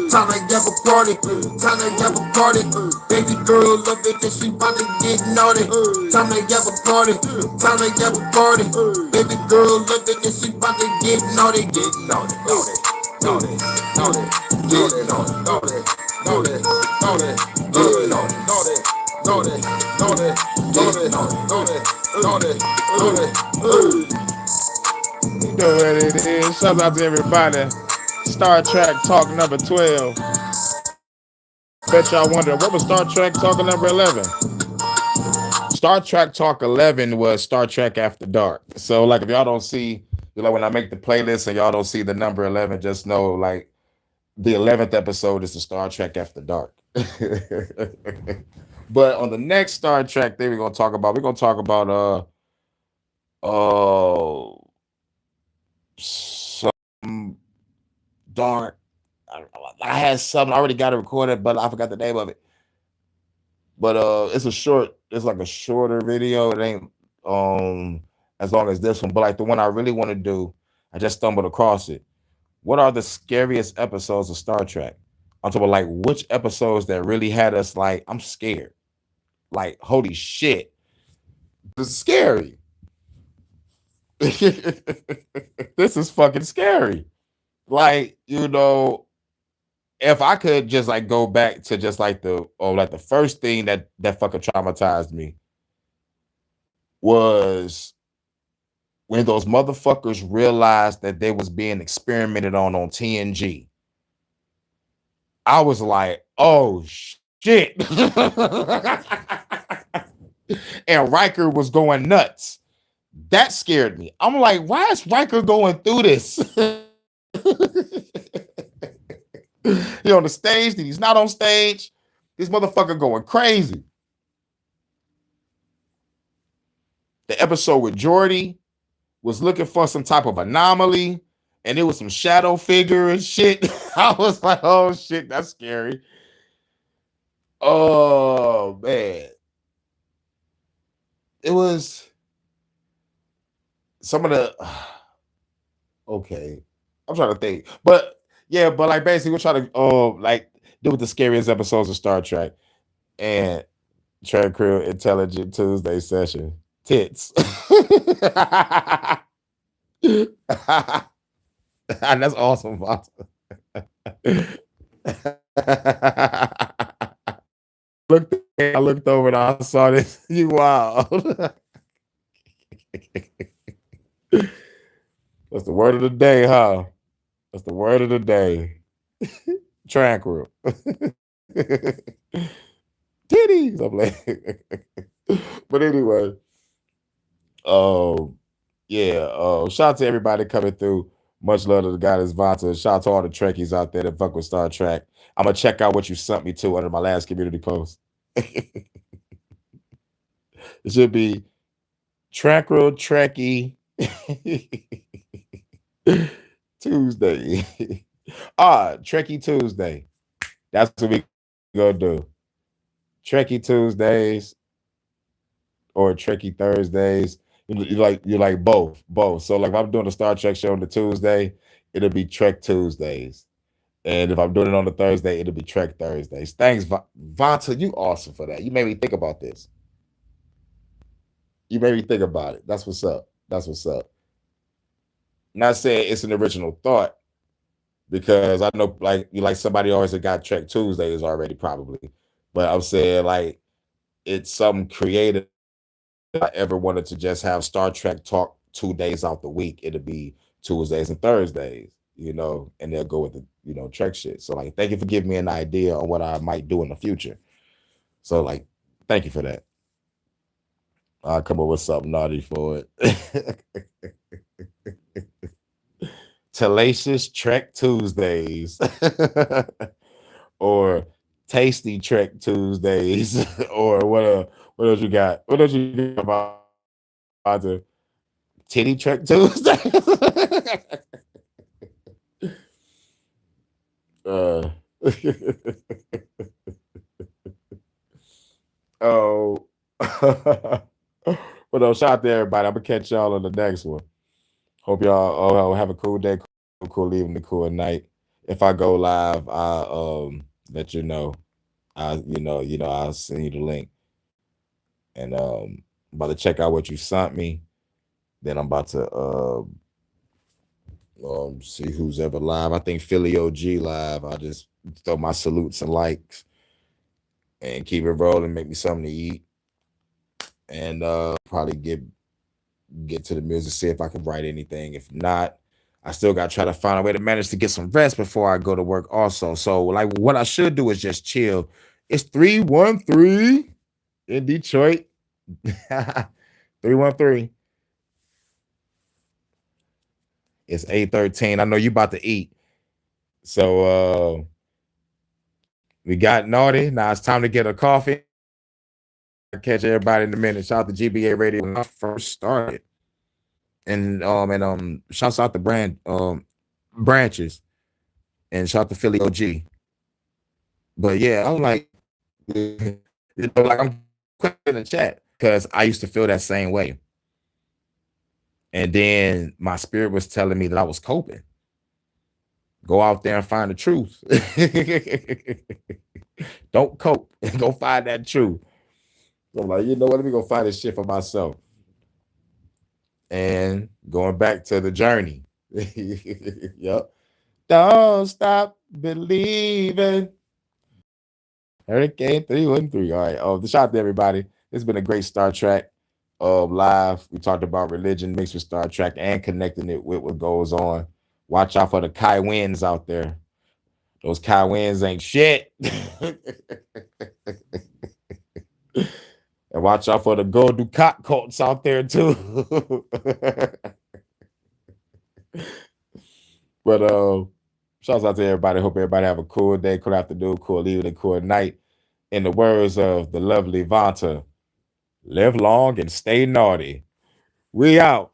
Time to have a party, time to have a party. Baby girl love it and she about to get naughty. Time to have a party, time to have a party. Baby girl love it and she about to get naughty, get naughty, naughty, naughty, naughty, get naughty, naughty, naughty, naughty, get naughty, naughty, naughty, naughty, get naughty, naughty, naughty, naughty. You know what it is. Shout out to everybody. Star Trek Talk number 12. Bet y'all wonder, what was Star Trek Talk number 11? Star Trek Talk 11 was Star Trek After Dark. So, like, if y'all don't see, like, when I make the playlist and y'all don't see the number 11, just know, like, the 11th episode is the Star Trek After Dark. But on the next Star Trek thing we're going to talk about some dark. I had something, I already got it recorded, but I forgot the name of it. But it's like a shorter video. It ain't as long as this one, but like the one I really want to do, I just stumbled across it. What are the scariest episodes of Star Trek? I'm talking about like which episodes that really had us like, I'm scared. Like, holy shit. This is scary. This is fucking scary. Like, you know, if I could just like go back to just like the first thing that fucking traumatized me was when those motherfuckers realized that they was being experimented on TNG. I was like, oh shit. And Riker was going nuts. That scared me. I'm like, why is Riker going through this? He on the stage, then he's not on stage. This motherfucker going crazy. The episode with Geordi was looking for some type of anomaly, and it was some shadow figure and shit. I was like, oh shit, that's scary. Oh man. It was some of the okay. I'm trying to think. But yeah, but like basically we're trying to like do with the scariest episodes of Star Trek and Trek Crew Intelligent Tuesday session. Tits. And that's awesome. I looked over and I saw this. You wild. That's the word of the day, huh? That's the word of the day. Tranquil. Titties. I'm like, but anyway. Yeah. Shout out to everybody coming through. Much love to the guy that's Vonta. Shout out to all the Trekkies out there that fuck with Star Trek. I'm gonna check out what you sent me to under my last community post. It should be Tranquil Trekkie Tuesday. Trekkie Tuesday. That's what we gonna do. Trekkie Tuesdays or Trekkie Thursdays. You like both. So like if I'm doing a Star Trek show on the Tuesday, it'll be Trek Tuesdays. And if I'm doing it on the Thursday, it'll be Trek Thursdays. Thanks, Vonta. You awesome for that. You made me think about this. You made me think about it. That's what's up. Not saying it's an original thought, because I know like somebody always got Trek Tuesdays already probably. But I'm saying like it's something creative. If I ever wanted to just have Star Trek talk 2 days out the week, it'd be Tuesdays and Thursdays, you know, and they'll go with the, you know, Trek shit. So like, thank you for giving me an idea on what I might do in the future. So like, thank you for that. I'll come up with something naughty for it. Tellacious Trek Tuesdays or Tasty Trek Tuesdays, or what else you got? What else you got about the Titty Trek Tuesday? Oh, but shout out to everybody. I'm gonna catch y'all on the next one. Hope y'all have a cool day, cool evening, cool night. If I go live, I'll let you know. I'll send you the link. And I'm about to check out what you sent me. Then I'm about to see who's ever live. I think Philly OG live. I'll just throw my salutes and likes and keep it rolling, make me something to eat. And probably get to the music, see if I can write anything. If not, I still got to try to find a way to manage to get some rest before I go to work also. So like what I should do is just chill. It's 313 in Detroit. 313. It's 8:13. I know you about to eat. So we got naughty. Now it's time to get a coffee. I'll catch everybody in a minute. Shout out to GBA Radio when I first started. And shouts out to branches. And shout out to Philly OG. But yeah, I'm like, I'm quick in the chat because I used to feel that same way. And then my spirit was telling me that I was coping. Go out there and find the truth. Don't cope. Go find that truth. So I'm like, you know what? Let me go find this shit for myself. And going back to the journey. Yep. Don't stop believing. Hurricane 313. All right. Shout out to everybody. It's been a great Star Trek live. We talked about religion mixed with Star Trek and connecting it with what goes on. Watch out for the Kai Winds out there. Those Kai Winds ain't shit. And watch out for the Gold Dukat cults out there too. But shouts out to everybody. Hope everybody have a cool day, cool afternoon, cool evening, cool night. In the words of the lovely Vanta, live long and stay naughty. We out.